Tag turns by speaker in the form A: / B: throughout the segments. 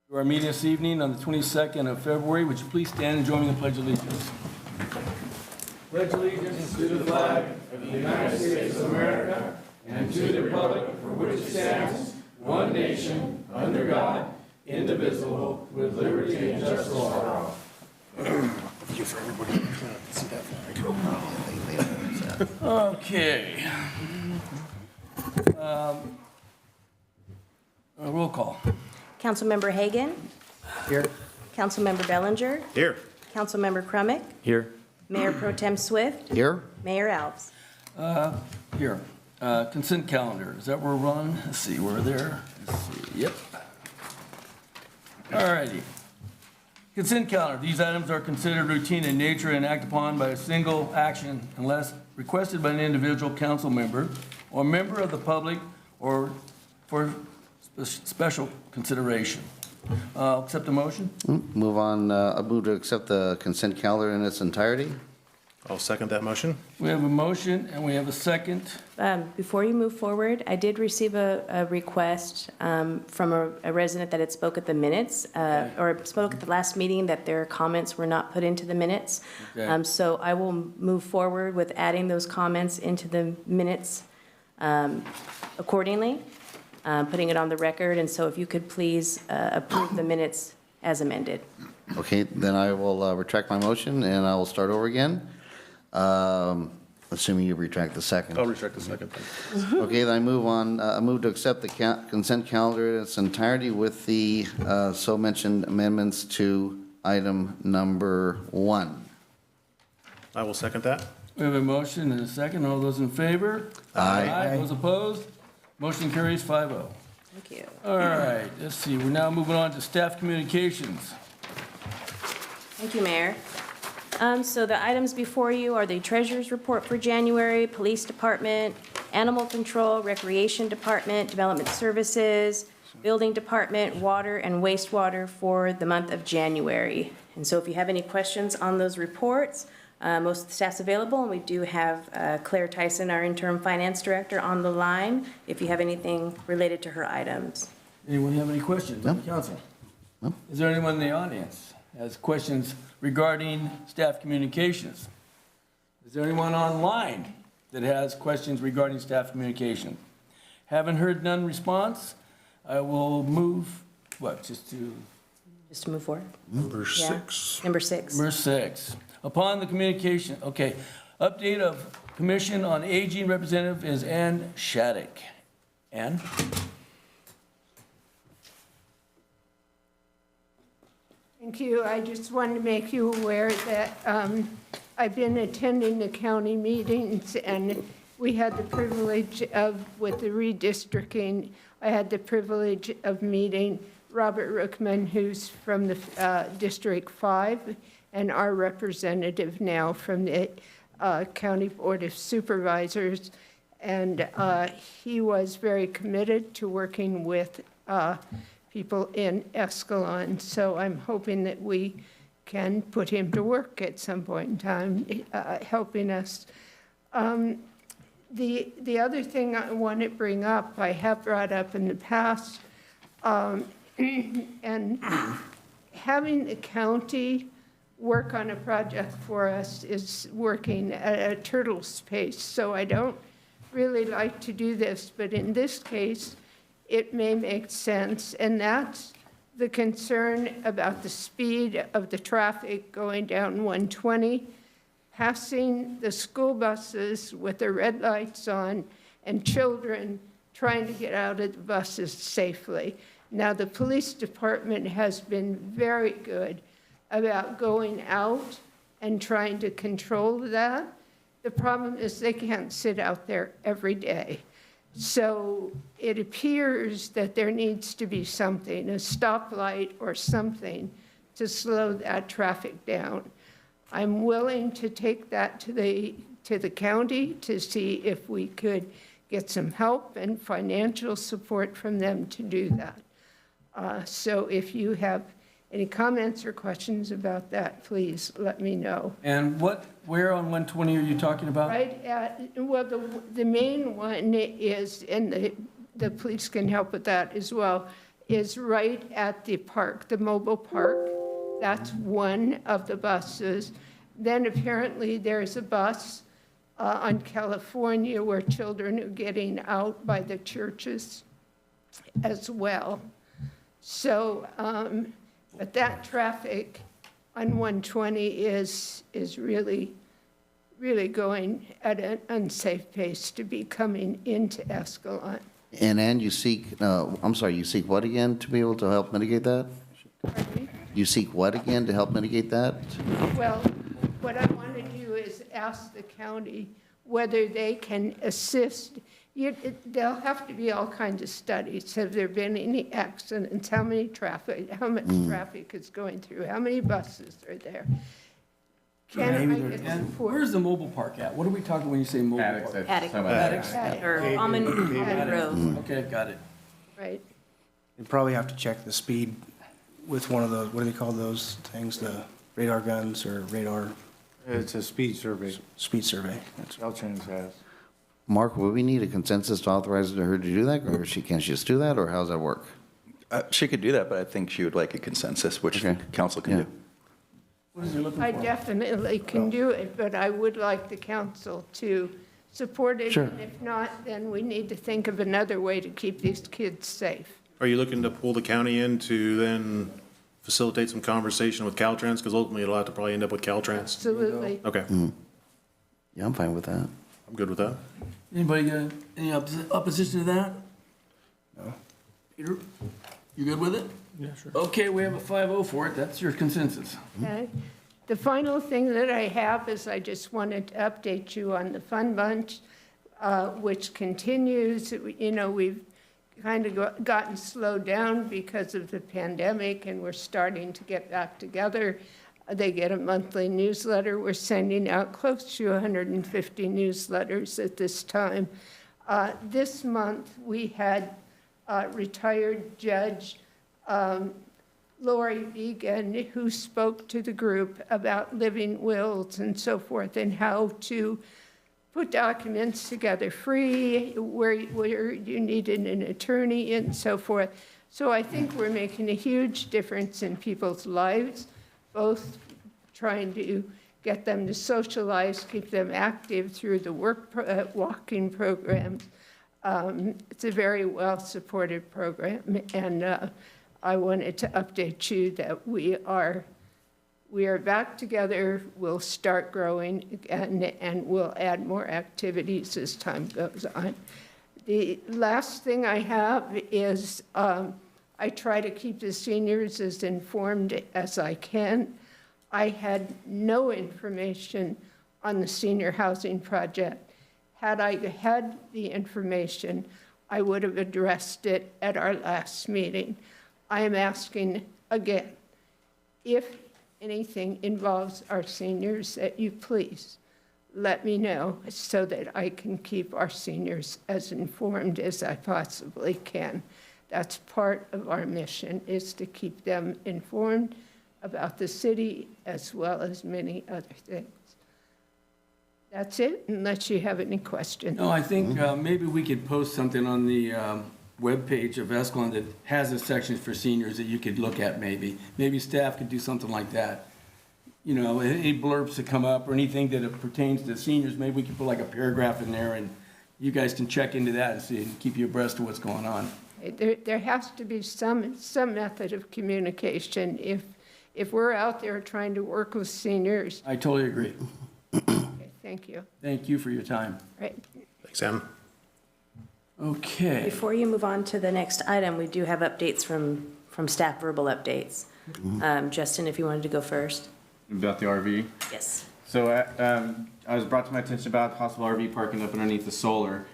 A: To our meeting this evening on the 22nd of February. Would you please stand and join me in the Pledge of Allegiance? Pledge allegiance to the flag of the United States of America and to the republic for which it stands, one nation, under God, indivisible, with liberty and justice for all. Thank you for everybody to see that flag. Okay. Roll call.
B: Councilmember Hagan.
C: Here.
B: Councilmember Bellinger.
C: Here.
B: Councilmember Crumick.
C: Here.
B: Mayor Pro Tem Swift.
C: Here.
B: Mayor Alves.
A: Here. Consent calendar. Is that where we're on? Let's see. We're there. Let's see. Yep. All righty. Consent calendar. These items are considered routine in nature and act upon by a single action unless requested by an individual council member or member of the public or for special consideration. Accept the motion.
D: Move on, I move to accept the consent calendar in its entirety.
C: I'll second that motion.
A: We have a motion and we have a second.
B: Before you move forward, I did receive a request from a resident that had spoke at the minutes or spoke at the last meeting that their comments were not put into the minutes.
A: Okay.
B: So I will move forward with adding those comments into the minutes accordingly, putting it on the record. And so if you could please approve the minutes as amended.
D: Okay, then I will retract my motion and I will start over again. Assuming you retract the second.
C: I'll retract the second.
D: Okay, then I move on, I move to accept the consent calendar in its entirety with the so mentioned amendments to item number 1.
C: I will second that.
A: We have a motion and a second. All those in favor?
D: Aye.
A: Those opposed? Motion carries 5-0.
B: Thank you.
A: All right, let's see. We're now moving on to staff communications.
B: Thank you, Mayor. So the items before you are the Treasurer's Report for January, Police Department, Animal Control, Recreation Department, Development Services, Building Department, Water and Wastewater for the month of January. And so if you have any questions on those reports, most of the staff's available, and we do have Claire Tyson, our Interim Finance Director, on the line if you have anything related to her items.
A: Anyone have any questions on the council?
D: No.
A: Is there anyone in the audience that has questions regarding staff communications? Is there anyone online that has questions regarding staff communication? Haven't heard none response. I will move, just to
B: move forward.
C: Number
B: Yeah.
C: 6.
B: Number 6.
A: number 6. Upon the communication, okay, update of Commission on Aging representative is Ann Shattuck. Ann?
E: Thank you. I just wanted to make you aware that I've been attending the county meetings, and we had the privilege of, with the redistricting, I had the privilege of meeting Robert Rookman, who's from the District 5, and our representative now from the County Board of Supervisors. And he was very committed to working with people in Escalon. So I'm hoping that we can put him to work at some point in time, helping us. The other thing I want to bring up, I have brought up in the past, and having the county work on a project for us is working at a turtle's pace. So I don't really like to do this, but in this case, it may make sense, and that's the concern about the speed of the traffic going down 120, passing the school buses with the red lights on, and children trying to get out of the buses safely. Now, the police department has been very good about going out and trying to control that. The problem is they can't sit out there every day. So it appears that there needs to be something, a stoplight or something, to slow that traffic down. I'm willing to take that to the county to see if we could get some help and financial support from them to do that. So if you have any comments or questions about that, please let me know.
A: And where on 120 are you talking about?
E: Right at, well, the main one is, and the police can help with that as well, is right at the park, the mobile park. That's one of the buses. Then apparently there's a bus on California where children are getting out by the churches as well. So, but that traffic on 120 is really going at an unsafe pace to be coming into Escalon.
D: And you seek, you seek what again to be able to help mitigate that?
E: Pardon me?
D: You seek what again to help mitigate that?
E: Well, what I want to do is ask the county whether they can assist. There'll have to be all kinds of studies. Have there been any accidents? How much traffic is going through? How many buses are there? Can I
A: Maybe
E: get
A: and
E: support?
A: where's the mobile park at? What are we talking when you say mobile park?
B: Attic,
A: Attic.
B: or Almond Road.
A: Okay, got it.
E: Right.
F: You'd probably have to check the speed with one of those, what do they call those things, the radar guns or radar
G: It's a speed survey.
F: speed survey.
G: Caltrans has.
D: Mark, will we need a consensus to authorize her to do that, or can she just do that, or how does that work?
H: She could do that, but I think she would like a consensus, which
D: Okay.
H: council can
D: Yeah.
H: do.
A: What is you looking
E: I
A: for?
E: definitely can do it, but I would like the council to support it.
D: Sure.
E: And if not, then we need to think of another way to keep these kids safe.
C: Are you looking to pull the county in to then facilitate some conversation with Caltrans? Because ultimately it'll have to probably end up with Caltrans.
E: Absolutely.
C: Okay,
D: Yeah, I'm fine with that.
C: I'm good with that.
A: Anybody got any opposition to that?
F: No.
A: Peter, you good with it?
G: Yeah, sure.
A: Okay, we have a 5-0 for it. That's your consensus.
E: Okay. The final thing that I have is I just wanted to update you on the Fun Bunch, which continues. You know, we've kind of gotten slowed down because of the pandemic, and we're starting to get back together. They get a monthly newsletter. We're sending out close to 150 newsletters at this time. This month, we had retired Judge Lori Vegan, who spoke to the group about living wills and so forth, and how to put documents together free, where you needed an attorney and so forth. So I think we're making a huge difference in people's lives, both trying to get them to socialize, keep them active through the walking programs. It's a very well-supported program, and I wanted to update you that we are back together. We'll start growing again, and we'll add more activities as time goes on. The last thing I have is I try to keep the seniors as informed as I can. I had no information on the senior housing project. Had I had the information, I would have addressed it at our last meeting. I am asking again, if anything involves our seniors, that you please let me know so that I can keep our seniors as informed as I possibly can. That's part of our mission, is to keep them informed about the city as well as many other things. That's it, unless you have any questions.
A: No, I think maybe we could post something on the webpage of Escalon that has a section for seniors that you could look at maybe. Maybe staff could do something like that. You know, any blurbs that come up or anything that pertains to seniors, maybe we could put like a paragraph in there and you guys can check into that and see and keep you abreast of what's going on.
E: There has to be some method of communication. If we're out there trying to work with seniors,
A: I totally agree.
E: okay, thank you.
A: Thank you for your time.
E: Right.
C: Thanks, Sam.
A: Okay.
B: Before you move on to the next item, we do have updates from staff, verbal updates. Justin, if you wanted to go first.
I: About the RV.
B: Yes.
I: So I was brought to my attention about possible RV parking up underneath the solar.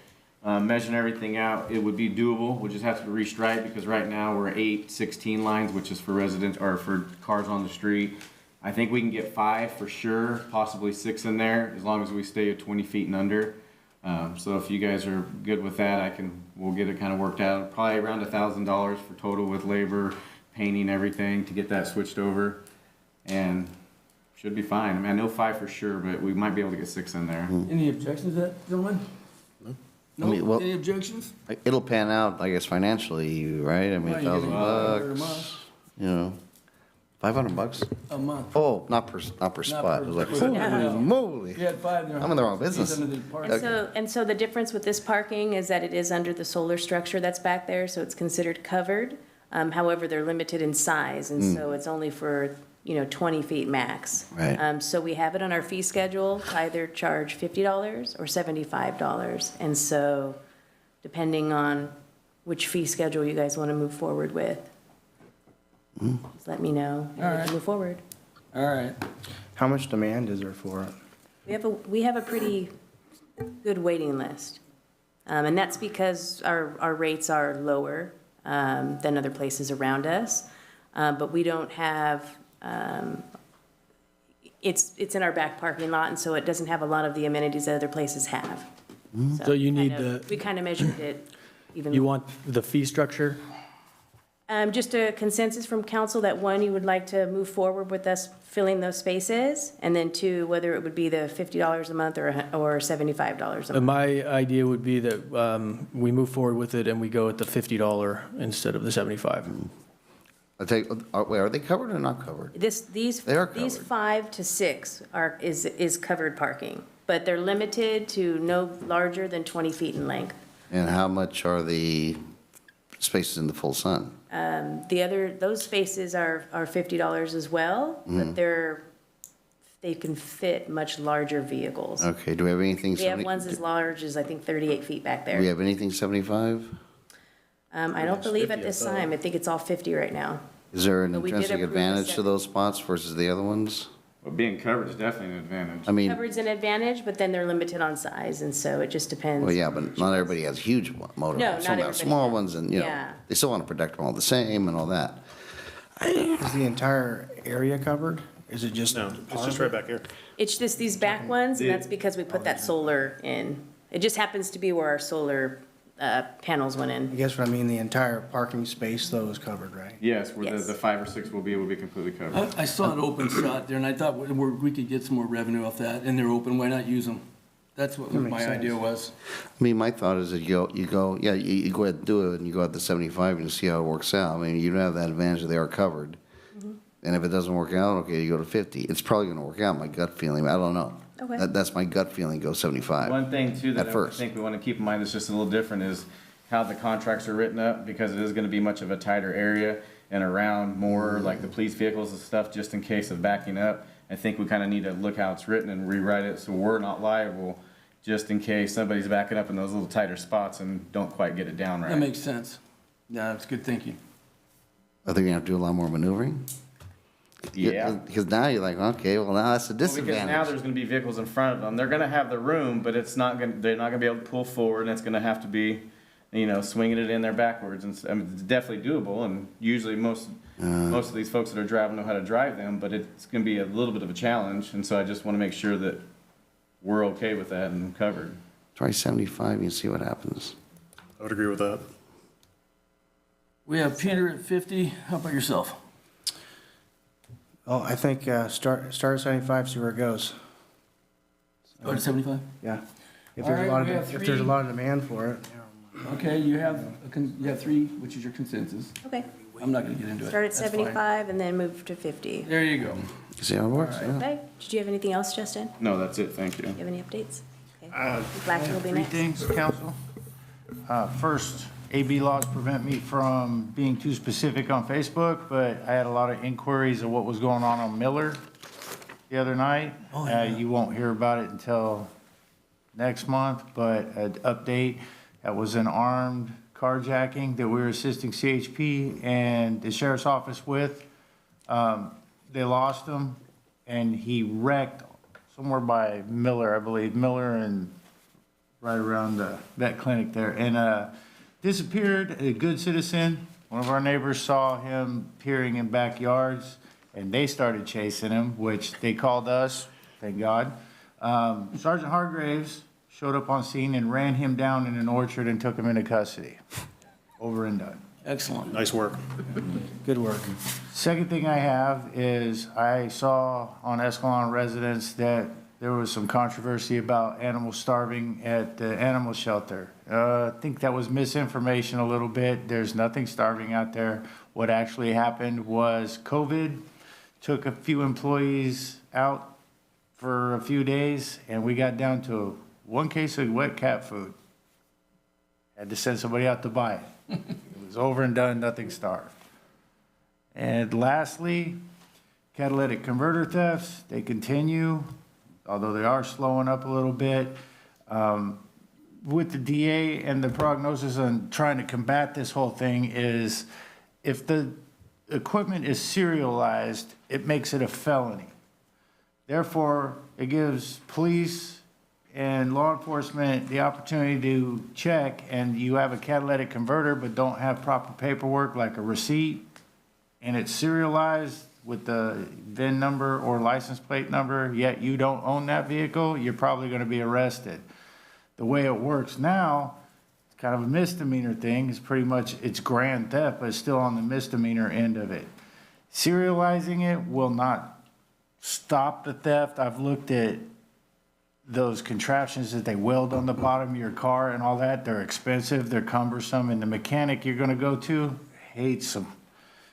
I: Measuring everything out, it would be doable. We'll just have to restripe because right now we're 8/16 lines, which is for residents or for cars on the street. I think we can get 5 for sure, possibly 6 in there, as long as we stay at 20 feet and under. So if you guys are good with that, we'll get it kind of worked out. Probably around $1,000 for total with labor, painting, everything to get that switched over, and should be fine. I mean, I know 5 for sure, but we might be able to get 6 in there.
A: Any objections to that, gentlemen?
D: I mean,
A: No,
D: well-
A: any objections?
D: It'll pan out, I guess, financially, right? I mean,
A: Well, you get
D: $1,000
A: $500 a month.
D: you know, $500?
A: A month.
D: Oh, not per spot. It was like,
A: per-
D: holy
A: Yeah.
D: moly.
A: If you had 5, they're
D: I'm in the wrong business.
A: He's under the park.
B: And so the difference with this parking is that it is under the solar structure that's back there, so it's considered covered. However, they're limited in size, and so it's only for, 20 feet max.
D: Right.
B: So we have it on our fee schedule, to either charge $50 or $75. And so depending on which fee schedule you guys want to move forward with, just let me know, and we
A: All right.
B: can move forward.
A: All right.
F: How much demand is there for it?
B: We have a pretty good waiting list. And that's because our rates are lower than other places around us. But we don't have, it's in our back parking lot, and so it doesn't have a lot of the amenities that other places have.
J: So you need
B: We kind of measured it even.
J: you want the fee structure?
B: Just a consensus from council that, one, you would like to move forward with us filling those spaces, and then two, whether it would be the $50 a month or $75 a month.
J: My idea would be that we move forward with it and we go at the $50 instead of the 75.
D: Wait, are they covered or not covered?
B: These
D: They are covered.
B: 5 to 6 is covered parking, but they're limited to no larger than 20 feet in length.
D: And how much are the spaces in the full sun?
B: Those spaces are $50 as well, but they can fit much larger vehicles.
D: Okay, do we have anything?
B: We have ones as large as, I think, 38 feet back
D: Do we
B: there.
D: have anything 75?
B: I don't believe at this time, I think it's all 50 right now.
D: Is there an
B: But we did
D: intrinsic
B: approve the
D: advantage to
B: seven.
D: those spots versus the other ones?
I: Well, being covered is definitely an advantage.
D: I mean,
B: Covered's an advantage, but then they're limited on size, and so it just depends.
D: well, yeah, but not everybody has huge motorhomes.
B: No, not
D: Some have
B: everybody
D: small
B: does.
D: ones and,
B: Yeah.
D: they still want to protect them all the same and all that.
F: Is the entire area covered? Is it just?
C: No, it's just right back here.
B: It's just these back ones, and that's because we put that solar in. It just happens to be where our solar panels went
F: I
B: in.
F: guess what I mean, the entire parking space though is covered, right?
I: Yes, where
B: Yes.
I: the 5 or 6 will be completely covered.
A: I saw an open shot there, and I thought we could get some more revenue off that, and they're open, why not use them? That's what
F: That makes
A: my
F: sense.
A: idea was.
D: I mean, my thought is that you go ahead and do it and you go out to 75 and you see how it works out. I mean, you don't have that advantage that they are covered. And if it doesn't work out, okay, you go to 50. It's probably going to work out, my gut feeling. I don't know.
B: Okay.
D: That's my gut feeling, go 75.
I: One thing too that
D: At
I: I
D: first.
I: think we want to keep in mind that's just a little different is how the contracts are written up, because it is going to be much of a tighter area and around more like the police vehicles and stuff, just in case of backing up. I think we kind of need to look how it's written and rewrite it so we're not liable, just in case somebody's backing up in those little tighter spots and don't quite get it down right.
A: That makes sense. Yeah, that's good thinking.
D: Are they going to have to do a lot more maneuvering?
I: Yeah.
D: Because now you're like, okay, well, now that's a
I: Well, because now
D: disadvantage.
I: there's gonna be vehicles in front of them. They're gonna have the room, but they're not gonna be able to pull forward, and it's gonna have to be, swinging it in there backwards. And I mean, it's definitely doable, and usually most of these folks that are driving know how to drive them, but it's gonna be a little bit of a challenge, and so I just wanna make sure that we're okay with that and covered.
D: Try 75 and see what happens.
C: I would agree with that.
A: We have Peter at 50. How about yourself?
F: Oh, I think, start at 75, see where it goes.
A: Go to 75?
F: Yeah. If
A: All
F: there's a
A: right,
F: lot
A: we have
F: of, if there's a
A: three.
F: lot of demand for it.
A: Okay, you have 3, which is your consensus.
B: Okay,
A: I'm not gonna get into it.
B: start at
A: That's fine.
B: 75 and then move to 50.
A: There you go.
D: See how it works? Yeah.
B: Okay, did you have anything else, Justin?
I: No, that's it, thank you.
B: You have any updates? Okay.
G: I
B: Blackie will be
G: have 3
B: next.
G: things, council. First, AB laws prevent me from being too specific on Facebook, but I had a lot of inquiries of what was going on Miller the other night. You won't hear about it until next month, but an update, that was an armed carjacking that we were assisting CHP and the sheriff's office with. They lost him, and he wrecked somewhere by Miller, I believe, Miller and right around the vet clinic there, and disappeared. A good citizen, one of our neighbors saw him peering in backyards, and they started chasing him, which they called us, thank God. Sergeant Hargraves showed up on scene and ran him down in an orchard and took him into custody. Over and done.
A: Excellent.
C: Nice work.
F: Good work.
G: Second thing I have is I saw on Escalon residents that there was some controversy about animals starving at the animal shelter. I think that was misinformation a little bit. There's nothing starving out there. What actually happened was COVID took a few employees out for a few days, and we got down to one case of wet cat food. Had to send somebody out to buy it. It was over and done, nothing starved. And lastly, catalytic converter thefts, they continue, although they are slowing up a little bit. With the DA and the prognosis on trying to combat this whole thing is, if the equipment is serialized, it makes it a felony. Therefore, it gives police and law enforcement the opportunity to check, and you have a catalytic converter but don't have proper paperwork like a receipt, and it's serialized with the VIN number or license plate number, yet you don't own that vehicle, you're probably gonna be arrested. The way it works now, it's kind of a misdemeanor thing. It's pretty much, it's grand theft, but it's still on the misdemeanor end of it. Serializing it will not stop the theft. I've looked at those contraptions that they weld on the bottom of your car and all that. They're expensive, they're cumbersome, and the mechanic you're gonna go to hates them.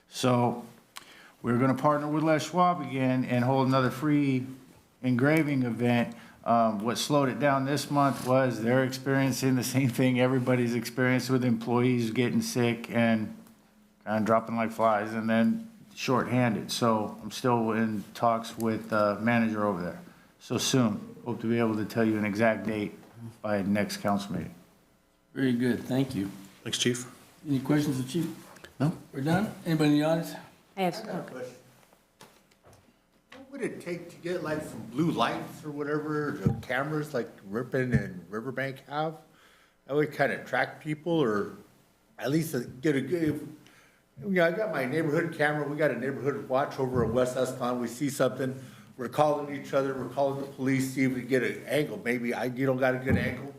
G: So we're gonna partner with Les Schwab again and hold another free engraving event. What slowed it down this month was they're experiencing the same thing everybody's experienced with employees getting sick and dropping like flies, and then shorthanded. So I'm still in talks with the manager over there. So soon, hope to be able to tell you an exact date by next council meeting.
A: Very good, thank you.
C: Thanks, Chief.
A: Any questions of Chief?
D: No.
A: We're done? Anybody in the audience?
B: I have,
K: What would it take to get like some blue lights or whatever, the cameras like Ripon and Riverbank have? That would kind of track people, or at least get a good, I got my neighborhood camera, we got a neighborhood watch over at West Escalon, we see something, we're calling each other, we're calling the police, see if we can get an angle, maybe you don't got a good angle.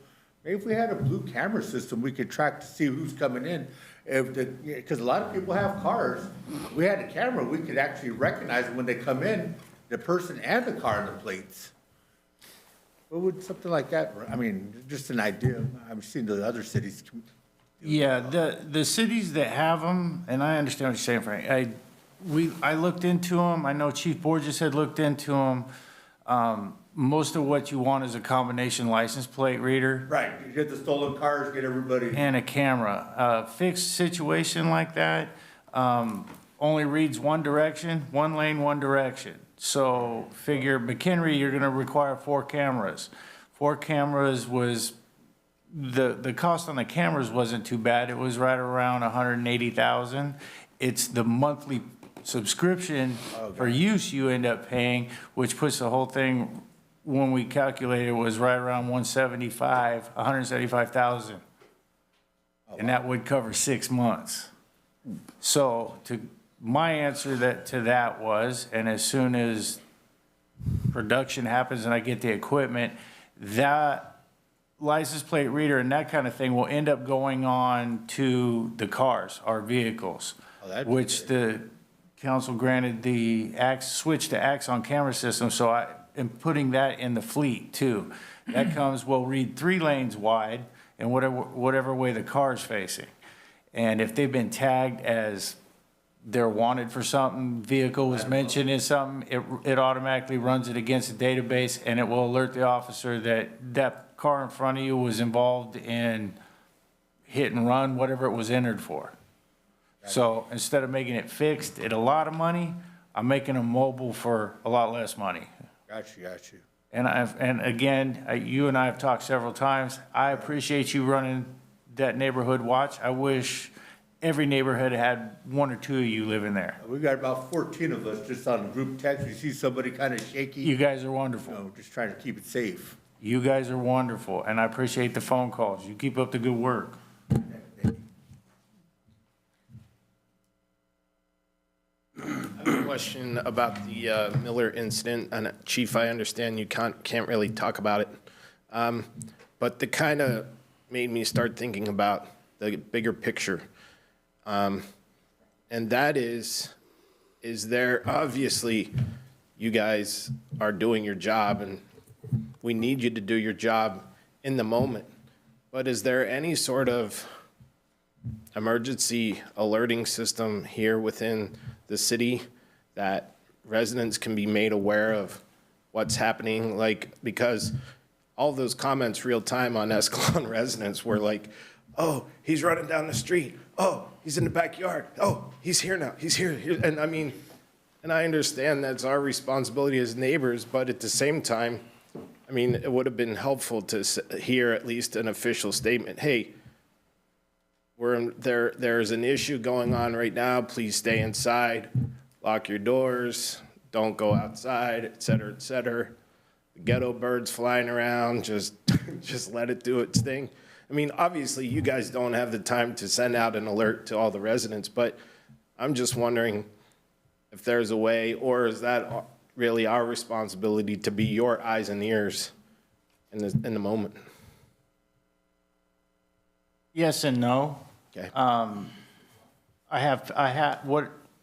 K: Maybe if we had a blue camera system, we could track to see who's coming in. Because a lot of people have cars, if we had a camera, we could actually recognize when they come in, the person and the car and the plates. What would something like that, I mean, just an idea, I've seen the other cities.
G: Yeah, the cities that have them, and I understand what you're saying, Frank. I looked into them. I know Chief Borges had looked into them. Most of what you want is a combination license plate reader.
K: Right, you get the stolen cars, get everybody.
G: And a camera. A fixed situation like that only reads one direction, one lane, one direction. So figure McHenry, you're gonna require 4 cameras. 4 cameras was, the cost on the cameras wasn't too bad. It was right around $180,000. It's the monthly subscription for use you end up paying, which puts the whole thing, when we calculated, it was right around $175,000. And that would cover 6 months. So my answer to that was, and as soon as production happens and I get the equipment, that license plate reader and that kind of thing will end up going on to the cars, our vehicles, which the council granted the switch to Axon camera system, so I am putting that in the fleet too. That comes, will read 3 lanes wide and whatever way the car is facing. And if they've been tagged as they're wanted for something, vehicle was mentioned in something, it automatically runs it against the database, and it will alert the officer that that car in front of you was involved in hit and run, whatever it was entered for. So instead of making it fixed at a lot of money, I'm making them mobile for a lot less money.
K: Got you.
G: And again, you and I have talked several times. I appreciate you running that neighborhood watch. I wish every neighborhood had 1 or 2 of you living there.
K: We got about 14 of us just on group text. We see somebody kind of shaky.
G: You guys are wonderful.
K: Just trying to keep it safe.
G: You guys are wonderful, and I appreciate the phone calls. You keep up the good work.
L: I have a question about the Miller incident, and Chief, I understand you can't really talk about it, but it kind of made me start thinking about the bigger picture, and that is there, obviously, you guys are doing your job, and we need you to do your job in the moment. But is there any sort of emergency alerting system here within the city that residents can be made aware of what's happening? Like, because all those comments real time on Escalon residents were like, oh, he's running down the street. Oh, he's in the backyard. Oh, he's here now. He's here. And I mean, and I understand that's our responsibility as neighbors, but at the same time, I mean, it would have been helpful to hear at least an official statement. Hey, there's an issue going on right now. Please stay inside, lock your doors, don't go outside, et cetera, et cetera. The ghetto birds flying around, just let it do its thing. I mean, obviously, you guys don't have the time to send out an alert to all the residents, but I'm just wondering if there's a way, or is that really our responsibility to be your eyes and ears in the moment?
G: Yes and no.
L: Okay.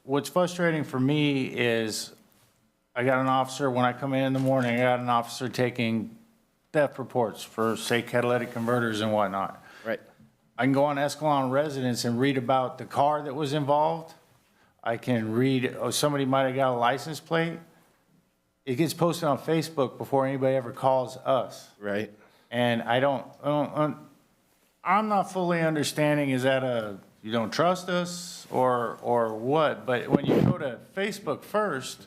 G: What's frustrating for me is I got an officer, when I come in the morning, I got an officer taking theft reports for, say, catalytic converters and whatnot.
L: Right.
G: I can go on Escalon Residence and read about the car that was involved. I can read, oh, somebody might have got a license plate. It gets posted on Facebook before anybody ever calls us.
L: Right.
G: And I'm not fully understanding, is that you don't trust us or what? But when you go to Facebook first,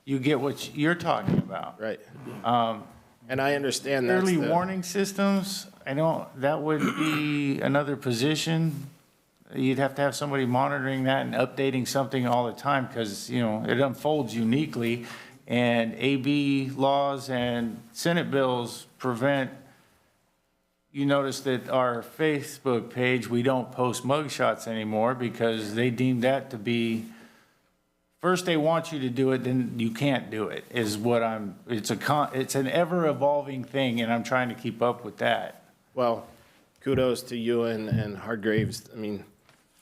G: you get what you're talking about.
L: Right. And I understand that.
G: Early warning systems, that would be another position. You'd have to have somebody monitoring that and updating something all the time because, it unfolds uniquely. And AB laws and Senate bills prevent, you notice that our Facebook page, we don't post mugshots anymore because they deem that to be, first they want you to do it, then you can't do it, it's an ever-evolving thing, and I'm trying to keep up with that.
L: Well, kudos to you and Hargraves. I mean,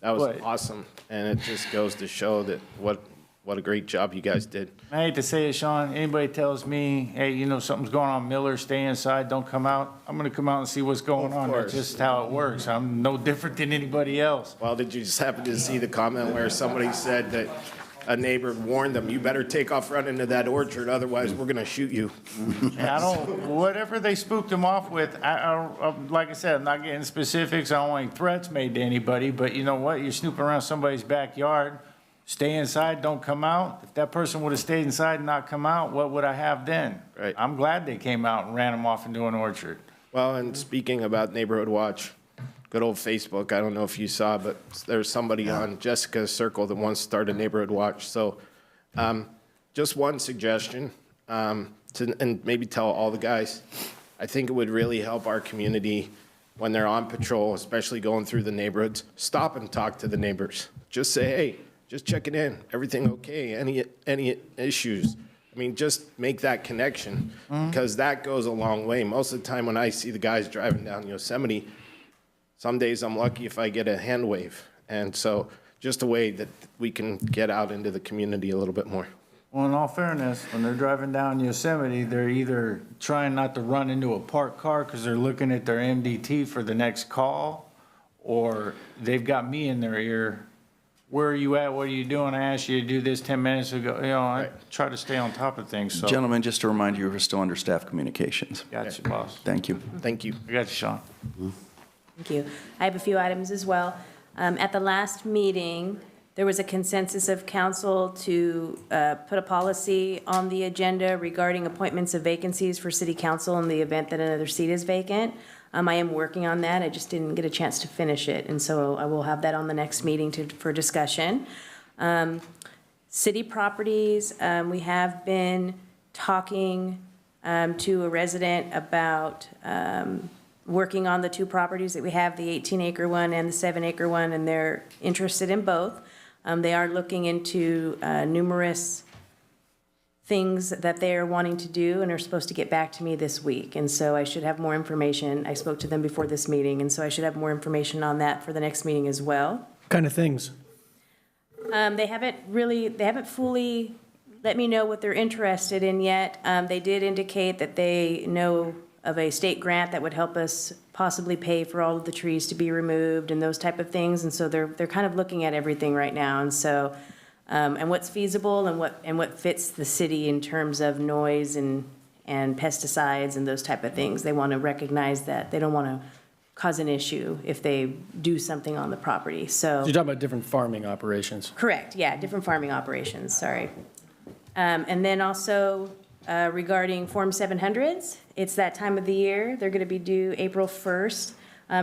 L: that was awesome, and it just goes to show that what a great job you guys did.
G: I hate to say it, Sean, anybody tells me, hey, something's going on, Miller, stay inside, don't come out, I'm gonna come out and see what's going on. That's just how it works. I'm no different than anybody else.
L: Well, did you just happen to see the comment where somebody said that a neighbor warned them, you better take off running to that orchard, otherwise we're gonna shoot you?
G: Whatever they spooked them off with, like I said, I'm not getting specifics, I don't want any threats made to anybody, but you know what, you're snooping around somebody's backyard, stay inside, don't come out. If that person would have stayed inside and not come out, what would I have then?
L: Right.
G: I'm glad they came out and ran them off into an orchard.
L: Well, and speaking about Neighborhood Watch, good old Facebook, I don't know if you saw, but there's somebody on Jessica's circle that wants to start a Neighborhood Watch. So just one suggestion, and maybe tell all the guys, I think it would really help our community when they're on patrol, especially going through the neighborhoods, stop and talk to the neighbors. Just say, hey, just checking in, everything okay, any issues? I mean, just make that connection, because that goes a long way. Most of the time when I see the guys driving down Yosemite, some days I'm lucky if I get a hand wave. And so just a way that we can get out into the community a little bit more.
G: Well, in all fairness, when they're driving down Yosemite, they're either trying not to run into a parked car because they're looking at their MDT for the next call, or they've got me in their ear. Where are you at? What are you doing? I asked you to do this 10 minutes ago. I try to stay on top of things. So.
H: Gentlemen, just to remind you, we're still under staff communications.
G: Gotcha, boss.
H: Thank you.
L: Thank you.
G: I got you, Sean.
B: Thank you. I have a few items as well. At the last meeting, there was a consensus of council to put a policy on the agenda regarding appointments of vacancies for city council in the event that another seat is vacant. I am working on that. I just didn't get a chance to finish it, and so I will have that on the next meeting for discussion. City properties, we have been talking to a resident about working on the two properties that we have, the 18-acre one and the 7-acre one, and they're interested in both. They are looking into numerous things that they are wanting to do and are supposed to get back to me this week. And so I should have more information. I spoke to them before this meeting, and so I should have more information on that for the next meeting as well.
J: Kind of things.
B: They haven't fully let me know what they're interested in yet. They did indicate that they know of a state grant that would help us possibly pay for all of the trees to be removed and those type of things. And so they're kind of looking at everything right now. And so, and what's feasible and what fits the city in terms of noise and pesticides and those type of things. They want to recognize that they don't want to cause an issue if they do something on the property. So
J: You're talking about different farming operations.
B: correct, yeah, different farming operations, sorry. And then also regarding Form 700s, it's that time of the year. They're going to be due April 1st.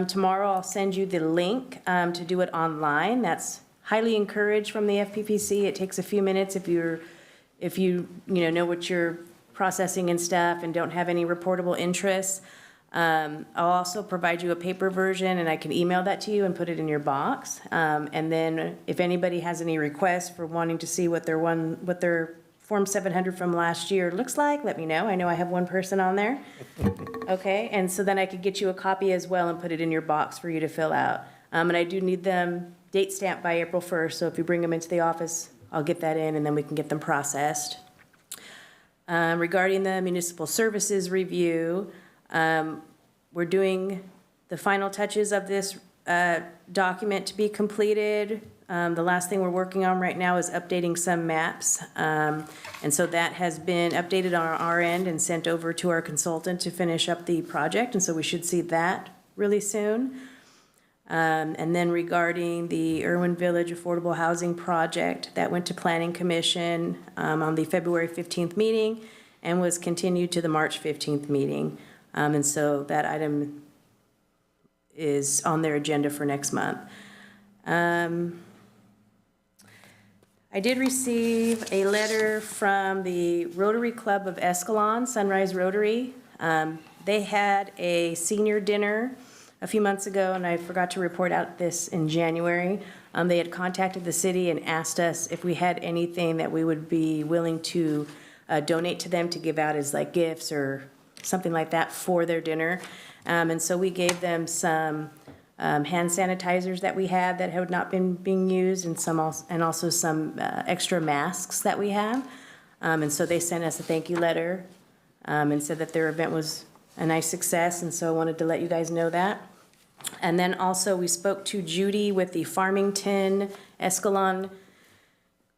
B: Tomorrow I'll send you the link to do it online. That's highly encouraged from the FPPC. It takes a few minutes if you know what you're processing and stuff and don't have any reportable interests. I'll also provide you a paper version, and I can email that to you and put it in your box. And then if anybody has any requests for wanting to see what their Form 700 from last year looks like, let me know. I know I have one person on there. Okay, and so then I could get you a copy as well and put it in your box for you to fill out. And I do need them date stamped by April 1st, so if you bring them into the office, I'll get that in, and then we can get them processed. Regarding the municipal services review, we're doing the final touches of this document to be completed. The last thing we're working on right now is updating some maps. And so that has been updated on our end and sent over to our consultant to finish up the project. And so we should see that really soon. And then regarding the Irwin Village Affordable Housing Project, that went to Planning Commission on the February 15th meeting and was continued to the March 15th meeting. And so that item is on their agenda for next month. I did receive a letter from the Rotary Club of Escalon, Sunrise Rotary. They had a senior dinner a few months ago, and I forgot to report out this in January. They had contacted the city and asked us if we had anything that we would be willing to donate to them to give out as like gifts or something like that for their dinner. And so we gave them some hand sanitizers that we had that had not been being used, and also some extra masks that we have. And so they sent us a thank you letter and said that their event was a nice success, and so I wanted to let you guys know that. And then also we spoke to Judy with the Farmington Escalon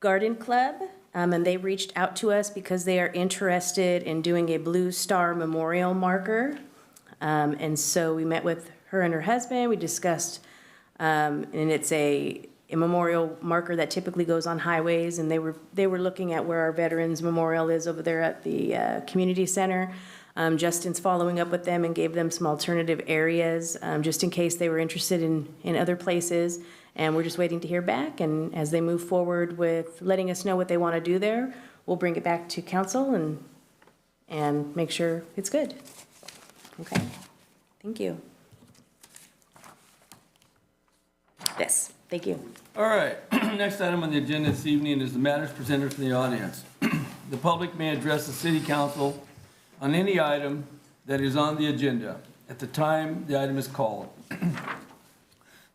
B: Garden Club, and they reached out to us because they are interested in doing a Blue Star Memorial marker. And so we met with her and her husband. We discussed, and it's a memorial marker that typically goes on highways, and they were looking at where our Veterans Memorial is over there at the community center. Justin's following up with them and gave them some alternative areas, just in case they were interested in other places. And we're just waiting to hear back. And as they move forward with letting us know what they want to do there, we'll bring it back to council and make sure it's good. Okay, thank you. Yes, thank you.
A: All right, next item on the agenda this evening is the matters presented from the audience. The public may address the city council on any item that is on the agenda at the time the item is called.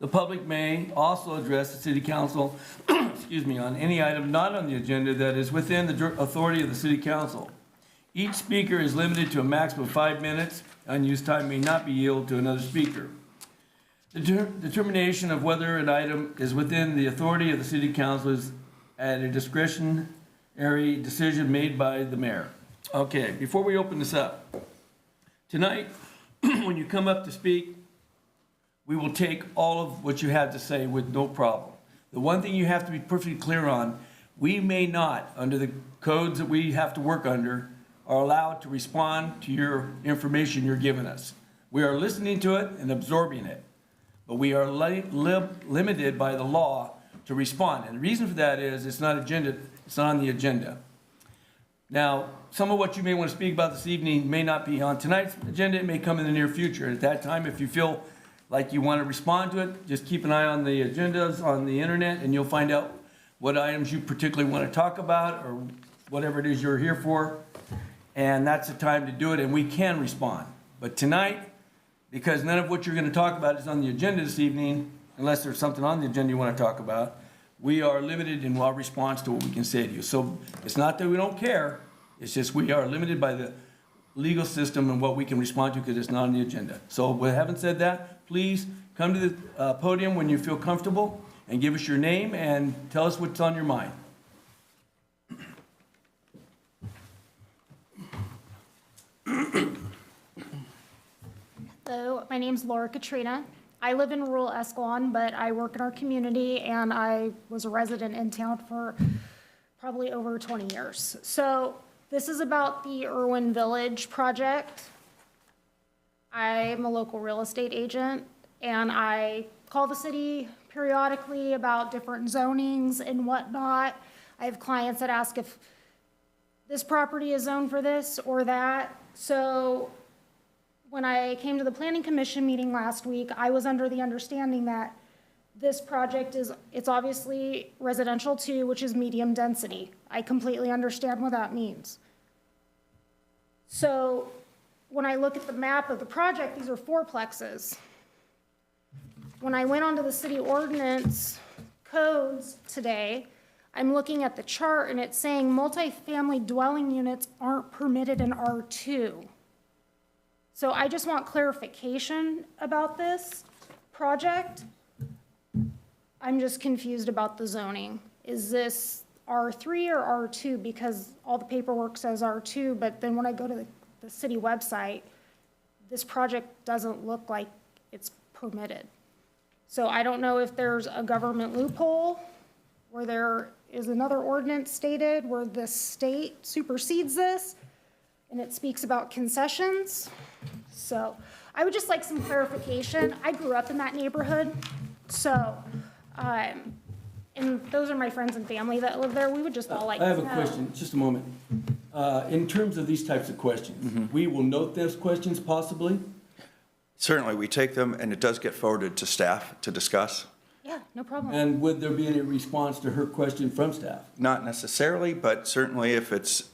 A: The public may also address the city council, on any item not on the agenda that is within the authority of the city council. Each speaker is limited to a maximum of 5 minutes. Unused time may not be yielded to another speaker. The determination of whether an item is within the authority of the city council is at a discretionary decision made by the mayor. Okay, before we open this up, tonight, when you come up to speak, we will take all of what you have to say with no problem. The one thing you have to be perfectly clear on, we may not, under the codes that we have to work under, are allowed to respond to your information you're giving us. We are listening to it and absorbing it, but we are limited by the law to respond. And the reason for that is it's not on the agenda. Now, some of what you may want to speak about this evening may not be on tonight's agenda. It may come in the near future. At that time, if you feel like you want to respond to it, just keep an eye on the agendas on the internet, and you'll find out what items you particularly want to talk about or whatever it is you're here for. And that's the time to do it, and we can respond. But tonight, because none of what you're going to talk about is on the agenda this evening, unless there's something on the agenda you want to talk about, we are limited in our response to what we can say to you. So it's not that we don't care, it's just we are limited by the legal system and what we can respond to because it's not on the agenda. So with having said that, please come to the podium when you feel comfortable and give us your name and tell us what's on your mind.
M: Hello, my name's Laura Katrina. I live in rural Escalon, but I work in our community, and I was a resident in town for probably over 20 years. So this is about the Irwin Village project. I'm a local real estate agent, and I call the city periodically about different zonings and whatnot. I have clients that ask if this property is zoned for this or that. So when I came to the Planning Commission meeting last week, I was under the understanding that this project it's obviously residential 2, which is medium density. I completely understand what that means. So when I look at the map of the project, these are fourplexes. When I went onto the city ordinance codes today, I'm looking at the chart and it's saying multifamily dwelling units aren't permitted in R2. So I just want clarification about this project. I'm just confused about the zoning. Is this R3 or R2? Because all the paperwork says R2, but then when I go to the city website, this project doesn't look like it's permitted. So I don't know if there's a government loophole where there is another ordinance stated where the state supersedes this and it speaks about concessions. So I would just like some clarification. I grew up in that neighborhood, so, and those are my friends and family that live there. We would just all like to know.
A: I have a question, just a moment. In terms of these types of questions, we will note those questions possibly?
H: Certainly, we take them, and it does get forwarded to staff to discuss.
M: Yeah, no problem.
A: And would there be any response to her question from staff?
H: Not necessarily, but certainly if it's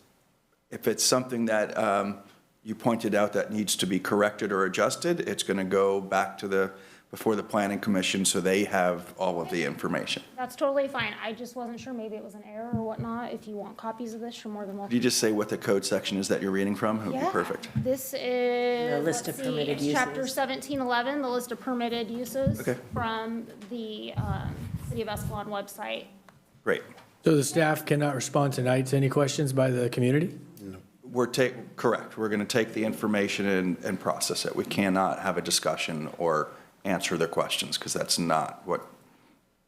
H: something that you pointed out that needs to be corrected or adjusted, it's going to go back to before the Planning Commission, so they have all of the information.
M: That's totally fine. I just wasn't sure, maybe it was an error or whatnot. If you want copies of this, you're more than
H: Could
M: welcome.
H: you just say what the code section is that you're reading from? It would be perfect.
M: This is,
B: The list of permitted uses.
M: Chapter 1711, the list of permitted uses
H: Okay.
M: from the City of Escalon website.
H: Great.
J: So the staff cannot respond tonight to any questions by the community?
H: Correct. We're going to take the information and process it. We cannot have a discussion or answer their questions because that's not what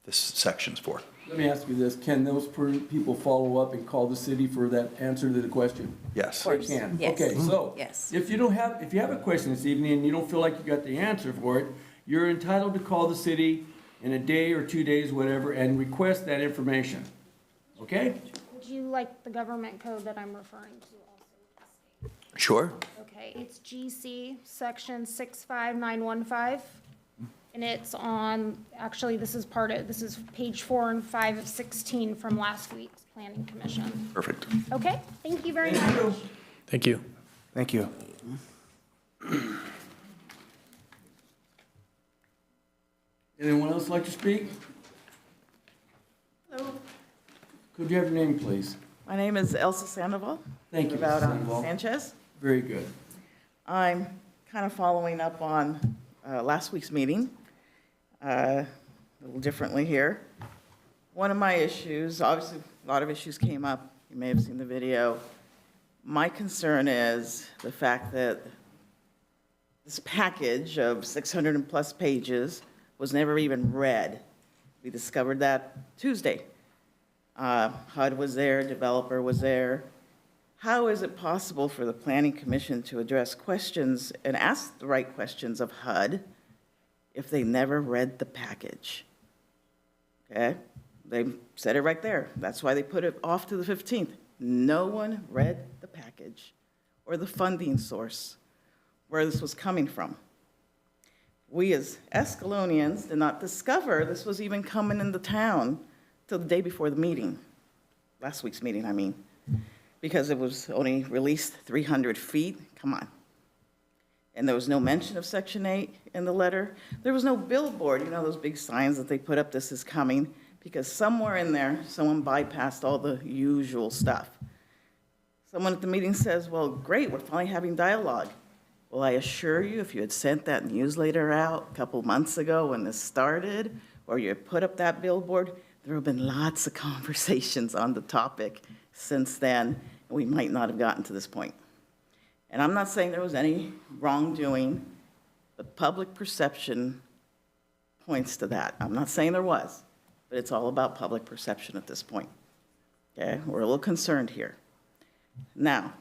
H: this section's for.
A: Let me ask you this, can those people follow up and call the city for that answer to the question?
H: Yes.
A: They can?
B: Yes.
A: Okay, so,
B: Yes.
A: if you have a question this evening and you don't feel like you got the answer for it, you're entitled to call the city in a day or 2 days, whatever, and request that information, okay?
M: Would you like the government code that I'm referring to also?
H: Sure.
M: Okay, it's GC section 65915. And it's on, actually, this is page 4 and 5 of 16 from last week's Planning Commission.
H: Perfect.
M: Okay, thank you very much.
J: Thank you.
F: Thank you.
A: Anyone else like to speak?
N: Hello,
A: Could you have your name, please?
N: my name is Elsa Sandoval.
A: Thank you, Mrs.
N: About
A: Sandoval.
N: Sanchez.
A: Very good.
N: I'm kind of following up on last week's meeting, a little differently here. One of my issues, obviously, a lot of issues came up. You may have seen the video. My concern is the fact that this package of 600 and plus pages was never even read. We discovered that Tuesday. HUD was there, developer was there. How is it possible for the Planning Commission to address questions and ask the right questions of HUD if they never read the package? Okay? They said it right there. That's why they put it off to the 15th. No one read the package or the funding source, where this was coming from. We as Escalonians did not discover this was even coming into town till the day before the meeting, last week's meeting, I mean, because it was only released 300 feet. Come on. And there was no mention of Section 8 in the letter. There was no billboard, you know, those big signs that they put up, this is coming. because somewhere in there, someone bypassed all the usual stuff. Someone at the meeting says, well, great, we're finally having dialogue. Well, I assure you, if you had sent that newsletter out a couple months ago when this started, or you had put up that billboard, there have been lots of conversations on the topic since then, and we might not have gotten to this point. And I'm not saying there was any wrongdoing, but public perception points to that. I'm not saying there was, but it's all about public perception at this point. Okay, we're a little concerned here. Now,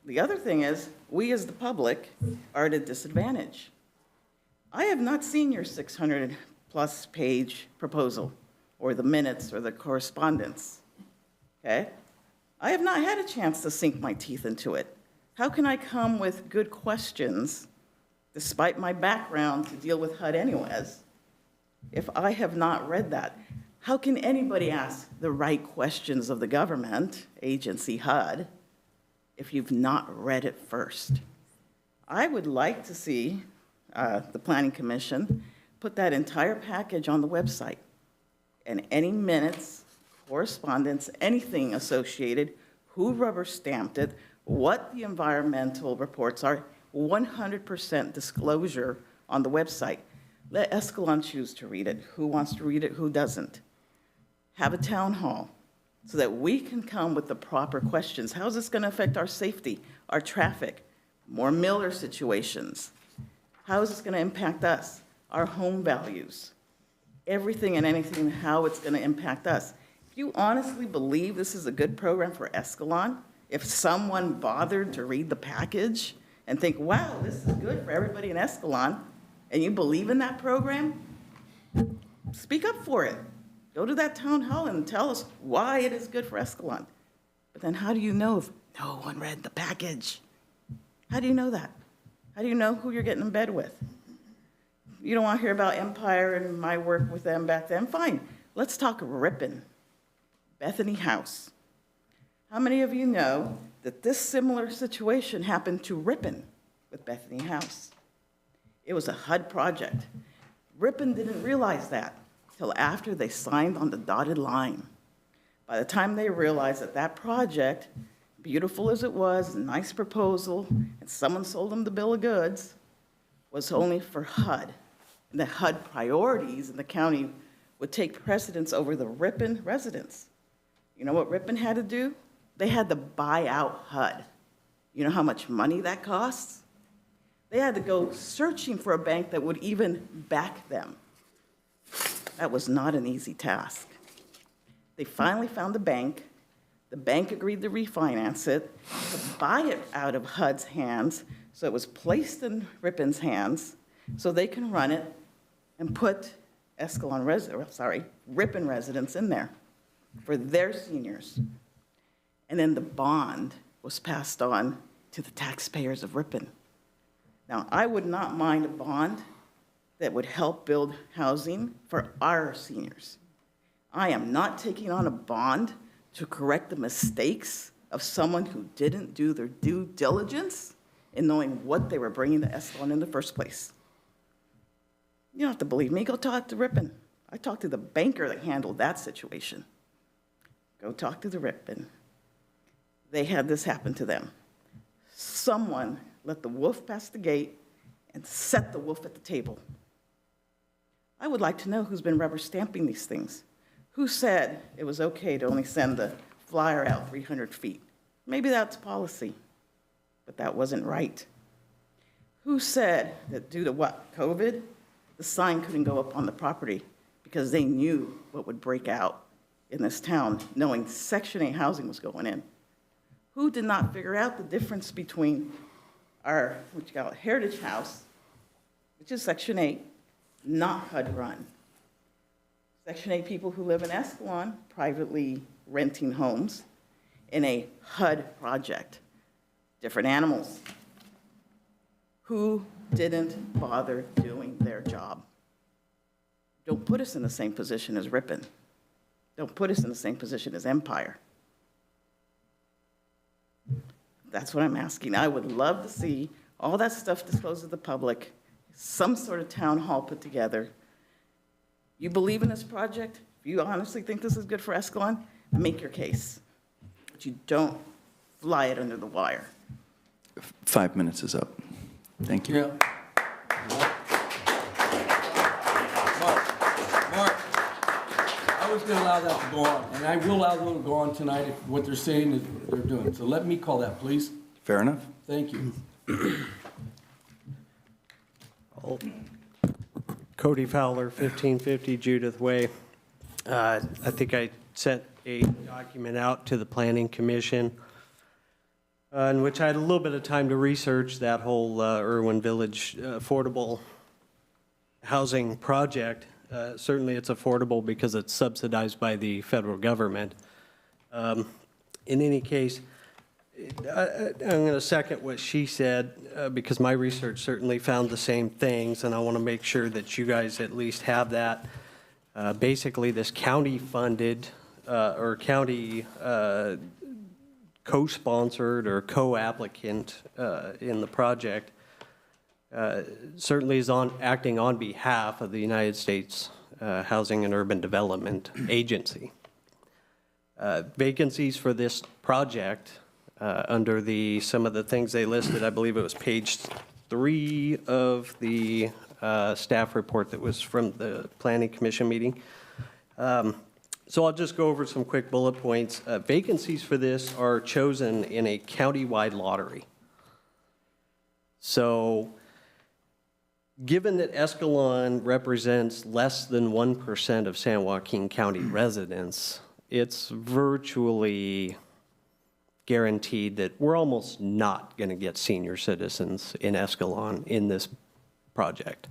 N: the other thing is, we as the public are at a disadvantage. I have not seen your 600-plus page proposal, or the minutes, or the correspondence, okay? I have not had a chance to sink my teeth into it. How can I come with good questions, despite my background to deal with HUD anyways, if I have not read that? How can anybody ask the right questions of the government agency, HUD, if you've not read it first? I would like to see the Planning Commission put that entire package on the website, and any minutes, correspondence, anything associated, who rubber stamped it, what the environmental reports are, 100% disclosure on the website. Let Escalon choose to read it. Who wants to read it, who doesn't? Have a town hall so that we can come with the proper questions. How is this going to affect our safety, our traffic, more Miller situations? How is this going to impact us, our home values, everything and anything, how it's going to impact us? If you honestly believe this is a good program for Escalon, if someone bothered to read the package and think, wow, this is good for everybody in Escalon, and you believe in that program, speak up for it. Go to that town hall and tell us why it is good for Escalon. But then how do you know if no one read the package? How do you know that? How do you know who you're getting in bed with? You don't want to hear about Empire and my work with them back then? Fine. Let's talk Ripon, Bethany House. How many of you know that this similar situation happened to Ripon with Bethany House? It was a HUD project. Ripon didn't realize that till after they signed on the dotted line. By the time they realized that that project, beautiful as it was, nice proposal, and someone sold them the bill of goods, was only for HUD. And the HUD priorities in the county would take precedence over the Ripon residents. You know what Ripon had to do? They had to buy out HUD. You know how much money that costs? They had to go searching for a bank that would even back them. That was not an easy task. They finally found a bank. The bank agreed to refinance it, to buy it out of HUD's hands, so it was placed in Ripon's hands, so they can run it and put Ripon residents in there for their seniors. And then the bond was passed on to the taxpayers of Ripon. Now, I would not mind a bond that would help build housing for our seniors. I am not taking on a bond to correct the mistakes of someone who didn't do their due diligence in knowing what they were bringing to Escalon in the first place. You don't have to believe me. Go talk to Ripon. I talked to the banker that handled that situation. Go talk to the Ripon. They had this happen to them. Someone let the wolf pass the gate and set the wolf at the table. I would like to know who's been rubber stamping these things. Who said it was okay to only send the flyer out 300 feet? Maybe that's policy, but that wasn't right. Who said that due to what, COVID, the sign couldn't go up on the property because they knew what would break out in this town, knowing Section 8 housing was going in? Who did not figure out the difference between our, what you call it, Heritage House, which is Section 8, not HUD run? Section 8 people who live in Escalon, privately renting homes in a HUD project. Different animals. Who didn't bother doing their job? Don't put us in the same position as Ripon. Don't put us in the same position as Empire. That's what I'm asking. I would love to see all that stuff disclosed to the public, some sort of town hall put together. You believe in this project? If you honestly think this is good for Escalon, make your case. But you don't fly it under the wire.
H: 5 minutes is up. Thank you.
A: Yeah. Mark, I was going to allow that to go on, and I will allow them to go on tonight if what they're saying is what they're doing. So let me call that, please.
H: Fair enough.
A: Thank you.
O: Cody Fowler, 1550 Judith Way. I think I sent a document out to the Planning Commission in which I had a little bit of time to research that whole Irwin Village affordable housing project. Certainly it's affordable because it's subsidized by the federal government. In any case, I'm going to second what she said because my research certainly found the same things, and I want to make sure that you guys at least have that. Basically, this county-funded or county co-sponsored or co-applicant in the project certainly is acting on behalf of the United States Housing and Urban Development Agency. Vacancies for this project under some of the things they listed, I believe it was page 3 of the staff report that was from the Planning Commission meeting. So I'll just go over some quick bullet points. Vacancies for this are chosen in a county-wide lottery. So given that Escalon represents less than 1% of San Joaquin County residents, it's virtually guaranteed that we're almost not going to get senior citizens in Escalon in this project.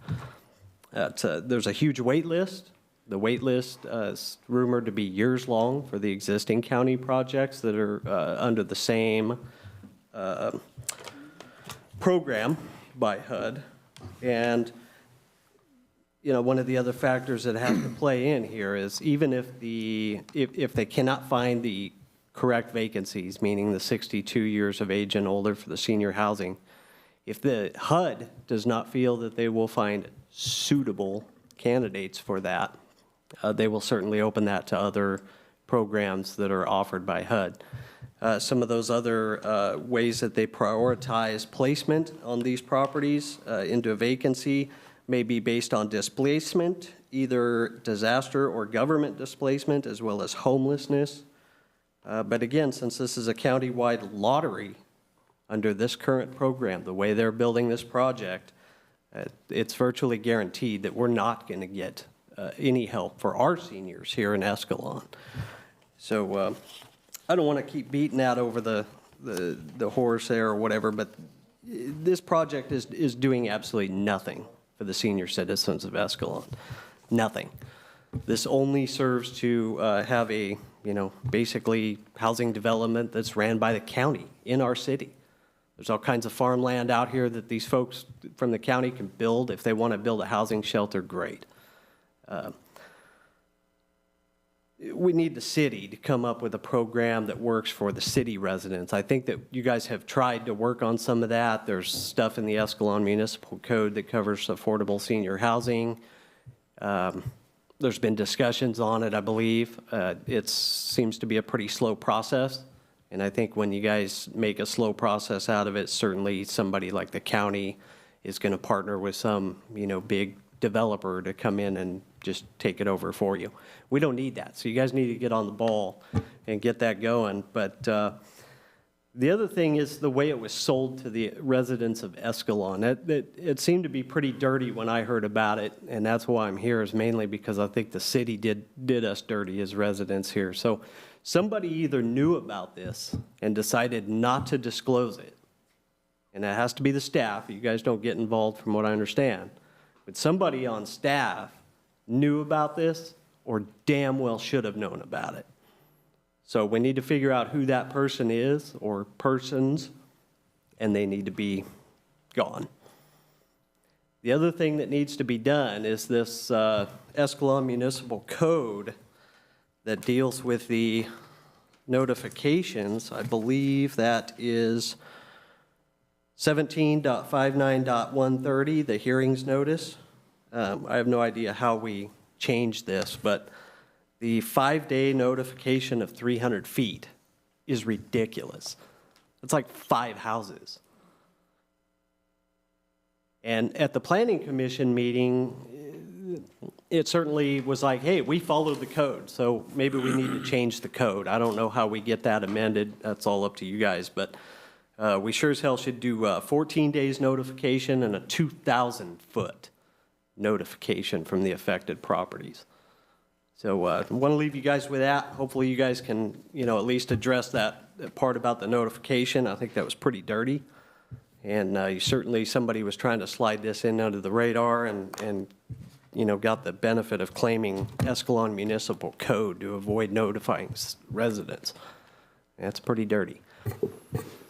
O: There's a huge wait list. The wait list is rumored to be years long for the existing county projects that are under the same program by HUD. And, you know, one of the other factors that has to play in here is even if they cannot find the correct vacancies, meaning the 62 years of age and older for the senior housing, if the HUD does not feel that they will find suitable candidates for that, they will certainly open that to other programs that are offered by HUD. Some of those other ways that they prioritize placement on these properties into a vacancy may be based on displacement, either disaster or government displacement, as well as homelessness. But again, since this is a county-wide lottery under this current program, the way they're building this project, it's virtually guaranteed that we're not going to get any help for our seniors here in Escalon. So I don't want to keep beating that over the horse there or whatever, but this project is doing absolutely nothing for the senior citizens of Escalon. Nothing. This only serves to have a, you know, basically housing development that's ran by the county in our city. There's all kinds of farmland out here that these folks from the county can build. If they want to build a housing shelter, great. We need the city to come up with a program that works for the city residents. I think that you guys have tried to work on some of that. There's stuff in the Escalon Municipal Code that covers affordable senior housing. There's been discussions on it, I believe. It seems to be a pretty slow process. And I think when you guys make a slow process out of it, certainly somebody like the county is going to partner with some, you know, big developer to come in and just take it over for you. We don't need that. So you guys need to get on the ball and get that going. But the other thing is the way it was sold to the residents of Escalon. It seemed to be pretty dirty when I heard about it, and that's why I'm here, is mainly because I think the city did us dirty as residents here. So somebody either knew about this and decided not to disclose it, and that has to be the staff. You guys don't get involved from what I understand. But somebody on staff knew about this or damn well should have known about it. So we need to figure out who that person is or persons, and they need to be gone. The other thing that needs to be done is this Escalon Municipal Code that deals with the notifications. I believe that is 17.59.130, the hearings notice. I have no idea how we change this, but The 5-day notification of 300 feet is ridiculous. It's like 5 houses. And at the Planning Commission meeting, it certainly was like, hey, we followed the code, so maybe we need to change the code. I don't know how we get that amended. That's all up to you guys, but we sure as hell should do 14 days notification and a 2,000-foot notification from the affected properties. So I want to leave you guys with that. Hopefully you guys can, at least address that part about the notification. I think that was pretty dirty. And somebody was trying to slide this in under the radar and got the benefit of claiming Escalon Municipal Code to avoid notifying residents. That's pretty dirty.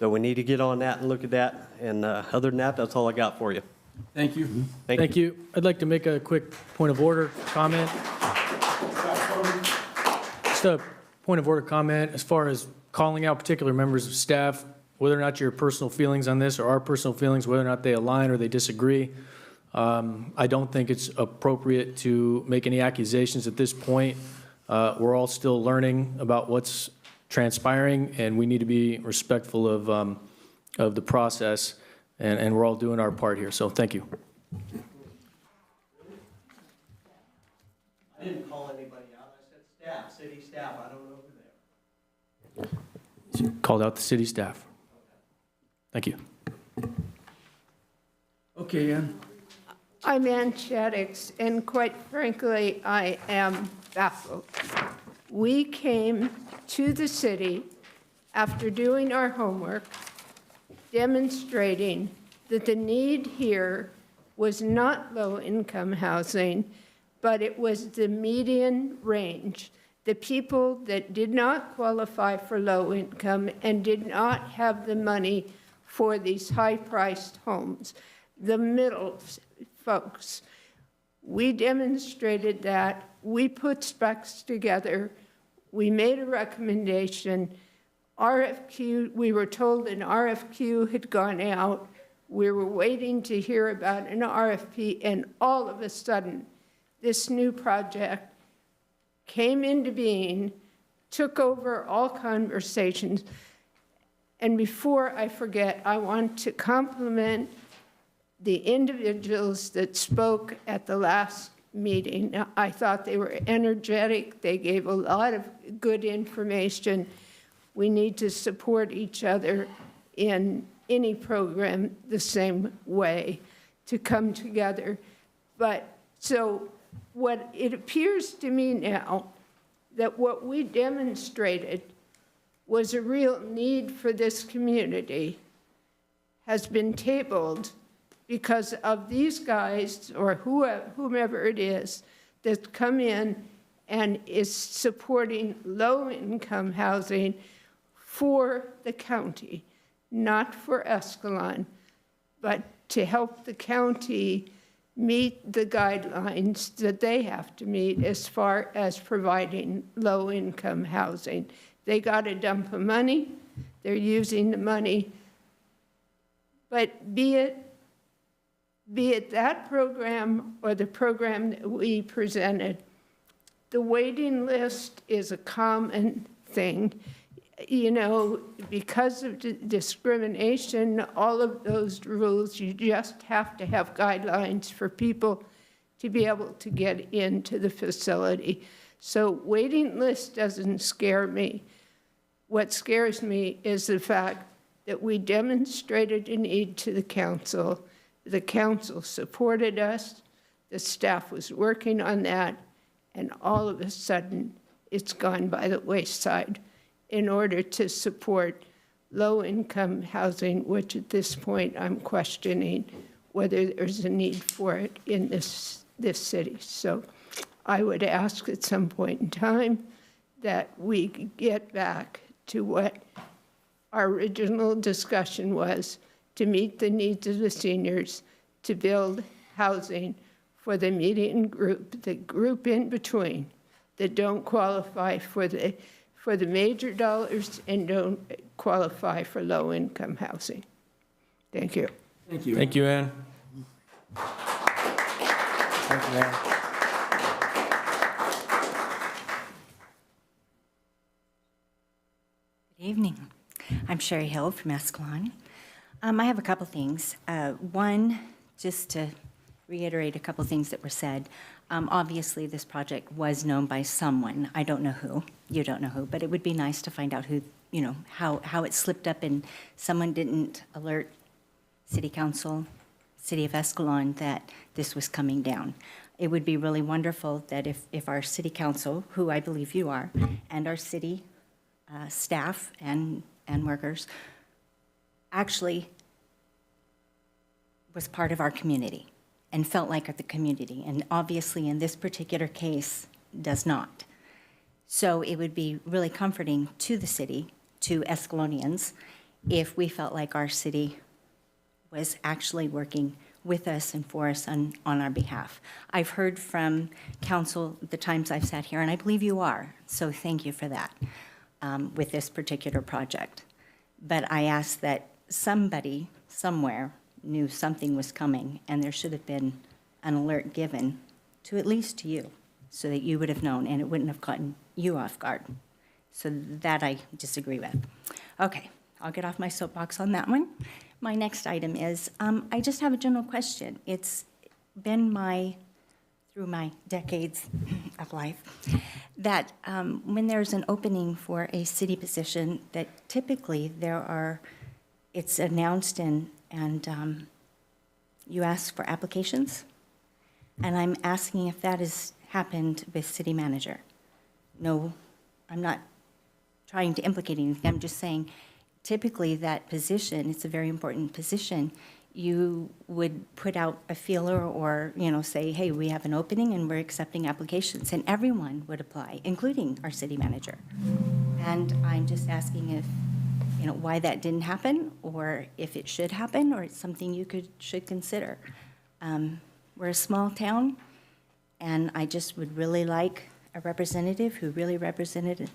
O: So we need to get on that and look at that. And other than that, that's all I got for you.
A: Thank you.
J: Thank you. I'd like to make a quick point of order comment. Just a point of order comment as far as calling out particular members of staff, whether or not your personal feelings on this or our personal feelings, whether or not they align or they disagree. I don't think it's appropriate to make any accusations at this point. We're all still learning about what's transpiring, and we need to be respectful of the process, and we're all doing our part here. So thank you.
O: I didn't call anybody out. I said staff, city staff. I don't know who they are.
J: Called out the city staff. Thank you.
A: Okay, Ann.
E: I'm Ann Shaddix, and quite frankly, I am baffled. We came to the city after doing our homework, demonstrating that the need here was not low-income housing, but it was the median range, the people that did not qualify for low income and did not have the money for these high-priced homes, the middle folks. We demonstrated that. We put specs together. We made a recommendation. RFQ, we were told an RFQ had gone out. We were waiting to hear about an RFP, and all of a sudden, this new project came into being, took over all conversations. And before I forget, I want to compliment the individuals that spoke at the last meeting. Now, I thought they were energetic. They gave a lot of good information. We need to support each other in any program the same way to come together. But so what it appears to me now that what we demonstrated was a real need for this community has been tabled because of these guys or whomever it is that come in and is supporting low-income housing for the county, not for Escalon, but to help the county meet the guidelines that they have to meet as far as providing low-income housing. They got a dump of money. They're using the money. But be it that program or the program that we presented, the waiting list is a common thing. Because of discrimination, all of those rules, you just have to have guidelines for people to be able to get into the facility. So waiting list doesn't scare me. What scares me is the fact that we demonstrated a need to the council. The council supported us. The staff was working on that. And all of a sudden, it's gone by the wayside in order to support low-income housing, which at this point I'm questioning whether there's a need for it in this city. So I would ask at some point in time that we get back to what our original discussion was, to meet the needs of the seniors, to build housing for the median group, the group in between that don't qualify for the major dollars and don't qualify for low-income housing. Thank you.
A: Thank you.
J: Thank you, Ann. Thank you, Ann.
P: Sherry Hill from Escalon. I have a couple things. One, just to reiterate a couple things that were said. Obviously, this project was known by someone. I don't know who. You don't know who. But it would be nice to find out who, how it slipped up and someone didn't alert City Council, City of Escalon, that this was coming down. It would be really wonderful that if our City Council, who I believe you are, and our city staff and workers actually was part of our community and felt like the community, and obviously in this particular case does not. So it would be really comforting to the city, to Escalonians, if we felt like our city was actually working with us and for us on our behalf. I've heard from council the times I've sat here, and I believe you are, so thank you for that with this particular project. But I ask that somebody, somewhere, knew something was coming, and there should have been an alert given to at least to you, so that you would have known, and it wouldn't have gotten you off guard. So that I disagree with. Okay, I'll get off my soapbox on that one. My next item is, I just have a general question. It's been through my decades of life, that when there's an opening for a city position, that typically it's announced and you ask for applications. And I'm asking if that has happened with city manager. No, I'm not trying to implicate anything. I'm just saying, typically that position, it's a very important position. You would put out a feeler or, say, hey, we have an opening and we're accepting applications, and everyone would apply, including our city manager. And I'm just asking if, why that didn't happen, or if it should happen, or it's something you should consider. We're a small town, and I just would really like a representative who really represented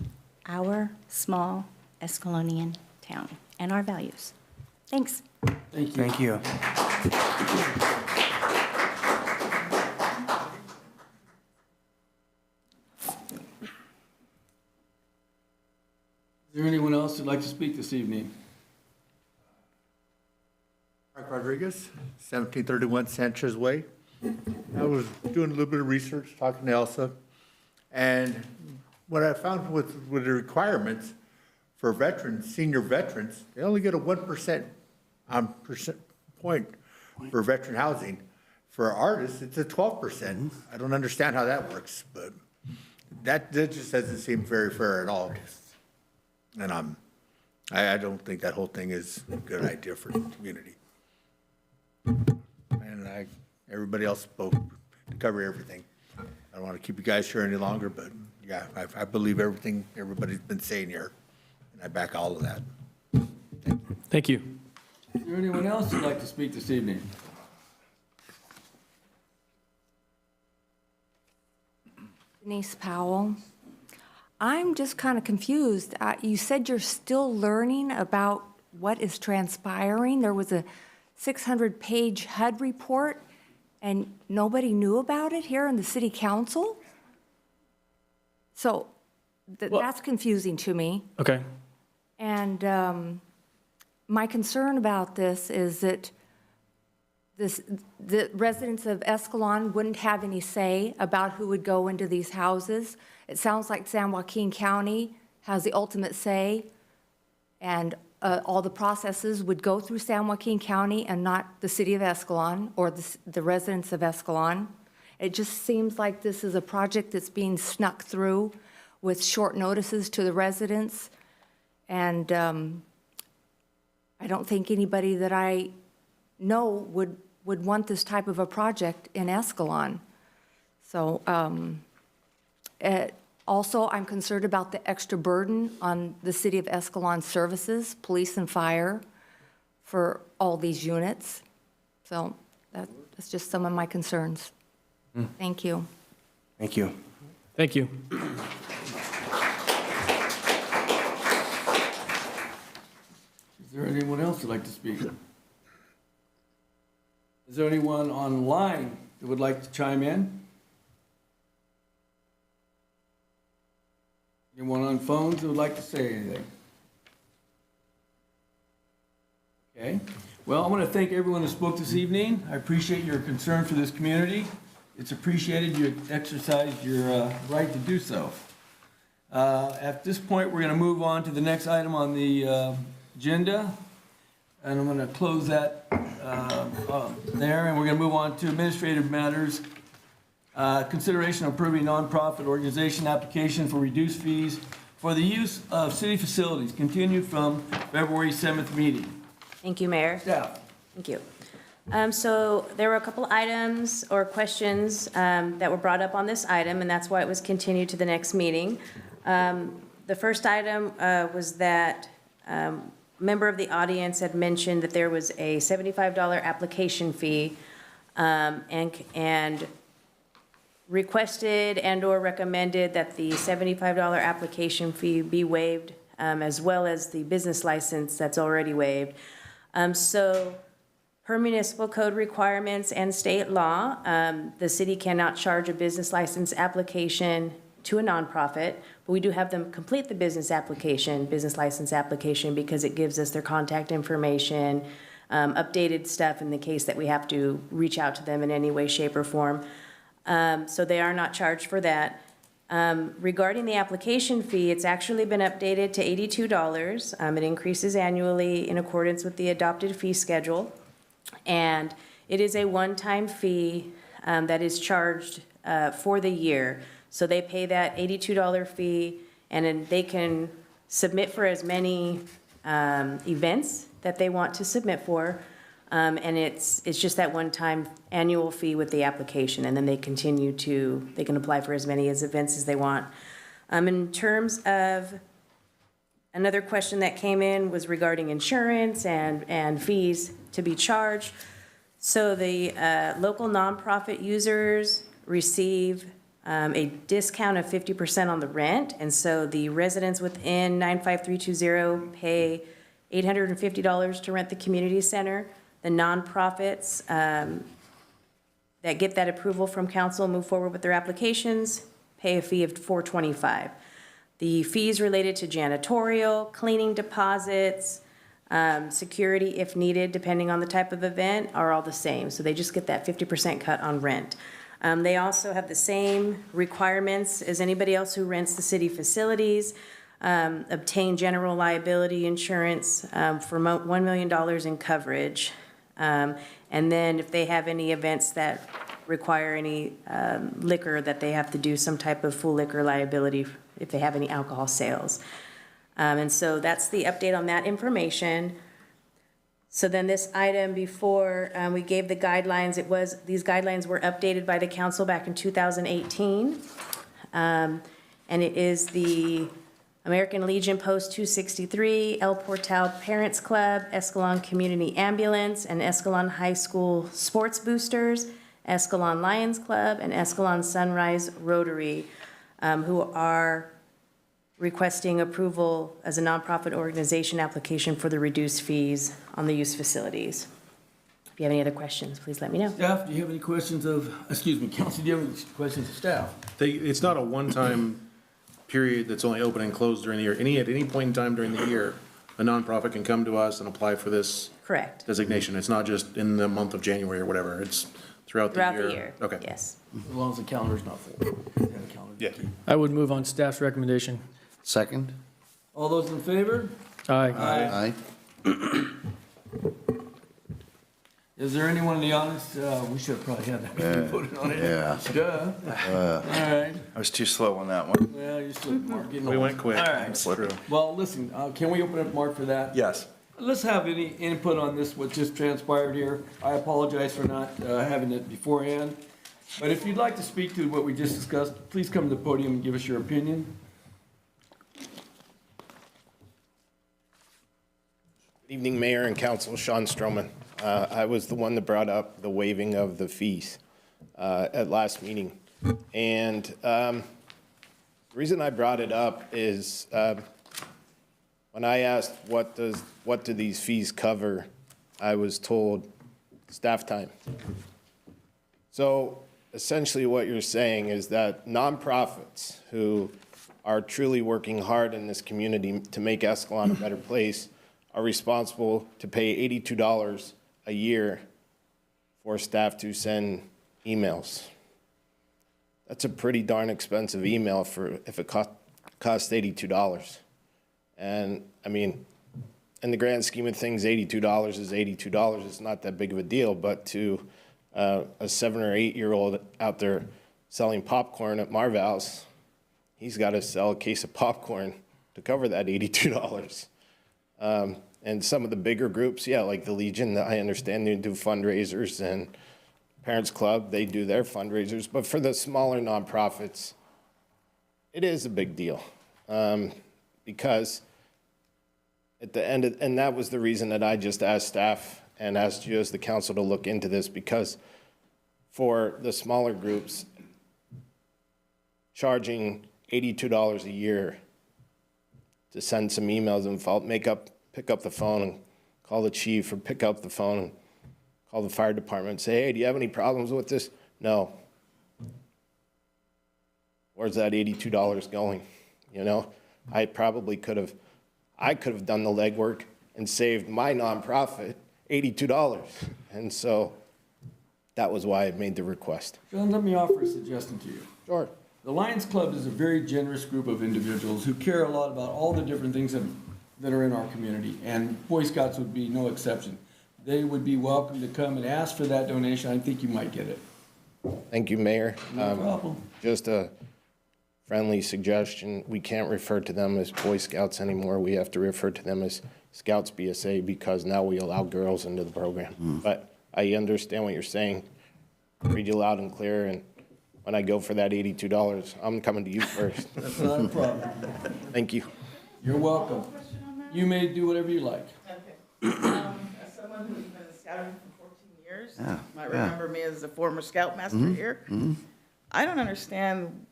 P: our small Escalonian town and our values. Thanks.
A: Thank you.
F: Thank you.
A: Is there anyone else who'd like to speak this evening?
K: Mark Rodriguez, 1731 Sanchez Way. I was doing a little bit of research, talking to Elsa, and what I found with the requirements for veterans, senior veterans, they only get a 1% point for veteran housing. For artists, it's a 12%. I don't understand how that works, but that just doesn't seem very fair at all. And I don't think that whole thing is a good idea for the community. And everybody else spoke to cover everything. I don't want to keep you guys here any longer, but yeah, I believe everything everybody's been saying here, and I back all of that.
J: Thank you.
A: Is there anyone else who'd like to speak this evening?
Q: Denise Powell. I'm just kind of confused. You said you're still learning about what is transpiring. There was a 600-page HUD report, and nobody knew about it here in the city council? So that's confusing to me.
J: Okay.
Q: And my concern about this is that the residents of Escalon wouldn't have any say about who would go into these houses. It sounds like San Joaquin County has the ultimate say, and all the processes would go through San Joaquin County and not the city of Escalon or the residents of Escalon. It just seems like this is a project that's being snuck through with short notices to the residents. And I don't think anybody that I know would want this type of a project in Escalon. So also, I'm concerned about the extra burden on the city of Escalon services, police and fire, for all these units. So that's just some of my concerns. Thank you.
F: Thank you.
J: Thank you.
A: Is there anyone else who'd like to speak? Is there anyone online that would like to chime in? Anyone on phones that would like to say anything? Okay. Well, I want to thank everyone that spoke this evening. I appreciate your concern for this community. It's appreciated you exercised your right to do so. At this point, we're going to move on to the next item on the agenda. And I'm going to close that there, and we're going to move on to administrative matters. Consideration of approving nonprofit organization application for reduced fees for the use of city facilities, continued from February 7th meeting.
B: Thank you, Mayor.
A: Staff.
B: Thank you. So there were a couple items or questions that were brought up on this item, and that's why it was continued to the next meeting. The first item was that a member of the audience had mentioned that there was a $75 application fee and requested and/or recommended that the $75 application fee be waived, as well as the business license that's already waived. So per municipal code requirements and state law, the city cannot charge a business license application to a nonprofit, but we do have them complete the business license application, because it gives us their contact information, updated stuff in the case that we have to reach out to them in any way, shape, or form. So they are not charged for that. Regarding the application fee, it's actually been updated to $82. It increases annually in accordance with the adopted fee schedule. And it is a one-time fee that is charged for the year. So they pay that $82 fee, and then they can submit for as many events that they want to submit for. And it's just that one-time annual fee with the application, and then they can apply for as many events as they want. In terms of, another question that came in was regarding insurance and fees to be charged. So the local nonprofit users receive a discount of 50% on the rent, and so the residents within 95320 pay $850 to rent the community center. The nonprofits that get that approval from council move forward with their applications, pay a fee of $425. The fees related to janitorial, cleaning deposits, security if needed, depending on the type of event, are all the same. So they just get that 50% cut on rent. They also have the same requirements as anybody else who rents the city facilities. Obtain general liability insurance for $1 million in coverage. And then if they have any events that require any liquor, that they have to do some type of full liquor liability if they have any alcohol sales. And so that's the update on that information. So then this item before we gave the guidelines, these guidelines were updated by the council back in 2018. And it is the American Legion Post 263, El Portal Parents Club, Escalon Community Ambulance, and Escalon High School Sports Boosters, Escalon Lions Club, and Escalon Sunrise Rotary, who are requesting approval as a nonprofit organization application for the reduced fees on the use facilities. If you have any other questions, please let me know.
A: Staff, do you have any questions council, do you have any questions of staff?
C: It's not a one-time period that's only open and closed during the year. At any point in time during the year, a nonprofit can come to us and apply for this
B: Correct.
C: designation. It's not just in the month of January or whatever. It's throughout the year.
B: Throughout the year.
C: Okay.
B: Yes.
A: As long as the calendar's not full.
C: Yeah.
J: I would move on staff's recommendation.
D: Second?
A: All those in favor?
J: Aye.
D: Aye.
A: Is there anyone in the audience, we should have probably had that voted on it.
D: Yeah.
A: Duh. All right.
H: I was too slow on that one.
A: Well, you're still, Mark, getting
C: We
A: old.
C: went quick.
A: All right.
H: Slippery.
A: Well, listen, can we open up, Mark, for that?
H: Yes.
A: Let's have any input on this, what just transpired here. I apologize for not having it beforehand. But if you'd like to speak to what we just discussed, please come to the podium and give us your opinion.
L: Good evening, Mayor and Council. Sean Stroman. I was the one that brought up the waiving of the fees at last meeting. And the reason I brought it up is when I asked what do these fees cover, I was told staff time. So essentially what you're saying is that nonprofits who are truly working hard in this community to make Escalon a better place are responsible to pay $82 a year for staff to send emails. That's a pretty darn expensive email for if it costs $82. And I mean, in the grand scheme of things, $82 is $82. It's not that big of a deal, but to a 7 or 8 year old out there selling popcorn at Marval's, he's got to sell a case of popcorn to cover that $82. And some of the bigger groups, yeah, like the Legion, I understand they do fundraisers, and Parents Club, they do their fundraisers. But for the smaller nonprofits, it is a big deal because at the end of, and that was the reason that I just asked staff and asked you as the council to look into this, because for the smaller groups, charging $82 a year to send some emails and pick up the phone and call the chief, or pick up the phone and call the fire department and say, hey, do you have any problems with this? No. Where's that $82 going? You know, I could have done the legwork and saved my nonprofit $82. And so that was why I made the request.
A: John, let me offer a suggestion to you.
L: Sure.
A: The Lions Club is a very generous group of individuals who care a lot about all the different things that are in our community, and Boy Scouts would be no exception. They would be welcome to come and ask for that donation. I think you might get it.
L: Thank you, Mayor.
A: No problem.
L: Just a friendly suggestion. We can't refer to them as Boy Scouts anymore. We have to refer to them as Scouts BSA, because now we allow girls into the program. But I understand what you're saying. Read you loud and clear, and when I go for that $82, I'm coming to you first.
A: That's not a problem.
L: Thank you.
A: You're welcome. You may do whatever you like.
N: Okay. As someone who's been scouting for 14 years, you might remember me as a former scoutmaster here. I don't understand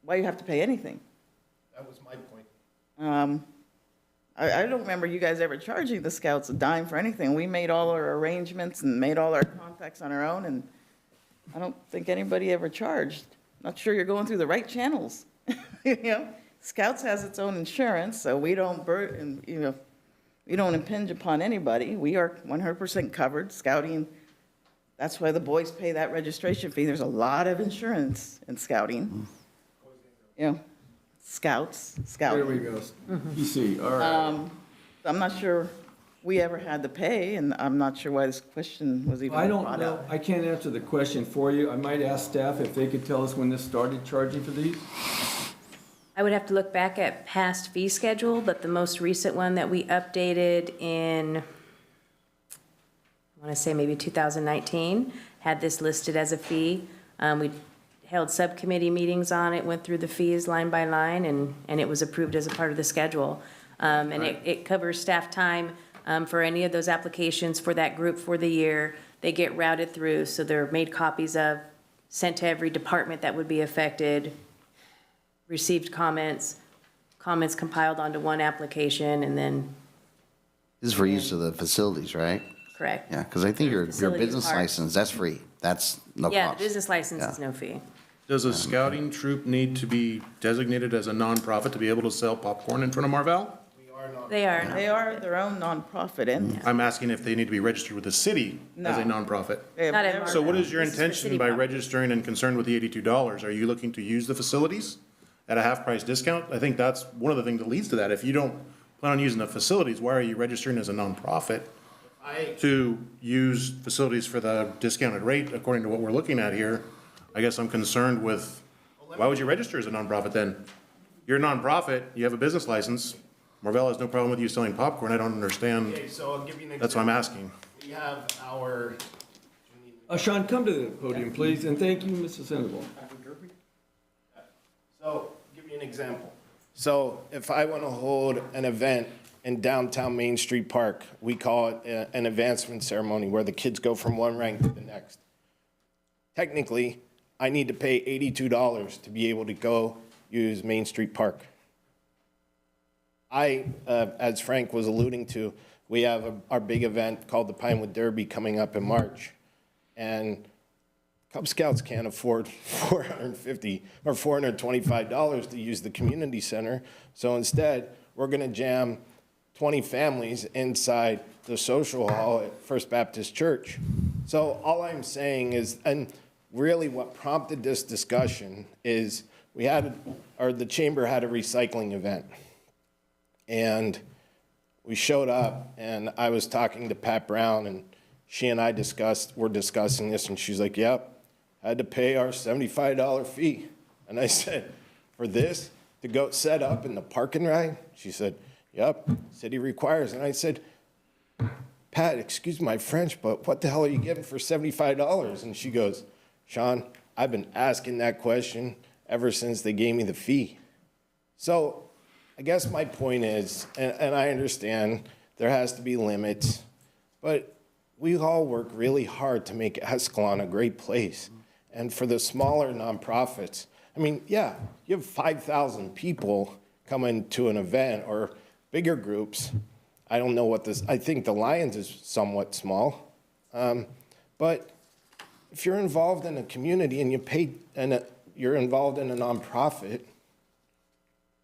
N: why you have to pay anything.
L: That was my point.
N: I don't remember you guys ever charging the scouts a dime for anything. We made all our arrangements and made all our contacts on our own, and I don't think anybody ever charged. Not sure you're going through the right channels. You know, Scouts has its own insurance, so we don't we don't impinge upon anybody. We are 100% covered. Scouting, that's why the boys pay that registration fee. There's a lot of insurance in scouting. You know, scouting.
A: There we go. PC, all right.
N: I'm not sure we ever had to pay, and I'm not sure why this question was even
A: I don't
N: brought
A: know.
N: up.
A: I can't answer the question for you. I might ask staff if they could tell us when this started charging for these.
B: I would have to look back at past fee schedule, but the most recent one that we updated in, I want to say maybe 2019, had this listed as a fee. We held subcommittee meetings on it, went through the fees line by line, and it was approved as a part of the schedule. And it covers staff time for any of those applications for that group for the year. They get routed through, so they're made copies of, sent to every department that would be affected, received comments compiled onto one application, and then.
D: This is for use of the facilities, right?
B: Correct.
D: Yeah, because I think your
B: Facilities
D: business
B: part.
D: license, that's free. That's no cost.
B: Yeah, the business license
D: Yeah.
B: is no fee.
C: Does a scouting troop need to be designated as a nonprofit to be able to sell popcorn in front of Marval?
B: They are.
N: They are their own nonprofit, and
C: I'm asking if they need to be registered with the city as a
N: No.
C: nonprofit.
N: they have
B: Not at
N: never-
C: So what is your
B: This is for
C: intention
B: city
C: by
B: property.
C: registering and concerned with the $82? Are you looking to use the facilities at a half-price discount? I think that's one of the things that leads to that. If you don't plan on using the facilities, why are you registering as a nonprofit to use facilities for the discounted rate according to what we're looking at here? I guess I'm concerned with, why would you register as a nonprofit then? You're a nonprofit, you have a business license. Marvell has no problem with you selling popcorn. I don't understand.
L: Okay, so I'll give you an example.
C: That's why I'm asking.
L: We have our,
A: Sean, come to the podium, please, and thank you, Mrs. Sandoval.
L: so, give you an example. So, if I want to hold an event in downtown Main Street Park, we call it an advancement ceremony where the kids go from one rank to the next. Technically, I need to pay $82 to be able to go use Main Street Park. As Frank was alluding to, we have our big event called the Pinewood Derby coming up in March. And Cub Scouts can't afford $450 or $425 to use the community center. So instead, we're going to jam 20 families inside the social hall at First Baptist Church. So all I'm saying is, and really what prompted this discussion is the chamber had a recycling event. And we showed up and I was talking to Pat Brown and she and I were discussing this and she's like, yep, had to pay our $75 fee. And I said, for this to go set up in the parking ride? She said, yep, city requires. And I said, Pat, excuse my French, but what the hell are you getting for $75? And she goes, Sean, I've been asking that question ever since they gave me the fee. So I guess my point is, and I understand there has to be limits, but we all work really hard to make Escalon a great place. And for the smaller nonprofits, I mean, yeah, you have 5,000 people coming to an event or bigger groups. I don't know I think the Lions is somewhat small. But if you're involved in a community and you're involved in a nonprofit,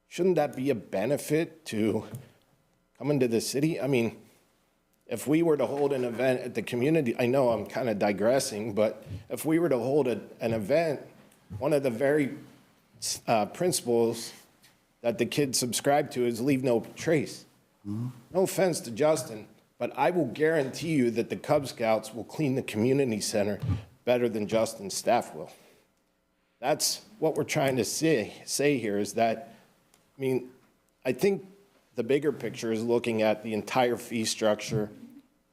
L: shouldn't that be a benefit to coming to the city? I mean, if we were to hold an event at the community, I know I'm kind of digressing, but if we were to hold an event, one of the very principles that the kids subscribe to is leave no trace. No offense to Justin, but I will guarantee you that the Cub Scouts will clean the community center better than Justin's staff will. That's what we're trying to say here is that, I mean, I think the bigger picture is looking at the entire fee structure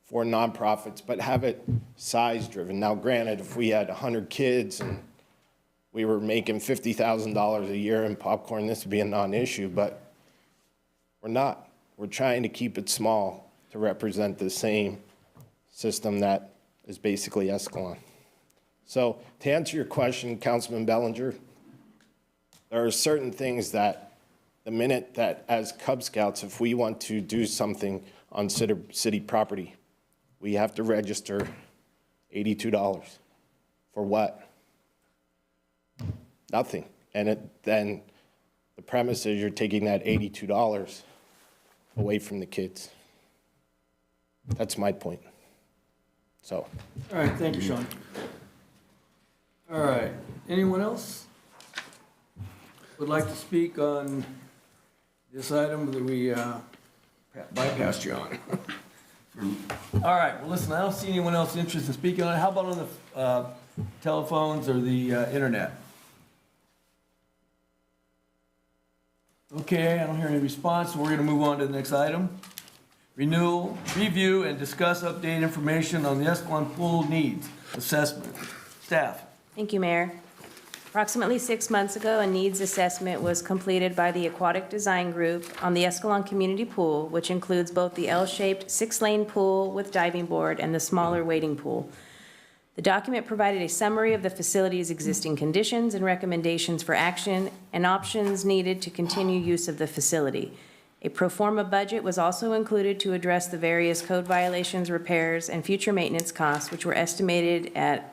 L: for nonprofits, but have it size driven. Now, granted, if we had 100 kids and we were making $50,000 a year in popcorn, this would be a non-issue, but we're not. We're trying to keep it small to represent the same system that is basically Escalon. So to answer your question, Councilman Bellinger, there are certain things that the minute that as Cub Scouts, if we want to do something on city property, we have to register $82. For what? Nothing. And then the premise is you're taking that $82 away from the kids. That's my point. So.
A: All right, thank you, Sean. All right, anyone else would like to speak on this item that we bypassed you on? All right, well, listen, I don't see anyone else interested in speaking on it. How about on the telephones or the internet? Okay, I don't hear any response, so we're going to move on to the next item. Renewal, review, and discuss updated information on the Escalon pool needs assessment. Staff.
B: Thank you, Mayor. Approximately 6 months ago, a needs assessment was completed by the Aquatic Design Group on the Escalon Community Pool, which includes both the L-shaped 6-lane pool with diving board and the smaller wading pool. The document provided a summary of the facility's existing conditions and recommendations for action and options needed to continue use of the facility. A pro forma budget was also included to address the various code violations, repairs, and future maintenance costs, which were estimated at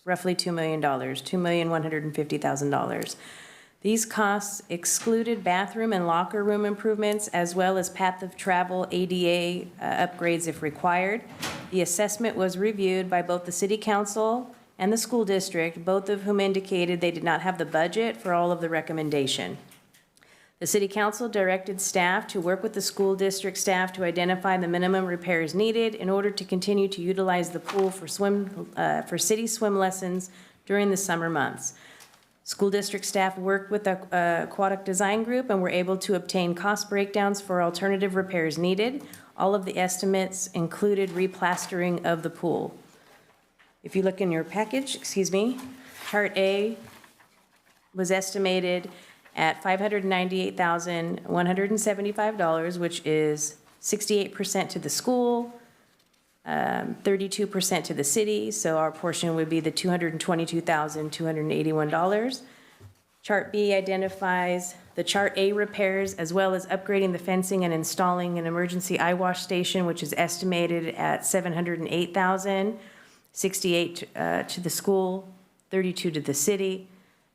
B: roughly $2 million, $2,150,000. These costs excluded bathroom and locker room improvements, as well as path of travel ADA upgrades if required. The assessment was reviewed by both the City Council and the school district, both of whom indicated they did not have the budget for all of the recommendation. The City Council directed staff to work with the school district staff to identify the minimum repairs needed in order to continue to utilize the pool for city swim lessons during the summer months. School district staff worked with the Aquatic Design Group and were able to obtain cost breakdowns for alternative repairs needed. All of the estimates included replastering of the pool. If you look in your package, Chart A was estimated at $598,175, which is 68% to the school, 32% to the city, so our portion would be the $222,281. Chart B identifies the Chart A repairs as well as upgrading the fencing and installing an emergency eye wash station, which is estimated at $708,000, 68 to the school, 32 to the city.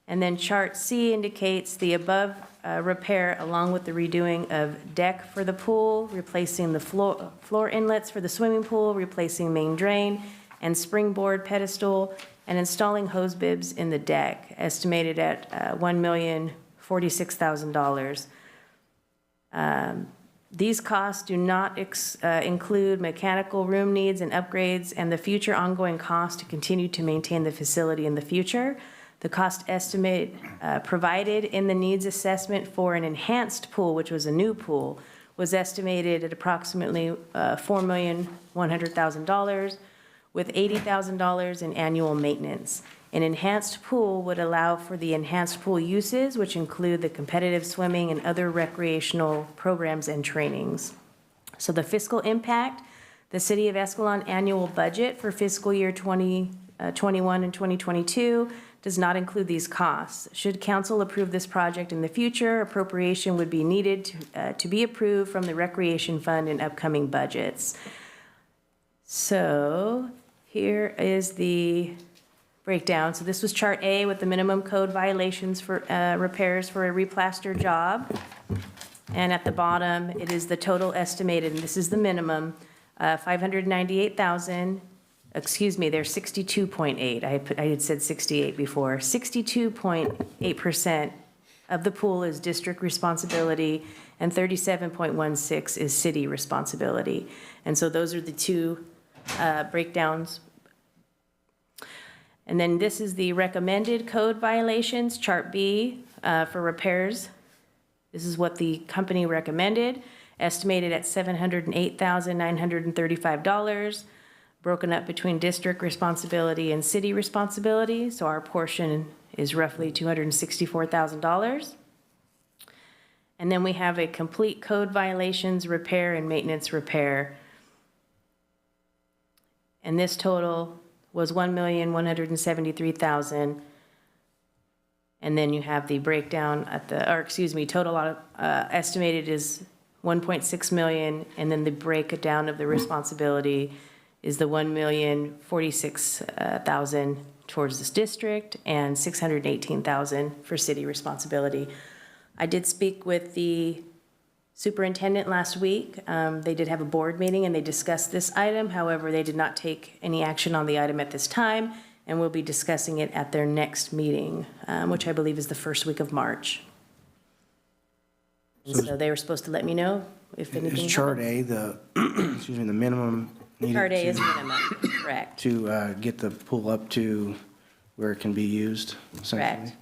B: And then Chart C indicates the above repair along with the redoing of deck for the pool, replacing the floor inlets for the swimming pool, replacing main drain and springboard pedestal, and installing hose bibs in the deck, estimated at $1,046,000. These costs do not include mechanical room needs and upgrades and the future ongoing cost to continue to maintain the facility in the future. The cost estimate provided in the needs assessment for an enhanced pool, which was a new pool, was estimated at approximately $4,100,000 with $80,000 in annual maintenance. An enhanced pool would allow for the enhanced pool uses, which include the competitive swimming and other recreational programs and trainings. So the fiscal impact, the City of Escalon annual budget for fiscal year 2021 and 2022 does not include these costs. Should council approve this project in the future, appropriation would be needed to be approved from the Recreation Fund in upcoming budgets. So here is the breakdown. So this was Chart A with the minimum code violations for repairs for a replaster job. And at the bottom, it is the total estimated, and this is the minimum, 598,000. Excuse me, they're 62.8. I had said 68 before. 62.8% of the pool is district responsibility, and 37.16 is city responsibility. And so those are the two breakdowns. And then this is the recommended code violations, Chart B, for repairs. This is what the company recommended, estimated at $708,935, broken up between district responsibility and city responsibility. So our portion is roughly $264,000. And then we have a complete code violations, repair, and maintenance repair. And this total was $1,173,000. And then you have the breakdown at the, or excuse me, total estimated is 1.6 million, and then the breakdown of the responsibility is the $1,046,000 towards this district and $618,000 for city responsibility. I did speak with the superintendent last week. They did have a board meeting and they discussed this item. However, they did not take any action on the item at this time, and we'll be discussing it at their next meeting, which I believe is the first week of March. And so they were supposed to let me know if anything
F: Is Chart
B: happened.
F: A excuse me, the minimum needed
B: Chart A is minimum, correct.
F: to get the pool up to where it can be used, essentially?
B: Correct.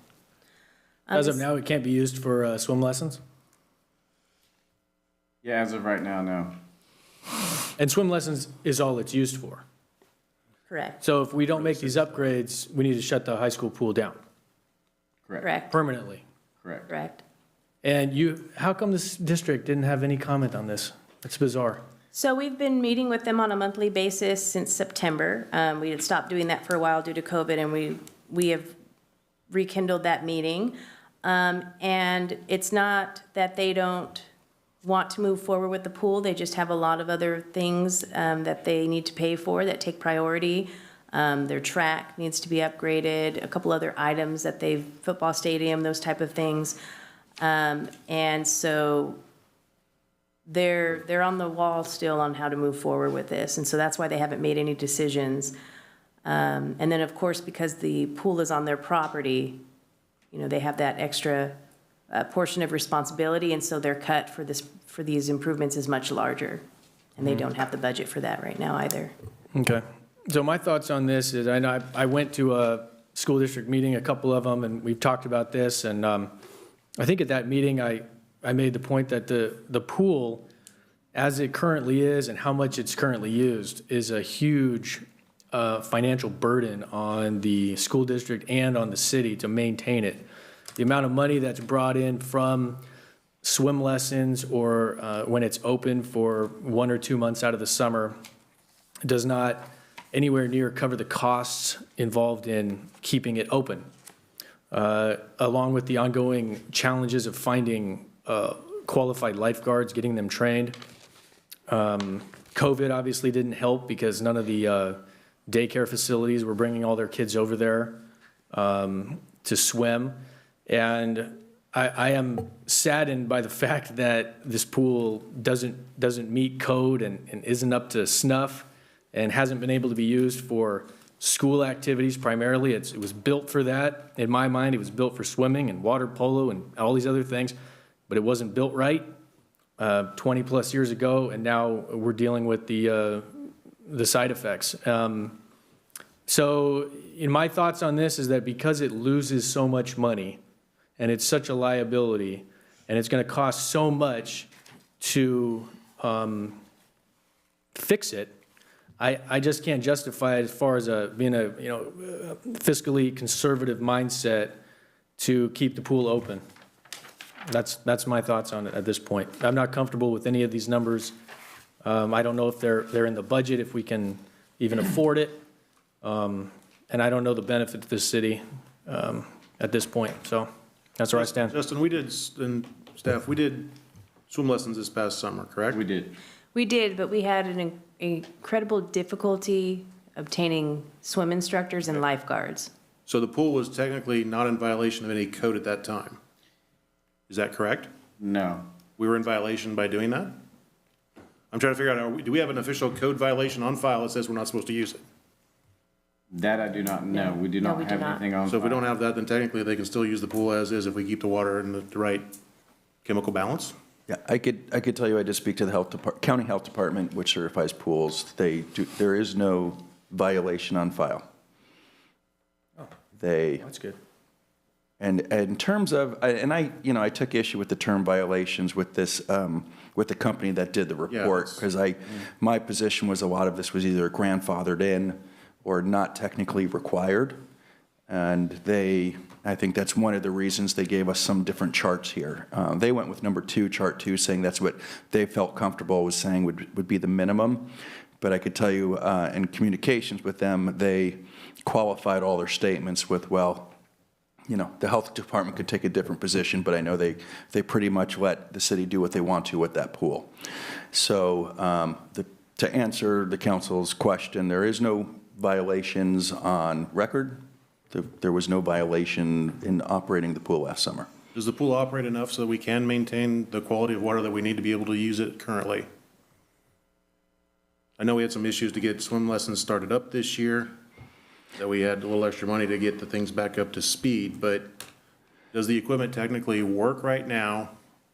J: As of now, it can't be used for swim lessons?
I: Yeah, as of right now, no.
J: And swim lessons is all it's used for.
B: Correct.
J: So if we don't make these upgrades, we need to shut the high school pool down
B: Correct.
J: permanently.
I: Correct.
B: Correct.
J: And how come this district didn't have any comment on this? It's bizarre.
B: So we've been meeting with them on a monthly basis since September. We had stopped doing that for a while due to COVID, and we have rekindled that meeting. And it's not that they don't want to move forward with the pool. They just have a lot of other things that they need to pay for that take priority. Their track needs to be upgraded, a couple other items that football stadium, those type of things. And so they're on the wall still on how to move forward with this. And so that's why they haven't made any decisions. And then, of course, because the pool is on their property, they have that extra portion of responsibility. And so their cut for these improvements is much larger. And they don't have the budget for that right now either.
J: Okay. So my thoughts on this is, I know I went to a school district meeting, a couple of them, and we've talked about this. And I think at that meeting, I made the point that the pool, as it currently is and how much it's currently used, is a huge financial burden on the school district and on the city to maintain it. The amount of money that's brought in from swim lessons or when it's open for 1 or 2 months out of the summer does not anywhere near cover the costs involved in keeping it open. Along with the ongoing challenges of finding qualified lifeguards, getting them trained. COVID obviously didn't help because none of the daycare facilities were bringing all their kids over there. to swim. And I am saddened by the fact that this pool doesn't meet code and isn't up to snuff and hasn't been able to be used for school activities primarily. It was built for that. In my mind, it was built for swimming and water polo and all these other things, but it wasn't built right 20 plus years ago, and now we're dealing with the side effects. So my thoughts on this is that because it loses so much money and it's such a liability and it's going to cost so much to fix it, I just can't justify it as far as being a fiscally conservative mindset to keep the pool open. That's my thoughts on it at this point. I'm not comfortable with any of these numbers. I don't know if they're in the budget, if we can even afford it. And I don't know the benefit to the city at this point. So that's where I stand.
C: Justin, and staff, we did swim lessons this past summer, correct?
I: We did.
B: We did, but we had an incredible difficulty obtaining swim instructors and lifeguards.
C: So the pool was technically not in violation of any code at that time. Is that correct?
I: No.
C: We were in violation by doing that? I'm trying to figure out, do we have an official code violation on file that says we're not supposed to use it?
I: That I do not know. We do not have anything on
C: So if we
I: file.
C: don't have that, then technically they can still use the pool as is if we keep the water in the right chemical balance?
H: Yeah, I could tell you, I did speak to the county health department, which certifies pools. There is no violation on file.
J: That's good.
H: And in terms of, I took issue with the term violations with this, with the company that did the report, because my position was a lot of this was either grandfathered in or not technically required. And I think that's one of the reasons they gave us some different charts here. They went with number 2, chart 2, saying that's what they felt comfortable with saying would be the minimum. But I could tell you, in communications with them, they qualified all their statements with, well, the health department could take a different position, but I know they pretty much let the city do what they want to with that pool. So to answer the council's question, there is no violations on record. There was no violation in operating the pool last summer.
C: Does the pool operate enough so that we can maintain the quality of water that we need to be able to use it currently? I know we had some issues to get swim lessons started up this year, that we had a little extra money to get the things back up to speed, but does the equipment technically work right now?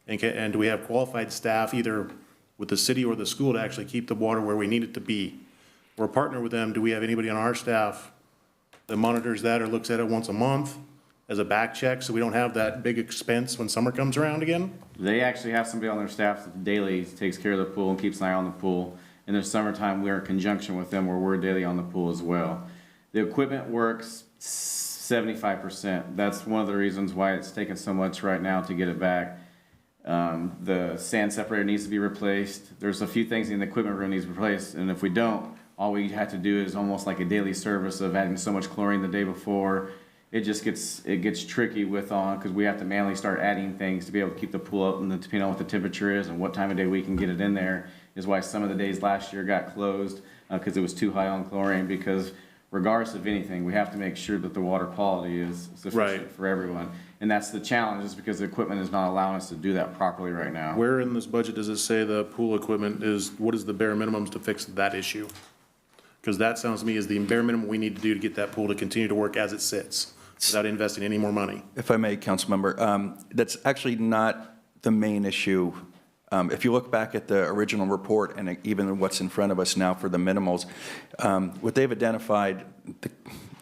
C: And do we have qualified staff either with the city or the school to actually keep the water where we need it to be? We're a partner with them. Do we have anybody on our staff that monitors that or looks at it once a month as a back check so we don't have that big expense when summer comes around again?
I: They actually have somebody on their staff that daily takes care of the pool and keeps an eye on the pool. In the summertime, we're in conjunction with them where we're daily on the pool as well. The equipment works 75%. That's one of the reasons why it's taken so much right now to get it back. The sand separator needs to be replaced. There's a few things in the equipment room needs to be replaced, and if we don't, all we have to do is almost like a daily service of adding so much chlorine the day before. It just gets tricky with because we have to manually start adding things to be able to keep the pool open, depending on what the temperature is and what time of day we can get it in there. Is why some of the days last year got closed because it was too high on chlorine. Because regardless of anything, we have to make sure that the water quality is sufficient for everyone. And that's the challenge, is because the equipment is not allowing us to do that properly right now.
C: Where in this budget does it say the pool equipment what is the bare minimums to fix that issue? Because that sounds to me as the bare minimum we need to do to get that pool to continue to work as it sits without investing any more money.
H: If I may, council member, that's actually not the main issue. If you look back at the original report and even what's in front of us now for the minimals, what they've identified,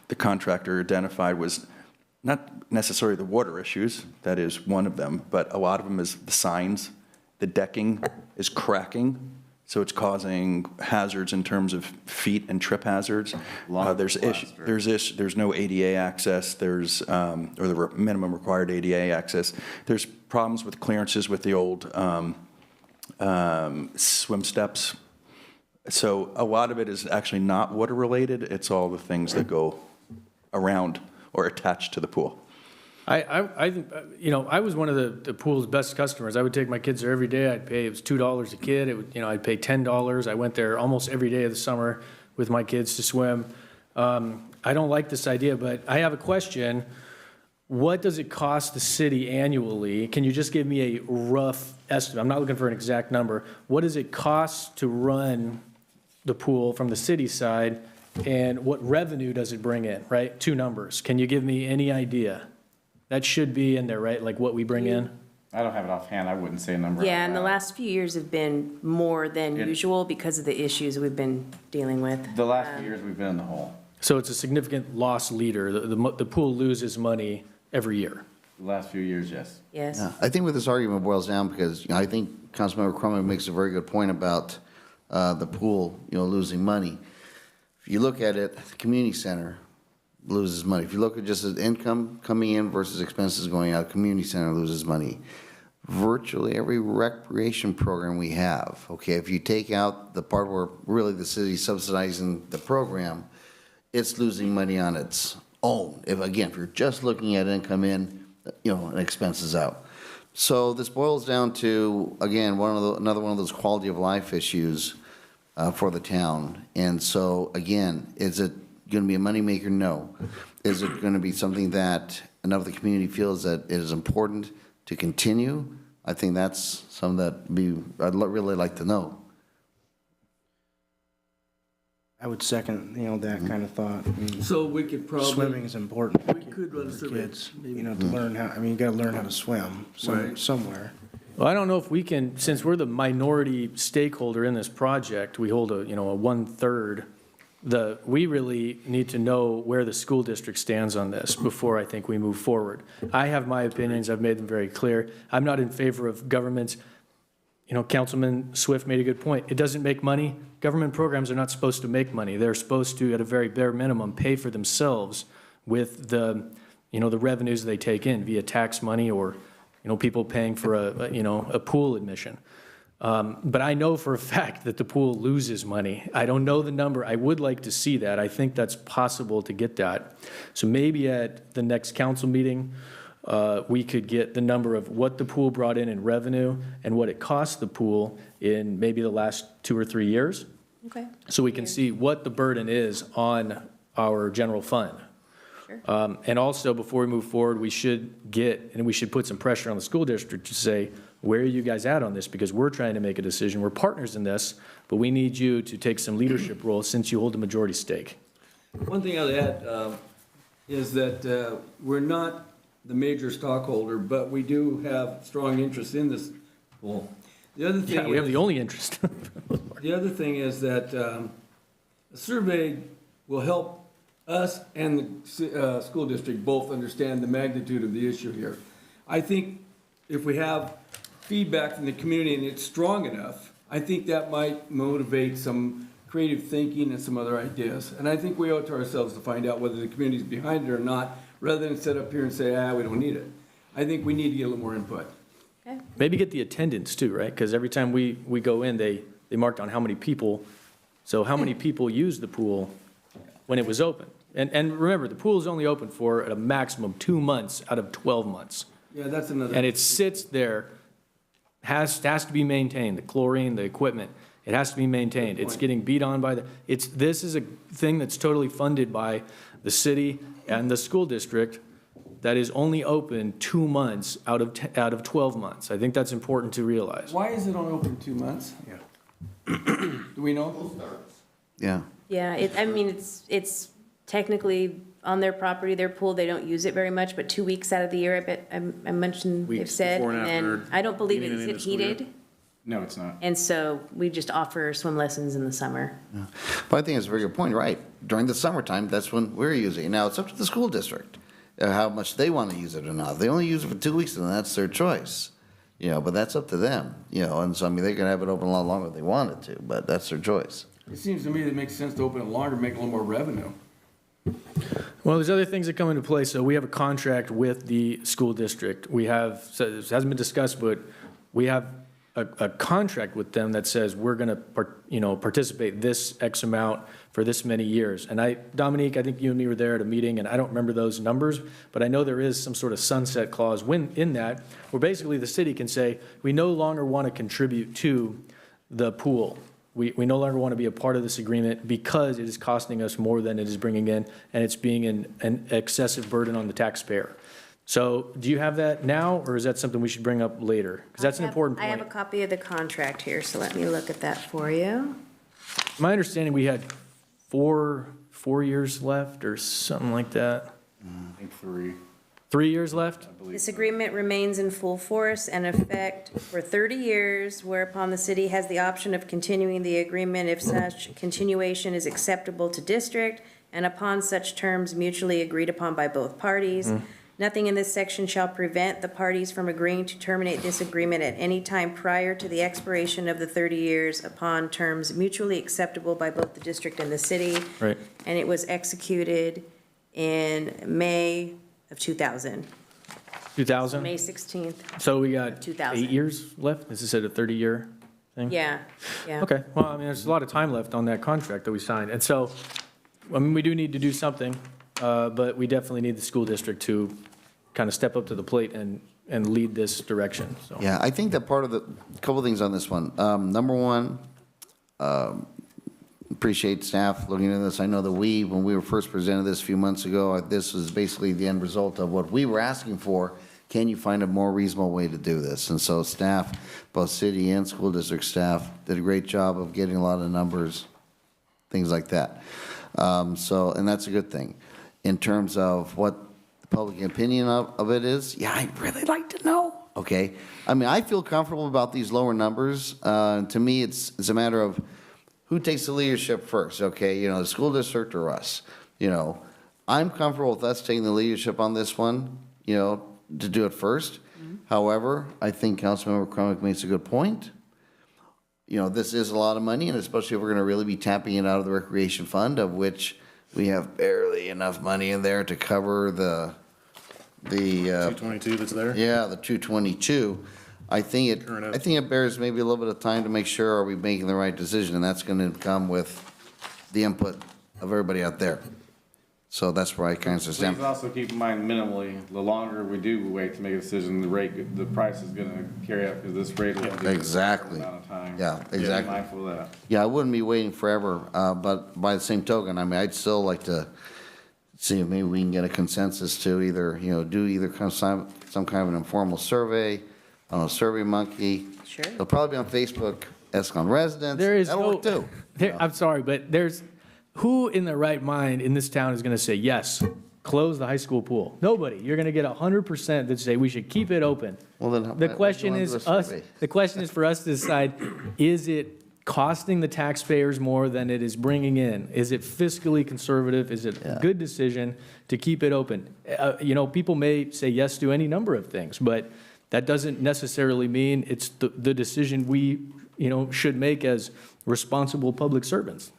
H: the contractor identified, was not necessarily the water issues, that is one of them, but a lot of them is the signs. The decking is cracking, so it's causing hazards in terms of feet and trip hazards. There's no ADA access, or the minimum required ADA access. There's problems with clearances with the old swim steps. So a lot of it is actually not water related. It's all the things that go around or attached to the pool.
J: I was one of the pool's best customers. I would take my kids there every day. It was $2 a kid. I'd pay $10. I went there almost every day of the summer with my kids to swim. I don't like this idea, but I have a question. what does it cost the city annually? Can you just give me a rough estimate? I'm not looking for an exact number. What does it cost to run the pool from the city side, and what revenue does it bring in, right? Two numbers. Can you give me any idea? That should be in there, right? Like what we bring in?
I: I don't have it offhand, I wouldn't say a number.
B: Yeah,
I: out
B: and the
I: loud.
B: last few years have been more than usual because of the issues we've been dealing with.
I: The last few years, we've been in the hole.
J: So it's a significant loss leader. The pool loses money every year.
I: The last few years, yes.
B: Yes.
D: Yeah, I think what this argument boils down, because, you know, I think Councilmember Crummett makes a very good point about the pool, you know, losing money. If you look at it, the community center loses money. If you look at just the income coming in versus expenses going out, community center loses money. Virtually every recreation program we have, okay, if you take out the part where really the city's subsidizing the program, it's losing money on its own. If you're just looking at income in, you know, and expenses out. So this boils down to, again, another one of those quality of life issues for the town. And so, again, is it going to be a moneymaker? No. Is it going to be something that enough of the community feels that it is important to continue? I think that's something that I'd really like to know.
F: I would second, you know, that kind of thought. I mean,
A: So we could probably.
F: swimming is important
A: We could run a
F: for
A: survey.
F: kids, you know, to learn how, I mean, you gotta learn how to swim
A: Right.
F: somewhere.
J: Well, I don't know if we can, since we're the minority stakeholder in this project, we hold a 1/3. We really need to know where the school district stands on this before I think we move forward. I have my opinions, I've made them very clear. I'm not in favor of governments. You know, Councilman Swift made a good point. It doesn't make money. Government programs are not supposed to make money. They're supposed to, at a very bare minimum, pay for themselves with the revenues they take in via tax money or, people paying for a pool admission. But I know for a fact that the pool loses money. I don't know the number. I would like to see that. I think that's possible to get that. So maybe at the next council meeting, we could get the number of what the pool brought in revenue and what it cost the pool in maybe the last 2 or 3 years.
B: Okay.
J: So we can see what the burden is on our general fund.
B: Sure.
J: And also, before we move forward, we should put some pressure on the school district to say, where are you guys at on this? Because we're trying to make a decision. We're partners in this, but we need you to take some leadership role since you hold a majority stake.
A: One thing I'd add is that we're not the major stockholder, but we do have strong interest in this pool. The other thing
J: Yeah, we have the only interest.
A: The other thing is that a survey will help us and the school district both understand the magnitude of the issue here. I think if we have feedback from the community and it's strong enough, I think that might motivate some creative thinking and some other ideas. And I think we owe it to ourselves to find out whether the community's behind it or not, rather than sit up here and say, we don't need it. I think we need to get a little more input.
B: Okay.
J: Maybe get the attendance too, right? Because every time we go in, they mark down how many people. So how many people used the pool when it was open? And remember, the pool is only open for at a maximum 2 months out of 12 months.
A: Yeah, that's another.
J: And it sits there, has to be maintained, the chlorine, the equipment, it has to be maintained. It's getting beat on by this is a thing that's totally funded by the city and the school district that is only open 2 months out of 12 months. I think that's important to realize.
A: Why is it only open 2 months?
F: Yeah.
A: Do we know?
D: Yeah.
B: Yeah, it's technically on their property, their pool, they don't use it very much, but 2 weeks out of the year, I bet, I mentioned, they've
C: Weeks
B: said.
C: before and after,
B: I don't believe
C: beginning and
B: it's
C: end of school year.
B: heated,
I: No, it's not.
B: and so we just offer swim lessons in the summer.
D: But I think it's a very good point, right? During the summertime, that's when we're using it. Now, it's up to the school district, how much they want to use it or not. If they only use it for 2 weeks, then that's their choice. But that's up to them, and so, they can have it open a lot longer if they wanted to, but that's their choice.
A: It seems to me that it makes sense to open it longer, make a little more revenue.
J: Well, there's other things that come into play. So we have a contract with the school district. We have, so this hasn't been discussed, but we have a contract with them that says we're going to, participate this X amount for this many years. And Dominique, I think you and me were there at a meeting, and I don't remember those numbers, but I know there is some sort of sunset clause in that, where basically the city can say, we no longer want to contribute to the pool. We no longer want to be a part of this agreement because it is costing us more than it is bringing in, and it's being an excessive burden on the taxpayer. So do you have that now, or is that something we should bring up later? Because that's an important
B: I have a
J: point.
B: copy of the contract here, so let me look at that for you.
J: My understanding, we had four years left or something like that.
G: I think 3.
J: 3 years left?
B: This agreement remains in full force and effect for 30 years, whereupon the city has the option of continuing the agreement if such continuation is acceptable to district and upon such terms mutually agreed upon by both parties. Nothing in this section shall prevent the parties from agreeing to terminate this agreement at any time prior to the expiration of the 30 years upon terms mutually acceptable by both the district and the city.
J: Right.
B: And it was executed in May of 2000.
J: 2000?
B: May 16th.
J: So we got
B: 2000.
J: 8 years left? Is this at a 30-year thing?
B: Yeah, yeah.
J: Okay, well, I mean, there's a lot of time left on that contract that we signed. And so, I mean, we do need to do something, but we definitely need the school district to kind of step up to the plate and lead this direction, so.
D: Yeah, I think that part of a couple things on this one. Number one, appreciate staff looking at this. I know that when we were first presented this a few months ago, this was basically the end result of what we were asking for. Can you find a more reasonable way to do this? And so staff, both city and school district staff, did a great job of getting a lot of numbers, things like that. And that's a good thing. In terms of what the public opinion of it is, yeah, I'd really like to know. Okay, I mean, I feel comfortable about these lower numbers. To me, it's a matter of who takes the leadership first, okay? You know, the school district or us, you know. I'm comfortable with us taking the leadership on this one, you know, to do it first. However, I think Councilmember Crumick makes a good point. You know, this is a lot of money, and especially if we're gonna really be tapping it out of the recreation fund, of which we have barely enough money in there to cover the
C: 222 that's there?
D: yeah, the 222. I think it bears maybe a little bit of time to make sure, are we making the right decision? And that's going to come with the input of everybody out there. So that's where I kind of stand.
I: Please also keep in mind minimally, the longer we do wait to make a decision, the price is going to carry up because this rate will be
D: Exactly.
I: amount of time.
D: Yeah, exactly.
I: Be mindful of that.
D: Yeah, I wouldn't be waiting forever, but by the same token, I mean, I'd still like to see if maybe we can get a consensus to either, you know, do either some kind of an informal survey, on a Survey Monkey.
B: Sure.
D: It'll probably be on Facebook, Escalon residents.
J: There is
D: That'll work too.
J: I'm sorry, but who in their right mind in this town is going to say, yes, close the high school pool? Nobody. You're going to get 100% that say we should keep it open.
D: Well, then.
J: The question is the question is for us to decide, is it costing the taxpayers more than it is bringing in? Is it fiscally conservative? Is it a good decision to keep it open? You know, people may say yes to any number of things, but that doesn't necessarily mean it's the decision we, you know, should make as responsible public servants.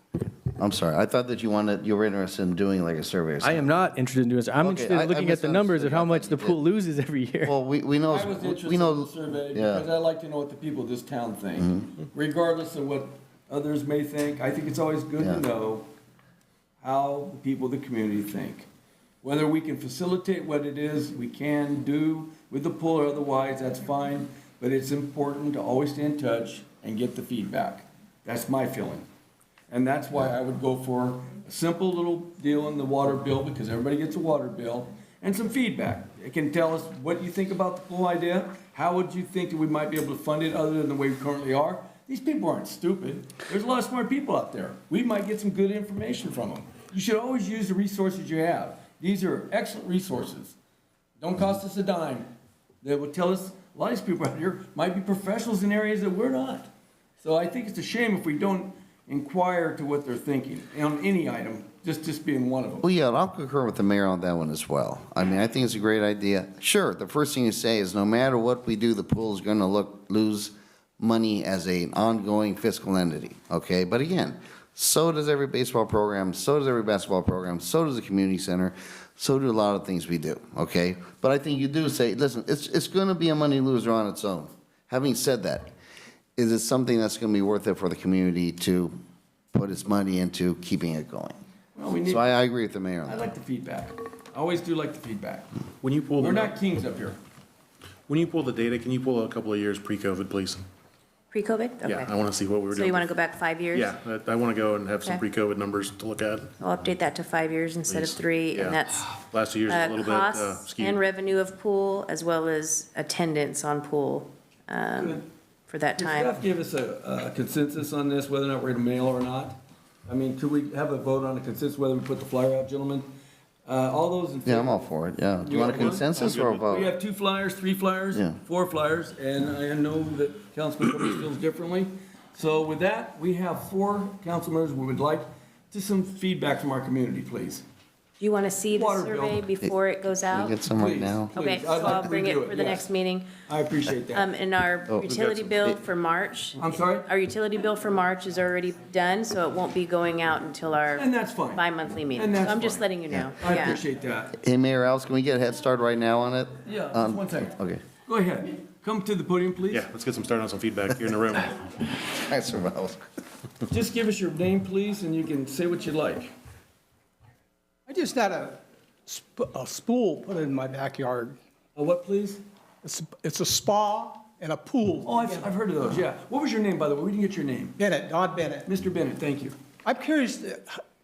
D: I'm sorry, I thought that you were interested in doing like a survey or
J: I
D: something.
J: am not interested in doing this. I'm
D: Okay,
J: interested in looking at the numbers of how much the pool loses every year.
D: Well, we know,
A: I was interested
D: we
A: in
D: know.
A: the survey
D: yeah.
A: because I like to know what the people of this town think. Regardless of what others may think, I think it's always good
D: Yeah.
A: to know how the people of the community think. Whether we can facilitate what it is we can do with the pool or otherwise, that's fine, but it's important to always stay in touch and get the feedback. That's my feeling. And that's why I would go for a simple little deal in the water bill, because everybody gets a water bill, and some feedback. It can tell us what you think about the pool idea, how would you think that we might be able to fund it other than the way we currently are. These people aren't stupid. There's a lot of smart people out there. We might get some good information from them. You should always use the resources you have. These are excellent resources. Don't cost us a dime. They will tell us, a lot of these people out here might be professionals in areas that we're not. So I think it's a shame if we don't inquire to what they're thinking on any item, just being one of them.
D: Well, yeah, and I'll concur with the mayor on that one as well. I mean, I think it's a great idea. Sure, the first thing you say is no matter what we do, the pool is going to lose money as an ongoing fiscal entity, okay? But again, so does every baseball program, so does every basketball program, so does the community center, so do a lot of things we do, okay? But I think you do say, listen, it's going to be a money loser on its own. Having said that, is it something that's going to be worth it for the community to put its money into keeping it going?
A: Well, we need,
D: so I agree with the mayor on
A: I
D: that.
A: like the feedback. I always do like the feedback.
C: When you pull
A: We're not kings up here.
C: When you pull the data, can you pull a couple of years pre-COVID, please?
B: Pre-COVID?
C: Yeah,
B: Okay.
C: I want to see what we were
B: So
C: doing.
B: you want to go back 5 years?
C: Yeah, I want to go and have some
B: Okay.
C: pre-COVID numbers to look at.
B: I'll update that to 5 years instead of
C: Please.
B: 3,
C: Yeah.
B: and that's
C: Last 2 years is a little bit
B: costs
C: skewed.
B: and revenue of pool, as well as attendance on pool for that
A: Can
B: time.
A: staff give us a consensus on this, whether or not we're going to mail or not? I mean, could we have a vote on a consensus whether we put the flyer out, gentlemen? All those in favor?
D: Yeah, I'm all for it, yeah. Do you want a
A: got one?
D: consensus or a vote?
A: We have 2 flyers, 3 flyers,
D: Yeah.
A: 4 flyers, and I know that Councilman Cummings feels differently. So with that, we have 4 council members we would like to some feedback from our community, please.
B: Do you want to see the
A: Water bill.
B: survey before it goes
D: Can
B: out?
D: we get some right
A: Please.
D: now?
B: Okay,
A: Please,
B: so
A: I'd like
B: I'll
A: to
B: bring
A: review
B: it
A: it,
B: for the
A: yes.
B: next meeting.
A: I appreciate that.
B: And our
D: Oh,
B: utility
C: some-
B: bill for March,
A: I'm sorry?
B: our utility bill for March is already done, so it won't be going out until our
A: And that's fine.
B: bi-monthly meeting.
A: And
B: So
A: that's
B: I'm just
A: fine.
B: letting you know.
A: I
B: Yeah.
A: appreciate that.
D: Hey, Mayor Alves, can we get a head start right now on it?
A: Yeah,
D: On-
A: just one second.
D: Okay.
A: Go ahead. Come to the podium, please.
C: Yeah, let's get some started on some feedback here in the room.
D: Thanks, Ralph.
A: Just give us your name, please, and you can say what you like.
R: I just had a spool put in my backyard.
A: A what, please?
R: It's a spa and a pool.
A: Oh, I've heard of those, yeah. What was your name, by the way? We didn't get your name.
R: Bennett, Don Bennett.
A: Mr. Bennett, thank you.
R: I'm curious,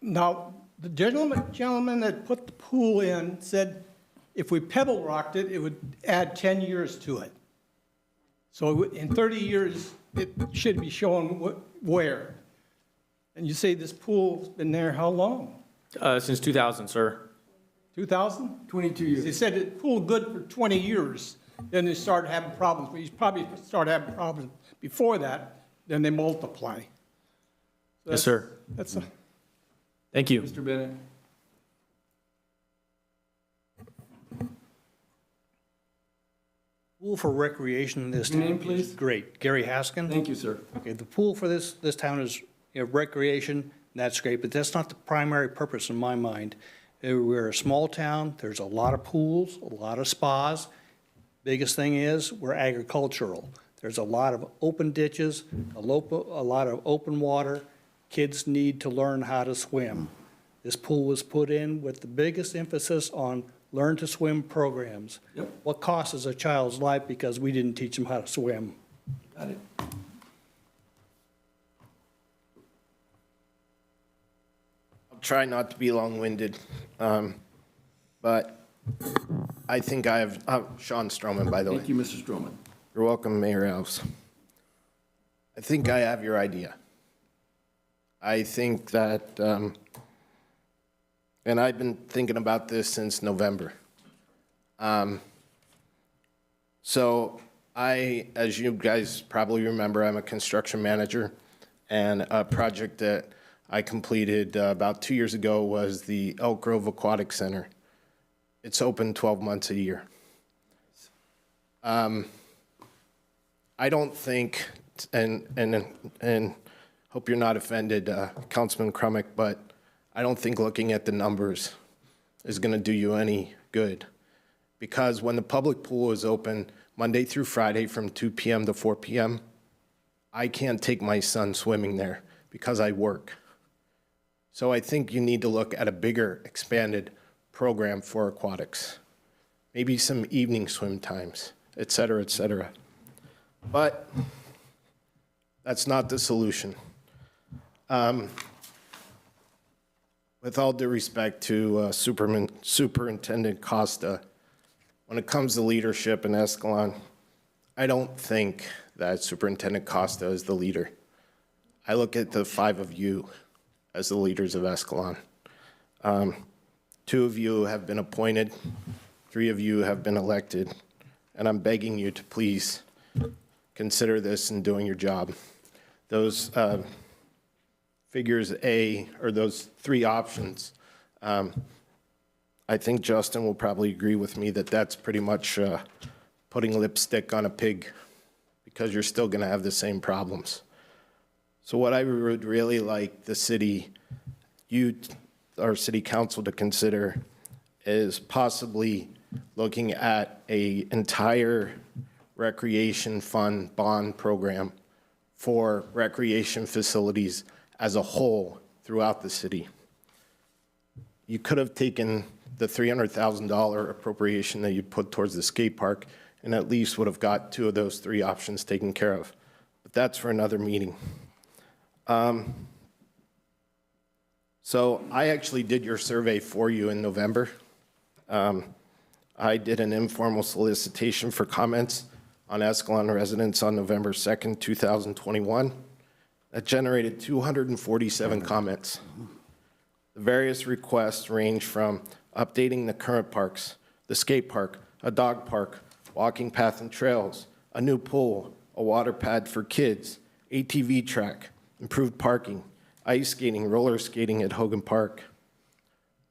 R: now, the gentleman that put the pool in said if we pebble rocked it, it would add 10 years to it. So in 30 years, it should be showing where. And you say this pool's been there how long?
J: Since 2000, sir.
R: 2000?
A: 22 years.
R: They said it pooled good for 20 years, then they started having problems. But you probably started having problems before that, then they multiply. So
J: Yes, sir.
R: That's a,
J: Thank you.
A: Mr. Bennett.
S: Pool for recreation in this town.
A: Your name, please?
S: is Great. Gary Haskin.
A: Thank you, sir.
S: Okay, the pool for this town is, recreation, that's great, but that's not the primary purpose in my mind. We're a small town, there's a lot of pools, a lot of spas. Biggest thing is, we're agricultural. There's a lot of open ditches, a lot of open water. Kids need to learn how to swim. This pool was put in with the biggest emphasis on learn-to-swim programs.
A: Yep.
S: What costs a child's life because we didn't teach them how to swim?
A: Got it.
L: I'll try not to be long-winded, but I think I have, Sean Stroman, by the way.
A: Thank you, Mr. Stroman.
L: You're welcome, Mayor Alves. I think I have your idea. I think that, and I've been thinking about this since November. So as you guys probably remember, I'm a construction manager, and a project that I completed about 2 years ago was the Elk Grove Aquatic Center. It's open 12 months a year. I don't think, and hope you're not offended, Councilman Crumick, but I don't think looking at the numbers is going to do you any good. Because when the public pool is open Monday through Friday from 2 p.m. to 4 p.m., I can't take my son swimming there because I work. So I think you need to look at a bigger, expanded program for aquatics. Maybe some evening swim times, et cetera, et cetera. But that's not the solution. With all due respect to Superintendent Costa, when it comes to leadership in Escalon, I don't think that Superintendent Costa is the leader. I look at the 5 of you as the leaders of Escalon. 2 of you have been appointed, 3 of you have been elected, and I'm begging you to please consider this in doing your job. Those figures A, or those 3 options, I think Justin will probably agree with me that that's pretty much putting lipstick on a pig, because you're still going to have the same problems. So what I would really like the city, our city council to consider is possibly looking at an entire recreation fund bond program for recreation facilities as a whole throughout the city. You could have taken the $300,000 appropriation that you put towards the skate park and at least would have got 2 of those 3 options taken care of. But that's for another meeting. So I actually did your survey for you in November. I did an informal solicitation for comments on Escalon residents on November 2nd, 2021. That generated 247 comments. The various requests range from updating the current parks, the skate park, a dog park, walking path and trails, a new pool, a water pad for kids, ATV track, improved parking, ice skating, roller skating at Hogan Park.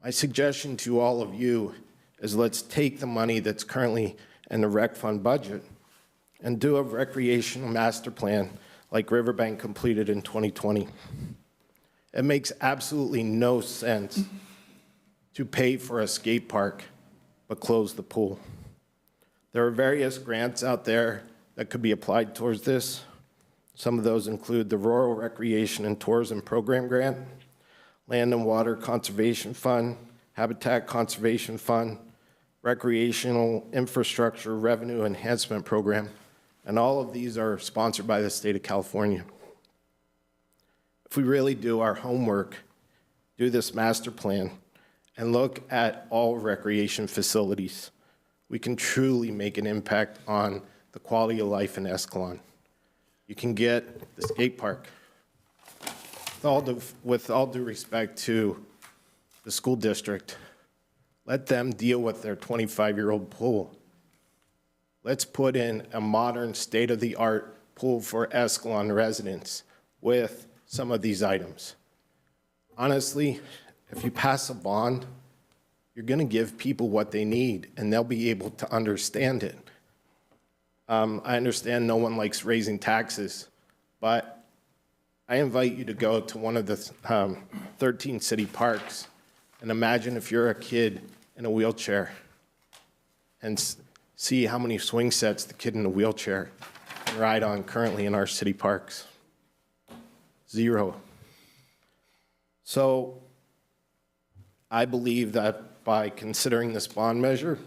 L: My suggestion to all of you is let's take the money that's currently in the rec fund budget and do a recreational master plan like Riverbank completed in 2020. It makes absolutely no sense to pay for a skate park but close the pool. There are various grants out there that could be applied towards this. Some of those include the Rural Recreation and Tourism Program Grant, Land and Water Conservation Fund, Habitat Conservation Fund, Recreational Infrastructure Revenue Enhancement Program, and all of these are sponsored by the state of California. If we really do our homework, do this master plan, and look at all recreation facilities, we can truly make an impact on the quality of life in Escalon. You can get the skate park. With all due respect to the school district, let them deal with their 25-year-old pool. Let's put in a modern, state-of-the-art pool for Escalon residents with some of these items. Honestly, if you pass a bond, you're going to give people what they need, and they'll be able to understand it. I understand no one likes raising taxes, but I invite you to go to one of the 13 city parks and imagine if you're a kid in a wheelchair and see how many swing sets the kid in the wheelchair can ride on currently in our city parks. 0. So I believe that by considering this bond measure,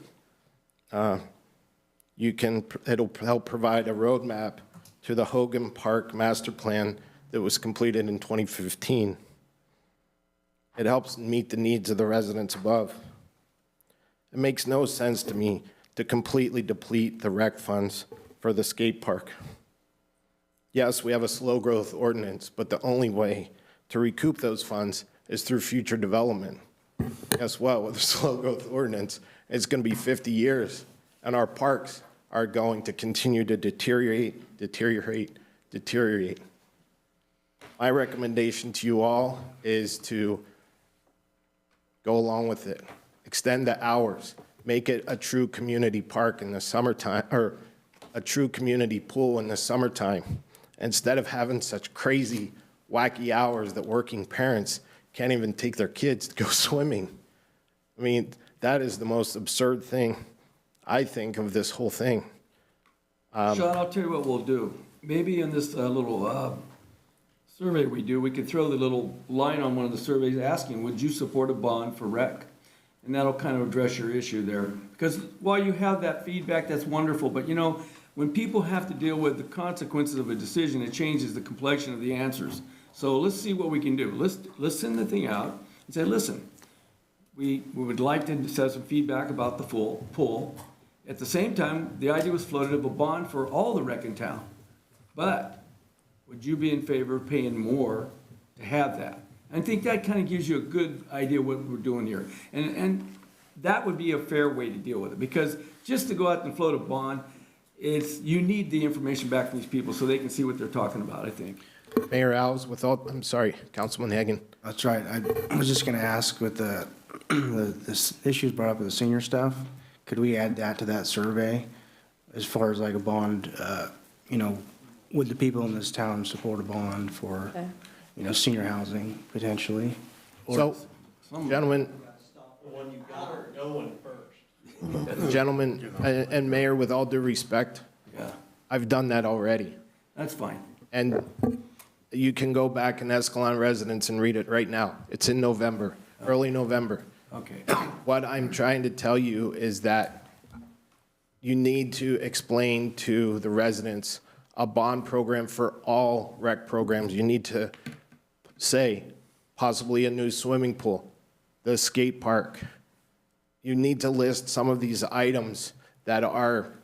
L: it'll help provide a roadmap to the Hogan Park Master Plan that was completed in 2015. It helps meet the needs of the residents above. It makes no sense to me to completely deplete the rec funds for the skate park. Yes, we have a slow growth ordinance, but the only way to recoup those funds is through future development. Guess what? With a slow growth ordinance, it's going to be 50 years, and our parks are going to continue to deteriorate. My recommendation to you all is to go along with it. Extend the hours. Make it a true community park in the summertime, or a true community pool in the summertime, instead of having such crazy, wacky hours that working parents can't even take their kids to go swimming. I mean, that is the most absurd thing, I think, of this whole thing.
A: Sean, I'll tell you what we'll do. Maybe in this little survey we do, we could throw the little line on one of the surveys asking, would you support a bond for rec? And that'll kind of address your issue there. Because while you have that feedback, that's wonderful. But, you know, when people have to deal with the consequences of a decision, it changes the complexion of the answers. So let's see what we can do. Let's send the thing out and say, listen, we would like to have some feedback about the pool. At the same time, the idea was floated of a bond for all the rec in town. But would you be in favor of paying more to have that? I think that kind of gives you a good idea what we're doing here. And that would be a fair way to deal with it, because just to go out and float a bond, you need the information back from these people so they can see what they're talking about, I think.
L: Mayor Alves, I'm sorry, Councilman Hagan.
F: That's right. I was just going to ask with the issues brought up with the senior stuff, could we add that to that survey as far as like a bond, would the people in this town support a bond for, senior housing potentially?
L: So, gentlemen, and Mayor, with all due respect, I've done that already.
A: That's fine.
L: And you can go back in Escalon Residence and read it right now. It's in November, early November.
A: Okay.
L: What I'm trying to tell you is that you need to explain to the residents a bond program for all rec programs. You need to say possibly a new swimming pool, the skate park. You need to list some of these items that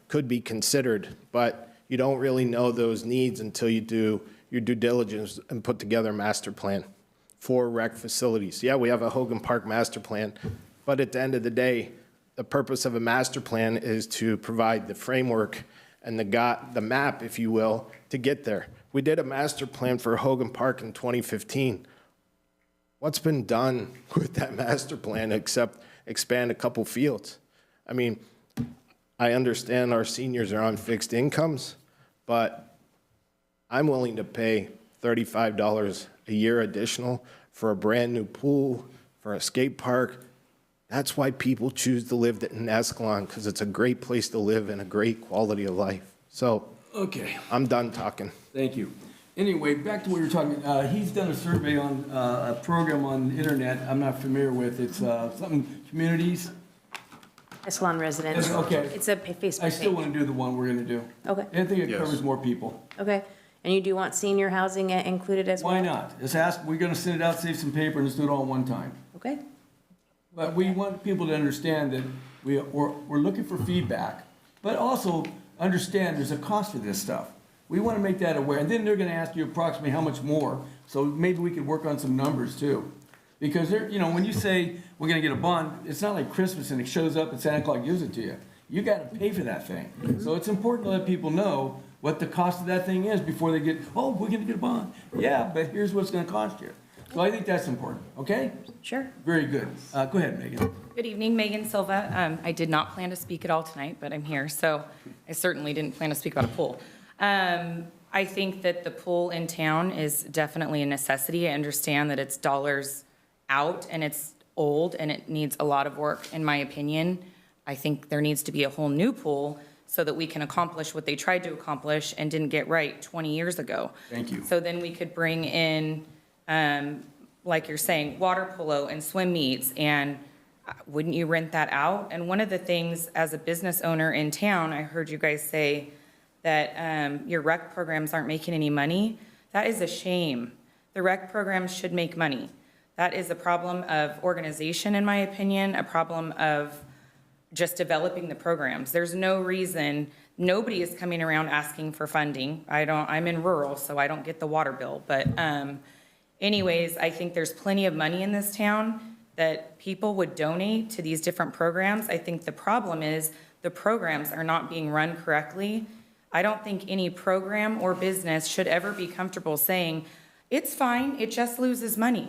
L: could be considered, but you don't really know those needs until you do your due diligence and put together a master plan for rec facilities. Yeah, we have a Hogan Park master plan, but at the end of the day, the purpose of a master plan is to provide the framework and the map, if you will, to get there. We did a master plan for Hogan Park in 2015. What's been done with that master plan except expand a couple fields? I mean, I understand our seniors are on fixed incomes, but I'm willing to pay $35 a year additional for a brand new pool, for a skate park. That's why people choose to live in Escalon, because it's a great place to live and a great quality of life. So,
A: Okay,
L: I'm done talking.
A: thank you. Anyway, back to what you were talking, he's done a survey on a program on the internet I'm not familiar with. It's something, communities.
B: Escalon residents.
A: Okay.
B: It's a Facebook page.
A: I still want to do the one we're going to do.
B: Okay,
A: I think it
C: Yes.
A: covers more people.
B: okay. And you do want senior housing included as well?
A: Why not? Let's ask, we're going to send it out, save some paper, and let's do it all at one time.
B: Okay,
A: But we want people to understand that we're looking for feedback, but also understand there's a cost to this stuff. We want to make that aware, and then they're going to ask you approximately how much more, so maybe we could work on some numbers too. Because when you say we're going to get a bond, it's not like Christmas and it shows up and Santa Claus gives it to you. You got to pay for that thing. So it's important to let people know what the cost of that thing is before they get, oh, we're going to get a bond. Yeah, but here's what it's going to cost you. So I think that's important, okay?
B: sure.
A: Very good. Go ahead, Megan.
T: Good evening, Megan Silva. I did not plan to speak at all tonight, but I'm here, so I certainly didn't plan to speak about a pool. I think that the pool in town is definitely a necessity. I understand that it's dollars out and it's old and it needs a lot of work, in my opinion. I think there needs to be a whole new pool so that we can accomplish what they tried to accomplish and didn't get right 20 years ago.
A: Thank you.
T: So then we could bring in, like you're saying, water polo and swim meets, and wouldn't you rent that out? And one of the things, as a business owner in town, I heard you guys say that your rec programs aren't making any money. That is a shame. The rec programs should make money. That is a problem of organization, in my opinion, a problem of just developing the programs. There's no reason, nobody is coming around asking for funding. I'm in rural, so I don't get the water bill. But anyways, I think there's plenty of money in this town that people would donate to these different programs. I think the problem is the programs are not being run correctly. I don't think any program or business should ever be comfortable saying, it's fine, it just loses money.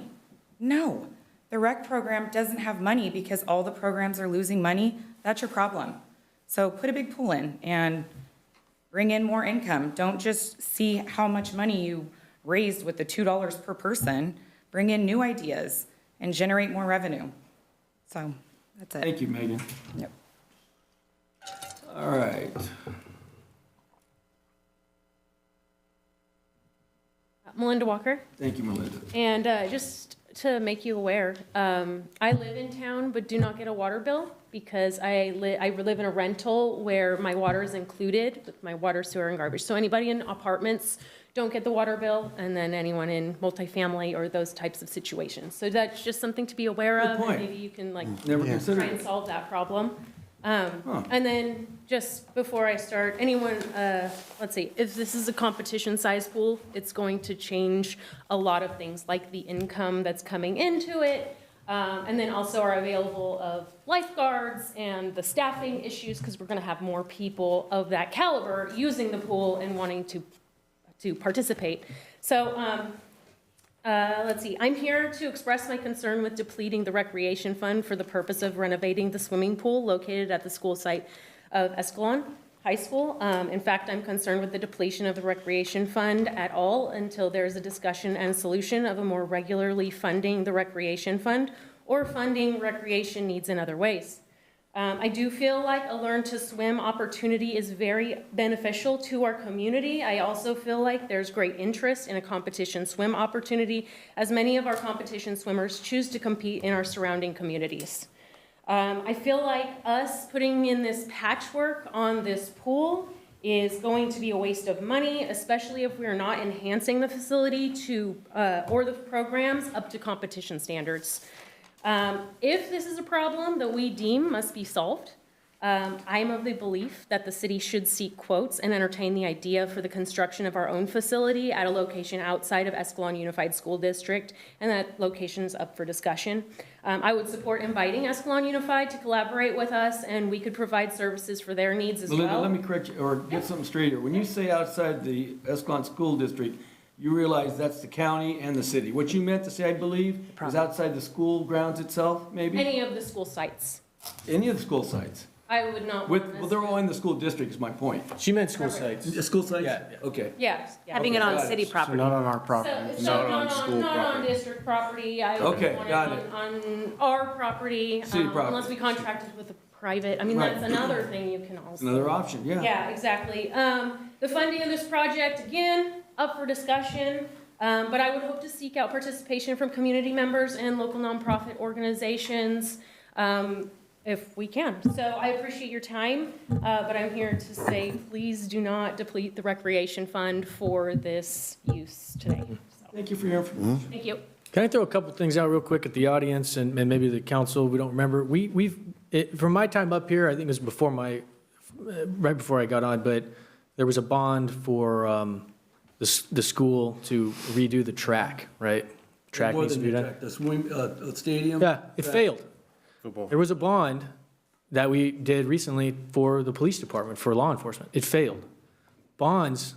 T: No, the rec program doesn't have money because all the programs are losing money. That's your problem. So put a big pool in and bring in more income. Don't just see how much money you raised with the $2 per person. Bring in new ideas and generate more revenue. So that's it.
A: Thank you, Megan.
T: Yep.
A: All right.
B: Melinda Walker.
A: Thank you, Melinda.
B: And just to make you aware, I live in town but do not get a water bill because I live in a rental where my water is included with my water, sewer, and garbage. So anybody in apartments don't get the water bill, and then anyone in multifamily or those types of situations. So that's just something to be aware of.
A: Good point.
B: And maybe you can
A: Never considered
B: try and
A: it.
B: solve that problem. And then just before I start, anyone, let's see, if this is a competition size pool, it's going to change a lot of things like the income that's coming into it. And then also are available of lifeguards and the staffing issues, because we're going to have more people of that caliber using the pool and wanting to participate. So let's see, I'm here to express my concern with depleting the recreation fund for the purpose of renovating the swimming pool located at the school site of Escalon High School. In fact, I'm concerned with the depletion of the recreation fund at all until there's a discussion and solution of a more regularly funding the recreation fund or funding recreation needs in other ways. I do feel like a Learn to Swim opportunity is very beneficial to our community. I also feel like there's great interest in a competition swim opportunity, as many of our competition swimmers choose to compete in our surrounding communities. I feel like us putting in this patchwork on this pool
U: is going to be a waste of money, especially if we're not enhancing the facility to, or the programs up to competition standards. If this is a problem that we deem must be solved, I'm of the belief that the city should seek quotes and entertain the idea for the construction of our own facility at a location outside of Escalon Unified School District, and that location's up for discussion. I would support inviting Escalon Unified to collaborate with us, and we could provide services for their needs as
A: Melinda,
U: well.
A: let me correct you, or get something straight here. When you say outside the Escalon School District, you realize that's the county and the city. What you meant to say, I believe, is outside the school grounds itself, maybe?
U: Any of the school sites.
A: Any of the school sites.
U: I would not.
A: Well, they're all in the school district is my point.
J: She meant school sites.
A: School sites?
J: Yeah.
A: Okay.
U: Yeah.
B: Having it on
A: got it.
B: city
F: So
B: property.
F: not on our property.
U: So
A: Not
U: not
A: on school
U: not on
A: property.
U: district property. I would
A: Okay,
U: want
A: got
U: it on our property.
A: City property.
U: Unless we contracted with a private, I mean,
A: Right.
U: that's another thing you can also.
A: Another option, yeah.
U: Yeah, exactly. The funding of this project, again, up for discussion. But I would hope to seek out participation from community members and local nonprofit organizations, if we can. So I appreciate your time, but I'm here to say, please do not deplete the recreation fund for this use today. So,
A: Thank you for your information.
U: thank you.
J: Can I throw a couple things out real quick at the audience and maybe the council? We don't remember. From my time up here, I think it was before right before I got on, but there was a bond for the school to redo the track, right? Track
A: More
J: needs to
A: than
J: be
A: the
J: done.
A: track, the swim, stadium.
J: Yeah, it
A: track.
J: failed.
C: Football.
J: There was a bond that we did recently for the police department, for law enforcement. It failed. Bonds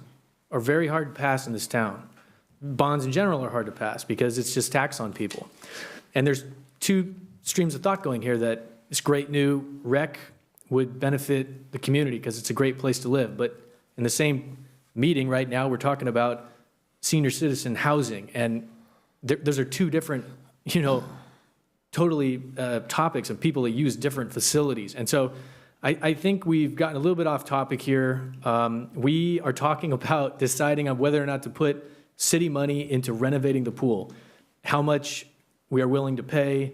J: are very hard to pass in this town. Bonds in general are hard to pass because it's just tax on people. And there's two streams of thought going here, that this great new rec would benefit the community because it's a great place to live. But in the same meeting right now, we're talking about senior citizen housing. And those are two different, totally topics of people that use different facilities. And so I think we've gotten a little bit off topic here. We are talking about deciding on whether or not to put city money into renovating the pool, how much we are willing to pay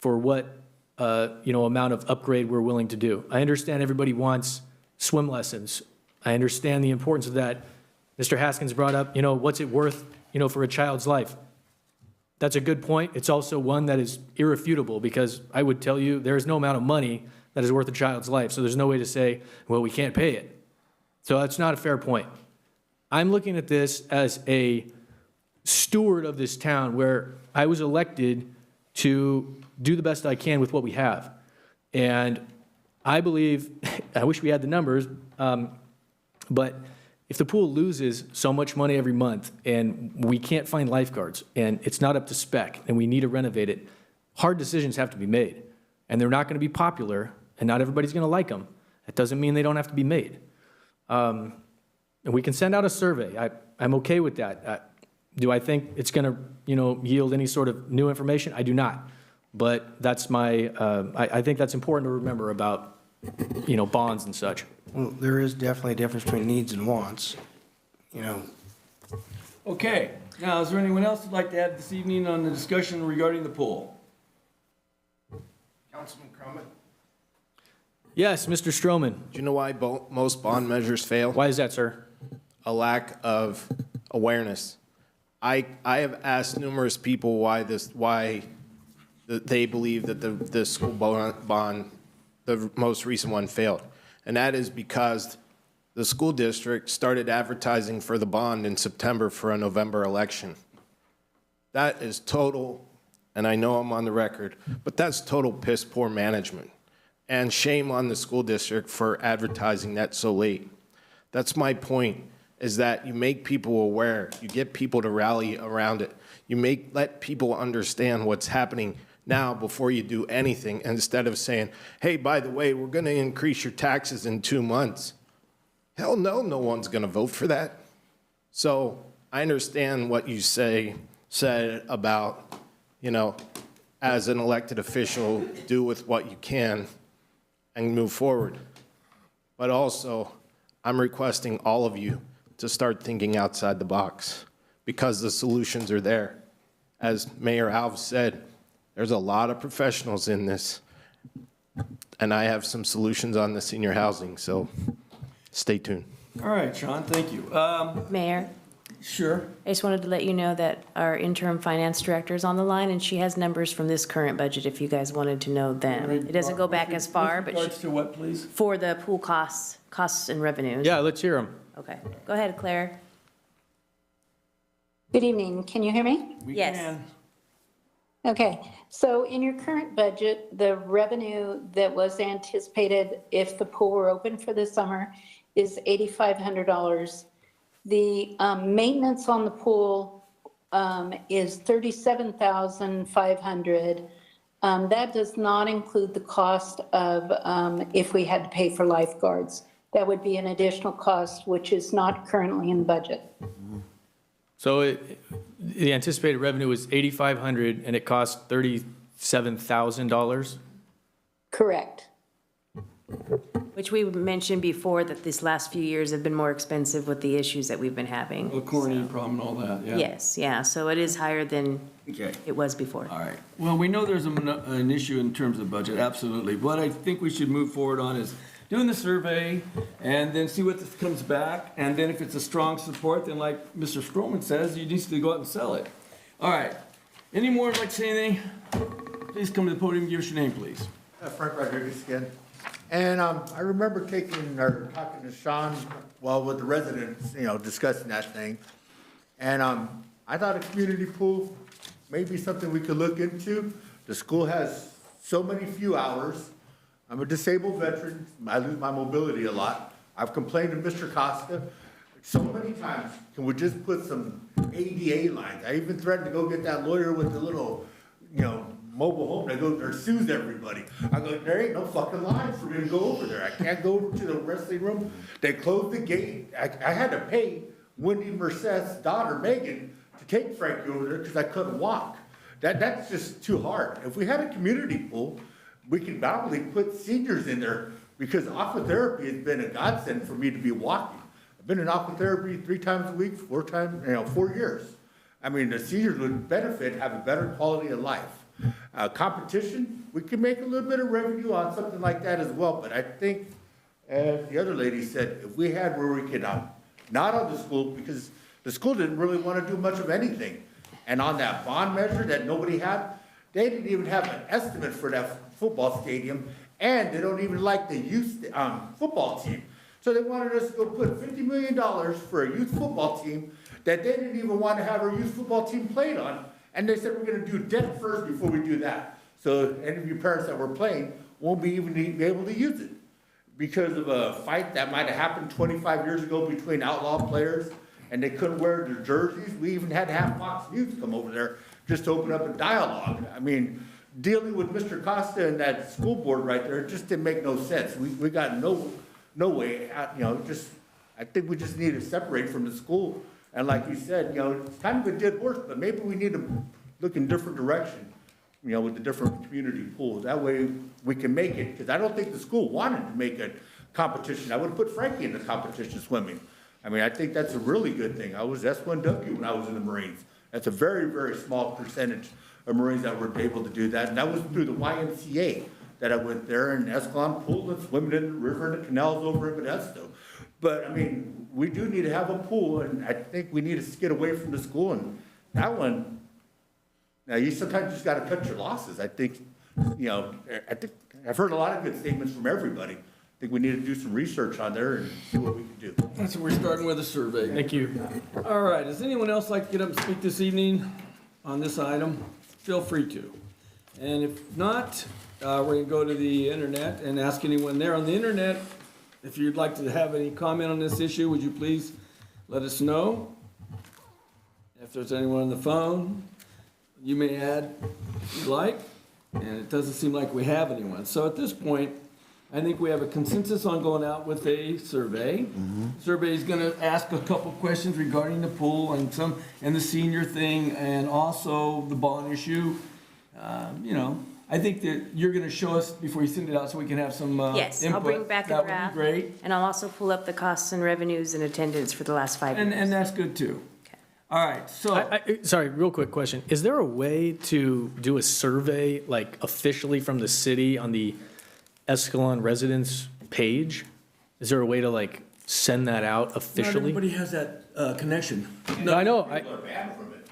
J: for what, amount of upgrade we're willing to do. I understand everybody wants swim lessons. I understand the importance of that. Mr. Haskins brought up, what's it worth, for a child's life? That's a good point. It's also one that is irrefutable, because I would tell you there is no amount of money that is worth a child's life. So there's no way to say, well, we can't pay it. So that's not a fair point. I'm looking at this as a steward of this town where I was elected to do the best I can with what we have. And I believe, I wish we had the numbers, but if the pool loses so much money every month and we can't find lifeguards and it's not up to spec and we need to renovate it, hard decisions have to be made. And they're not going to be popular and not everybody's going to like them. That doesn't mean they don't have to be made. And we can send out a survey. I'm okay with that. Do I think it's going to, yield any sort of new information? I do not. But that's I think that's important to remember about, bonds and such.
F: Well, there is definitely a difference between needs and wants,
A: Okay, now, is there anyone else who'd like to add this evening on the discussion regarding the pool?
L: Councilman Crummett?
J: Yes, Mr. Stroman.
L: Do you know why most bond measures fail?
J: Why is that, sir?
L: A lack of awareness. I have asked numerous people why they believe that the school bond, the most recent one, failed. And that is because the school district started advertising for the bond in September for a November election. That is total, and I know I'm on the record, but that's total piss poor management. And shame on the school district for advertising that so late. That's my point, is that you make people aware, you get people to rally around it. You let people understand what's happening now before you do anything, instead of saying, hey, by the way, we're going to increase your taxes in 2 months. Hell no, no one's going to vote for that. So I understand what you said about, as an elected official, do with what you can and move forward. But also, I'm requesting all of you to start thinking outside the box, because the solutions are there. As Mayor Alves said, there's a lot of professionals in this, and I have some solutions on the senior housing, so stay tuned.
A: All right, Sean, thank you.
B: Mayor,
A: Sure.
B: I just wanted to let you know that our interim finance director is on the line, and she has numbers from this current budget if you guys wanted to know them. It doesn't go back as far, but
A: With regards to what, please?
B: for the pool costs and revenues.
J: Yeah, let's hear them.
B: Okay, go ahead, Claire.
M: Good evening. Can you hear me?
B: Yes.
M: Okay. So in your current budget, the revenue that was anticipated if the pool were open for the summer is $8,500. The maintenance on the pool is $37,500. That does not include the cost of if we had to pay for lifeguards. That would be an additional cost, which is not currently in the budget.
J: So the anticipated revenue was 8,500 and it cost $37,000?
M: Correct.
B: Which we mentioned before that these last few years have been more expensive with the issues that we've been having.
A: The chlorine problem and all that, yeah.
B: Yes, yeah, so it is higher than
A: Okay.
B: it was before.
A: All right. Well, we know there's an issue in terms of budget, absolutely. What I think we should move forward on is doing the survey and then see what comes back. And then if it's a strong support, then like Mr. Stroman says, you need to go out and sell it. All right. Any more like to say anything? Please come to the podium, give us your name, please.
K: Frank Rodriguez again. And I remember talking to Sean, well, with the residents, discussing that thing. And I thought a community pool may be something we could look into. The school has so many few hours. I'm a disabled veteran. I lose my mobility a lot. I've complained to Mr. Costa so many times. Can we just put some ADA lines? I even threatened to go get that lawyer with the little, mobile home that goes there, sues everybody. I go, there ain't no fucking lines for me to go over there. I can't go over to the wrestling room. They closed the gate. I had to pay Wendy Merced's daughter, Megan, to take Frankie over there because I couldn't walk. That's just too hard. If we had a community pool, we could probably put seniors in there because aquatherapy has been a godsend for me to be walking. I've been in aquatherapy 3 times a week, 4 years. I mean, the seniors would benefit, have a better quality of life. Competition, we can make a little bit of revenue on something like that as well, but I think, as the other lady said, if we had where we could, not on the school, because the school didn't really want to do much of anything. And on that bond measure that nobody had, they didn't even have an estimate for that football stadium, and they don't even like the youth football team. So they wanted us to go put $50 million for a youth football team that they didn't even want to have our youth football team played on. And they said, we're going to do debt first before we do that. So any of you parents that were playing won't be able to use it because of a fight that might have happened 25 years ago between outlaw players and they couldn't wear their jerseys. We even had to have Fox News come over there just to open up a dialogue. I mean, dealing with Mr. Costa and that school board right there just didn't make no sense. We got no way out, I think we just need to separate from the school. And like you said, it's kind of a dead horse, but maybe we need to look in different direction, with the different community pools. That way we can make it, because I don't think the school wanted to make a competition. I would have put Frankie in the competition swimming. I mean, I think that's a really good thing. I was S1W when I was in the Marines. That's a very, very small percentage of Marines that were able to do that. And that was through the YMCA that I went there in Escalon pool and swimming in the river and the canals over in Modesto. But, I mean, we do need to have a pool, and I think we need to get away from the school. And that one, now you sometimes just got to cut your losses. I think, I've heard a lot of good statements from everybody. I think we need to do some research on there and see what we can do.
A: That's what we're starting with, a survey.
J: Thank you.
A: All right, does anyone else like to get up and speak this evening on this item? Feel free to. And if not, we're going to go to the internet and ask anyone there on the internet. If you'd like to have any comment on this issue, would you please let us know? If there's anyone on the phone, you may add if you'd like, and it doesn't seem like we have anyone. So at this point, I think we have a consensus on going out with a survey. Survey is going to ask a couple questions regarding the pool and the senior thing, and also the bond issue. I think that you're going to show us before you send it out so we can have some
B: Yes,
A: input.
B: I'll bring back a
A: That
B: draft.
A: would be great.
B: And I'll also pull up the costs and revenues and attendance for the last 5 years.
A: And that's good too. All right, so.
J: Sorry, real quick question. Is there a way to do a survey, like officially from the city on the Escalon residents page? Is there a way to send that out
A: Not
J: officially.
A: everybody has that connection.
J: No, I know,
K: People are banned from it.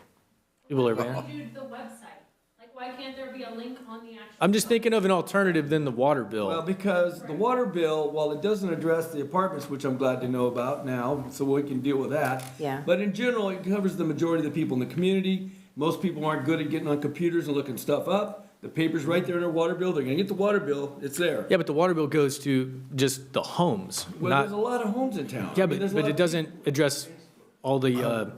J: people are banned.
U: Dude, the website, like, why can't there be a link on the actual?
J: I'm just thinking of an alternative than the water
A: Well,
J: bill.
A: because the water bill, while it doesn't address the apartments, which I'm glad to know about now, so we can deal with that.
B: Yeah.
A: But in general, it covers the majority of the people in the community. Most people aren't good at getting on computers and looking stuff up. The paper's right there in their water bill. They're gonna get the water bill. It's there.
J: Yeah, but the water bill goes to just the homes,
A: Well,
J: not,
A: there's a lot of homes in town.
J: yeah,
A: I mean, there's a
J: but
A: lot
J: it
A: of-
J: doesn't address all the,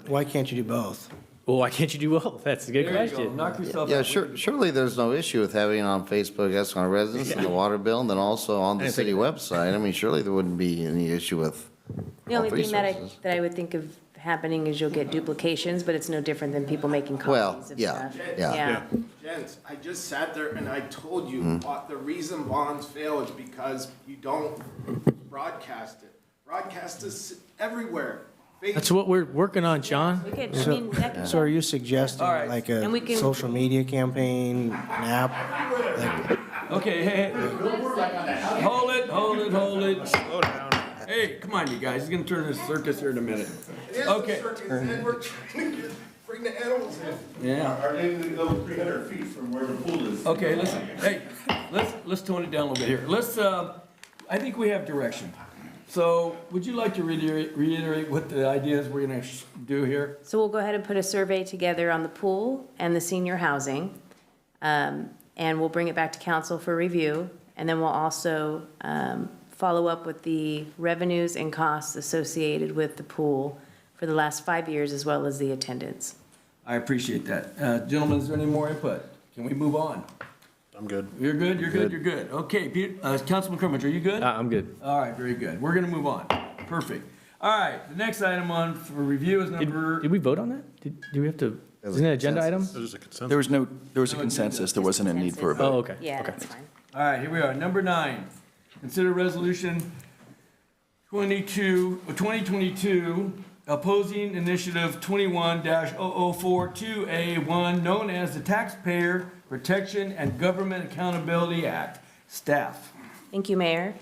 F: Why can't you do both?
J: well, why can't you do both? That's a good
A: There you go.
J: question.
A: Knock yourself
D: Yeah,
A: out.
D: surely there's no issue with having it on Facebook, Escalon residents, and the water bill, and then also on the city website. I mean, surely there wouldn't be any issue with
B: The
D: all
B: only
D: three
B: thing that
D: sources.
B: I would think of happening is you'll get duplications, but it's no different than people making
D: Well,
B: copies of
D: yeah,
B: stuff.
D: yeah.
L: Gents, I just sat there and I told you,
D: Mm.
L: the reason bonds fail is because you don't broadcast it. Broadcast is everywhere.
J: That's what we're working on, John.
B: We could, I mean, that could-
F: So are you suggesting
A: All right.
F: like
B: And we
F: a
B: can-
F: social media campaign, an app?
A: Okay, hey, hold it. Slow down. Hey, come on, you guys. He's gonna turn this circus here in a minute. Okay.
L: And we're trying to bring the animals in.
A: Yeah.
K: Are they gonna go 300 feet from where the pool is?
A: Okay, listen, hey, let's tone it down a little bit here. I think we have direction. So would you like to reiterate what the ideas we're gonna do here?
B: So we'll go ahead and put a survey together on the pool and the senior housing. And we'll bring it back to council for review. And then we'll also follow up with the revenues and costs associated with the pool for the last 5 years, as well as the attendance.
A: I appreciate that. Gentlemen, is there any more input? Can we move on?
C: I'm good.
A: You're good, you're good. Okay, Councilman Crummage, are you good?
J: I'm good.
A: All right, very good. We're gonna move on. Perfect. All right, the next item on for review is number.
J: Did we vote on that? Do we have to, isn't it an agenda item?
C: There's a consensus.
H: There was a consensus, there wasn't a need for a vote.
J: Oh, okay.
B: Yeah, that's fine.
A: All right, here we are. Number 9, consider resolution 2022 opposing initiative 21-0042A1, known as the Taxpayer Protection and Government Accountability Act. Staff.
B: Thank you, Mayor.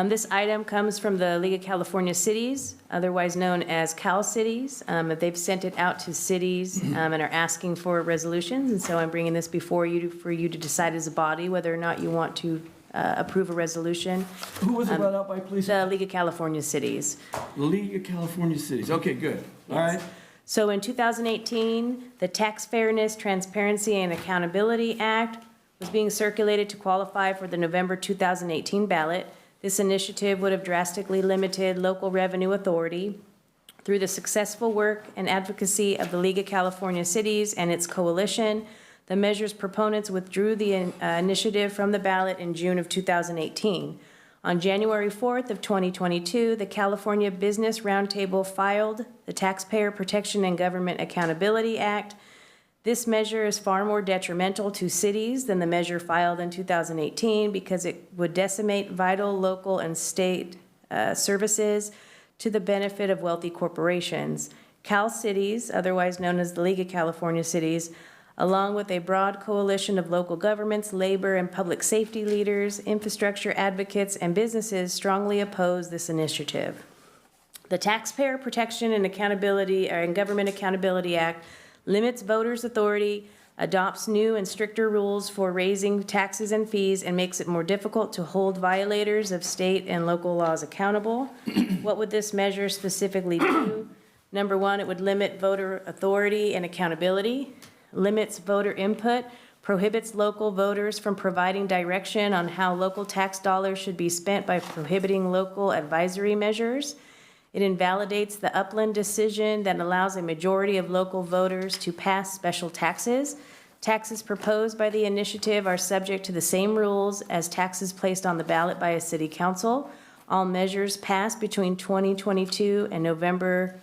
B: This item comes from the League of California Cities, otherwise known as Cal Cities. They've sent it out to cities and are asking for resolutions, and so I'm bringing this before you for you to decide as a body whether or not you want to approve a resolution.
A: Who was it brought out by, please?
B: The League of California Cities.
A: League of California Cities. Okay, good. All right.
B: So in 2018, the Tax Fairness, Transparency, and Accountability Act was being circulated to qualify for the November 2018 ballot. This initiative would have drastically limited local revenue authority. Through the successful work and advocacy of the League of California Cities and its coalition, the measure's proponents withdrew the initiative from the ballot in June of 2018. On January 4th of 2022, the California Business Roundtable filed the Taxpayer Protection and Government Accountability Act. This measure is far more detrimental to cities than the measure filed in 2018 because it would decimate vital local and state services to the benefit of wealthy corporations. Cal Cities, otherwise known as the League of California Cities, along with a broad coalition of local governments, labor and public safety leaders, infrastructure advocates, and businesses strongly oppose this initiative. The Taxpayer Protection and Government Accountability Act limits voters' authority, adopts new and stricter rules for raising taxes and fees, and makes it more difficult to hold violators of state and local laws accountable. What would this measure specifically do? Number one, it would limit voter authority and accountability, limits voter input, prohibits local voters from providing direction on how local tax dollars should be spent by prohibiting local advisory measures. It invalidates the Upland decision that allows a majority of local voters to pass special taxes. Taxes proposed by the initiative are subject to the same rules as taxes placed on the ballot by a city council. All measures passed between January 2022 and November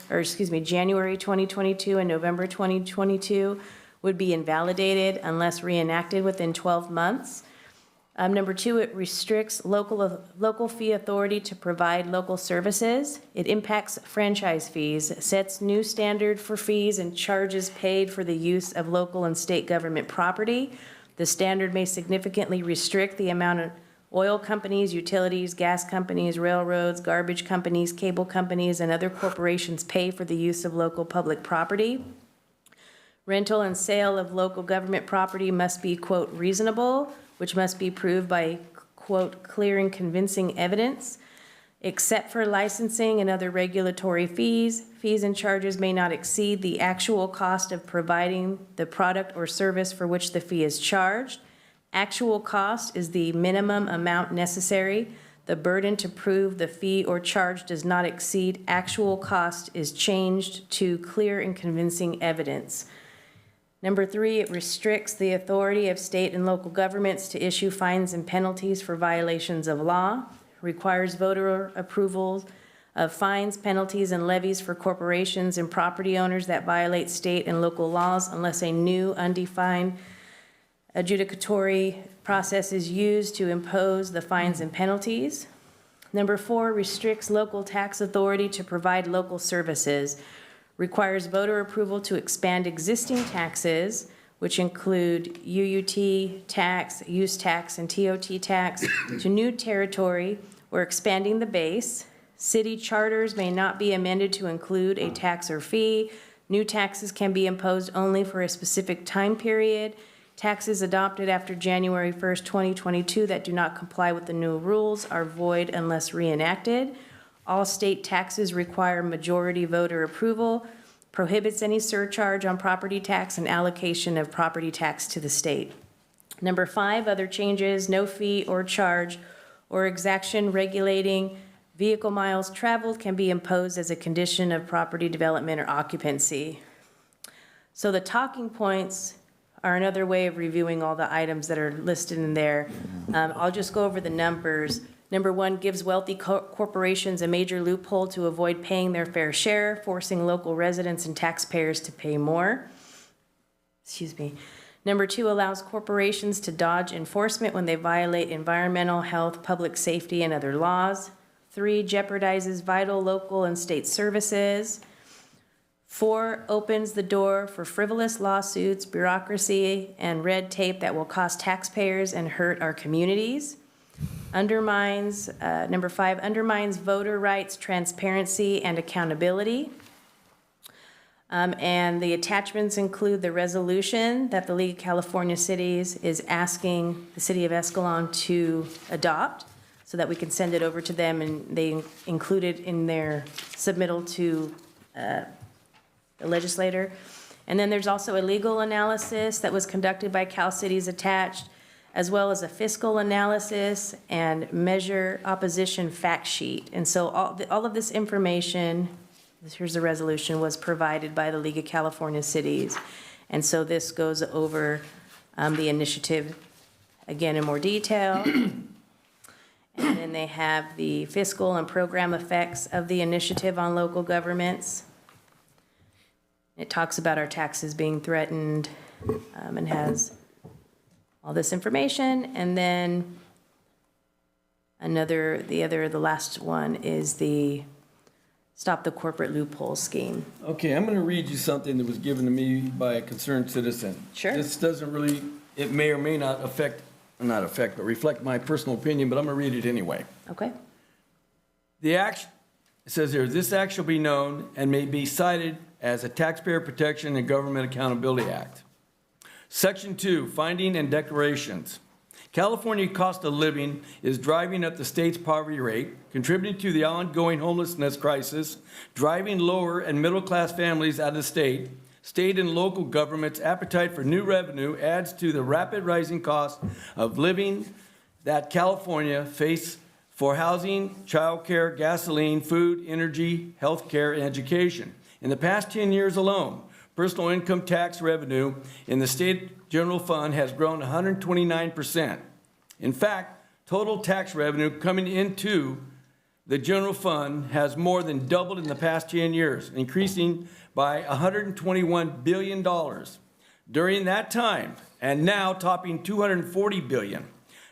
B: 2022 would be invalidated unless reenacted within 12 months. Number two, it restricts local fee authority to provide local services. It impacts franchise fees, sets new standard for fees and charges paid for the use of local and state government property. The standard may significantly restrict the amount of Oil companies, utilities, gas companies, railroads, garbage companies, cable companies, and other corporations pay for the use of local public property. Rental and sale of local government property must be, quote, reasonable, which must be proved by, quote, clear and convincing evidence. Except for licensing and other regulatory fees, fees and charges may not exceed the actual cost of providing the product or service for which the fee is charged. Actual cost is the minimum amount necessary. The burden to prove the fee or charge does not exceed actual cost is changed to clear and convincing evidence. Number 3, it restricts the authority of state and local governments to issue fines and penalties for violations of law, requires voter approval of fines, penalties, and levies for corporations and property owners that violate state and local laws unless a new undefined adjudicatory process is used to impose the fines and penalties. Number 4, restricts local tax authority to provide local services, requires voter approval to expand existing taxes, which include UUT tax, use tax, and TOT tax, to new territory or expanding the base. City charters may not be amended to include a tax or fee. New taxes can be imposed only for a specific time period. Taxes adopted after January 1st, 2022 that do not comply with the new rules are void unless reenacted. All state taxes require majority voter approval, prohibits any surcharge on property tax and allocation of property tax to the state. Number 5, other changes, no fee or charge or exaction regulating vehicle miles traveled can be imposed as a condition of property development or occupancy. So the talking points are another way of reviewing all the items that are listed in there. I'll just go over the numbers. Number 1, gives wealthy corporations a major loophole to avoid paying their fair share, forcing local residents and taxpayers to pay more. Excuse me. Number 2, allows corporations to dodge enforcement when they violate environmental, health, public safety, and other laws. 3, jeopardizes vital local and state services. 4, opens the door for frivolous lawsuits, bureaucracy, and red tape that will cost taxpayers and hurt our communities. Undermines, number 5, undermines voter rights, transparency, and accountability. And the attachments include the resolution that the League of California Cities is asking the city of Escalon to adopt so that we can send it over to them, and they include it in their submittal to the legislator. And then there's also a legal analysis that was conducted by Cal Cities attached, as well as a fiscal analysis and measure opposition fact sheet. And so all of this information, here's the resolution, was provided by the League of California Cities. And so this goes over the initiative again in more detail. And then they have the fiscal and program effects of the initiative on local governments. It talks about our taxes being threatened and has all this information. And then the last one is the Stop the Corporate Loophole Scheme.
A: Okay, I'm going to read you something that was given to me by a concerned citizen.
B: Sure.
A: This doesn't really, it may or may not but reflect my personal opinion, but I'm going to read it anyway.
B: Okay.
A: The act, it says here, this act shall be known and may be cited as a Taxpayer Protection and Government Accountability Act. Section 2, finding and declarations. California cost of living is driving up the state's poverty rate, contributing to the ongoing homelessness crisis, driving lower and middle-class families out of the state. State and local governments' appetite for new revenue adds to the rapid rising cost of living that California faces for housing, childcare, gasoline, food, energy, healthcare, and education. In the past 10 years alone, personal income tax revenue in the state general fund has grown 129%. In fact, total tax revenue coming into the general fund has more than doubled in the past 10 years, increasing by $121 billion during that time, and now topping $240 billion.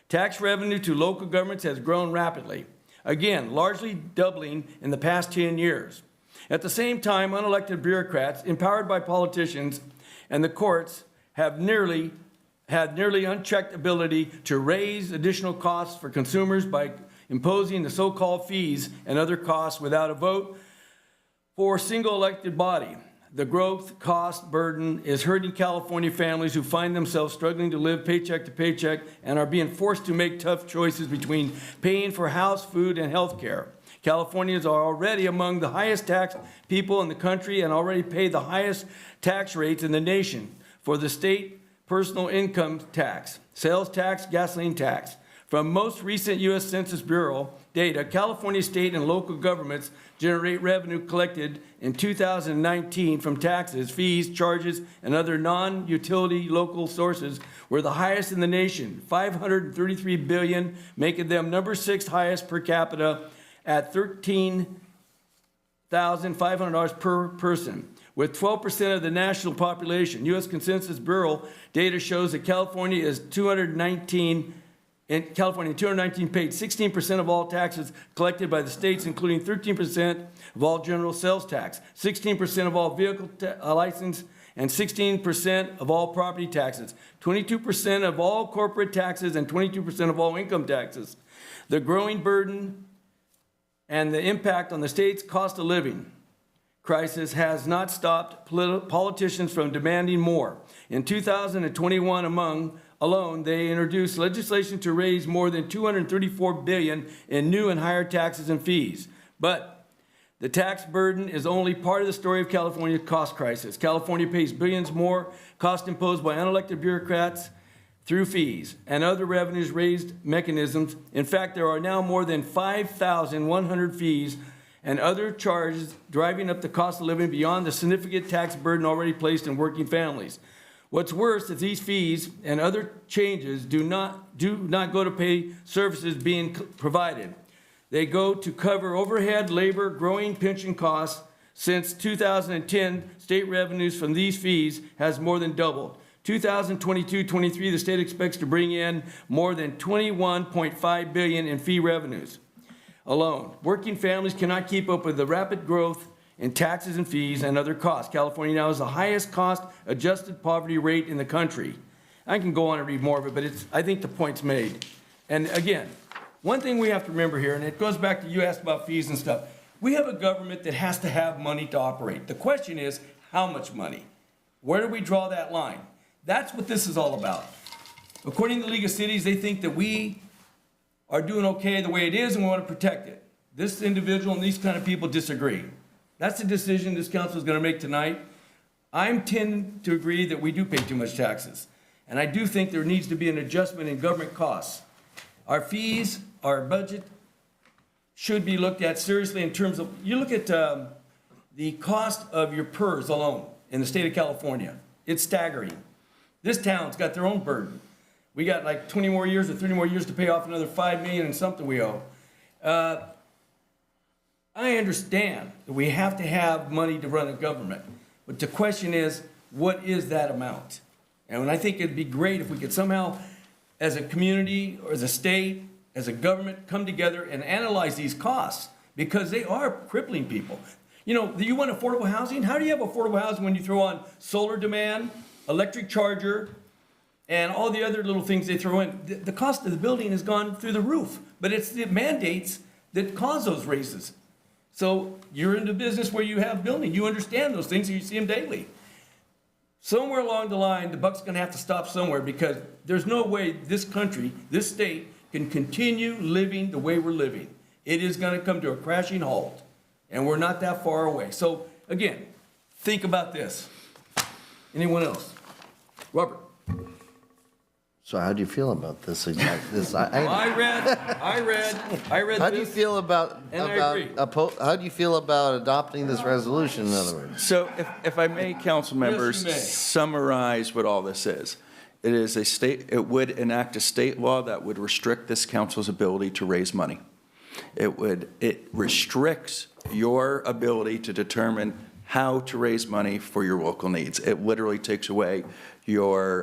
A: Tax revenue to local governments has grown rapidly, again, largely doubling in the past 10 years. At the same time, unelected bureaucrats, empowered by politicians and the courts, have nearly had nearly unchecked ability to raise additional costs for consumers by imposing the so-called fees and other costs without a vote for a single elected body. The growth cost burden is hurting California families who find themselves struggling to live paycheck to paycheck and are being forced to make tough choices between paying for house, food, and health care. Californians are already among the highest taxed people in the country and already pay the highest tax rates in the nation for the state personal income tax, sales tax, gasoline tax. From most recent U.S. Census Bureau data, California state and local governments generate revenue collected in 2019 from taxes, fees, charges, and other non-utility local sources were the highest in the nation, $533 billion, making them number 6 highest per capita at $13,500 per person. With 12% of the national population, U.S. Census Bureau data shows that California in 2019 paid 16% of all taxes collected by the states, including 13% of all general sales tax, 16% of all vehicle license, and 16% of all property taxes, 22% of all corporate taxes, and 22% of all income taxes. The growing burden and the impact on the state's cost of living crisis has not stopped politicians from demanding more. In 2021 alone, they introduced legislation to raise more than $234 billion in new and higher taxes and fees. But the tax burden is only part of the story of California's cost crisis. California pays billions more cost imposed by unelected bureaucrats through fees and other revenues raised mechanisms. In fact, there are now more than 5,100 fees and other charges driving up the cost of living beyond the significant tax burden already placed in working families. What's worse is these fees and other changes do not go to pay services being provided. They go to cover overhead, labor, growing pension costs. Since 2010, state revenues from these fees has more than doubled. 2022-23, the state expects to bring in more than $21.5 billion in fee revenues alone. Working families cannot keep up with the rapid growth in taxes and fees and other costs. California now has the highest cost adjusted poverty rate in the country. I can go on and read more of it, but I think the point's made. And again, one thing we have to remember here, and it goes back to you asked about fees and stuff. We have a government that has to have money to operate. The question is, how much money? Where do we draw that line? That's what this is all about. According to the League of Cities, they think that we are doing okay the way it is and we want to protect it. This individual and these kind of people disagree. That's the decision this council is going to make tonight. I tend to agree that we do pay too much taxes. And I do think there needs to be an adjustment in government costs. Our fees, our budget should be looked at seriously in terms of, you look at the cost of your PERS alone in the state of California. It's staggering. This town's got their own burden. We got like 20 more years or 30 more years to pay off another $5 million and something we owe. I understand that we have to have money to run a government, but the question is, what is that amount? And I think it'd be great if we could somehow, as a community or as a state, as a government, come together and analyze these costs, because they are crippling people. You know, you want affordable housing? How do you have affordable housing when you throw on solar demand, electric charger, and all the other little things they throw in? The cost of the building has gone through the roof, but it's the mandates that cause those raises. So you're in the business where you have building. You understand those things, and you see them daily. Somewhere along the line, the buck's going to have to stop somewhere, because there's no way this country, this state, can continue living the way we're living. It is going to come to a crashing halt, and we're not that far away. So again, think about this. Anyone else? Robert.
D: So how do you feel about this exact, this?
A: I read
D: How do you
A: this,
D: feel about,
A: and I agree.
D: how do you feel about adopting this resolution, in other words?
H: So if I may, council members, summarize what all this is. It is a state, it would enact a state law that would restrict this council's ability to raise money. It restricts your ability to determine how to raise money for your local needs. It literally takes away your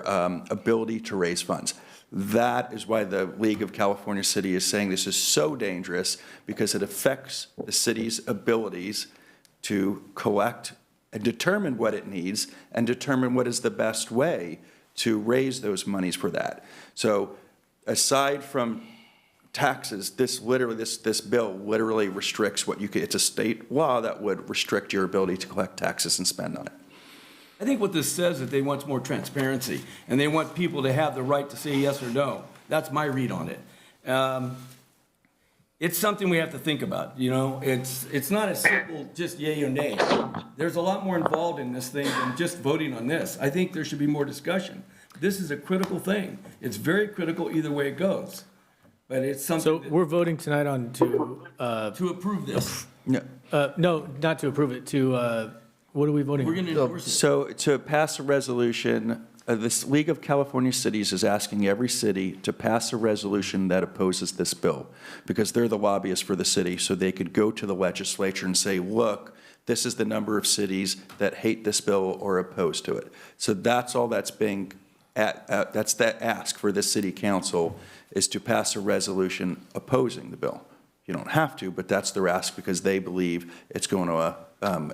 H: ability to raise funds. That is why the League of California City is saying this is so dangerous, because it affects the city's abilities to collect and determine what it needs and determine what is the best way to raise those monies for that. So aside from taxes, this bill literally restricts what you could, it's a state law that would restrict your ability to collect taxes and spend on it.
A: I think what this says is they want more transparency, and they want people to have the right to say yes or no. That's my read on it. It's something we have to think about, you know? It's not as simple just yay or nay. There's a lot more involved in this thing than just voting on this. I think there should be more discussion. This is a critical thing. It's very critical either way it goes. But it's something
J: So
A: that,
J: we're voting tonight on
A: to approve this.
J: no, not to approve it, to, what are we voting on?
A: We're going to endorse it.
H: So to pass a resolution, this League of California Cities is asking every city to pass a resolution that opposes this bill, because they're the lobbyists for the city, so they could go to the legislature and say, look, this is the number of cities that hate this bill or oppose to it. So that's all that's being, that's that ask for the city council, is to pass a resolution opposing the bill. You don't have to, but that's their ask because they believe it's going to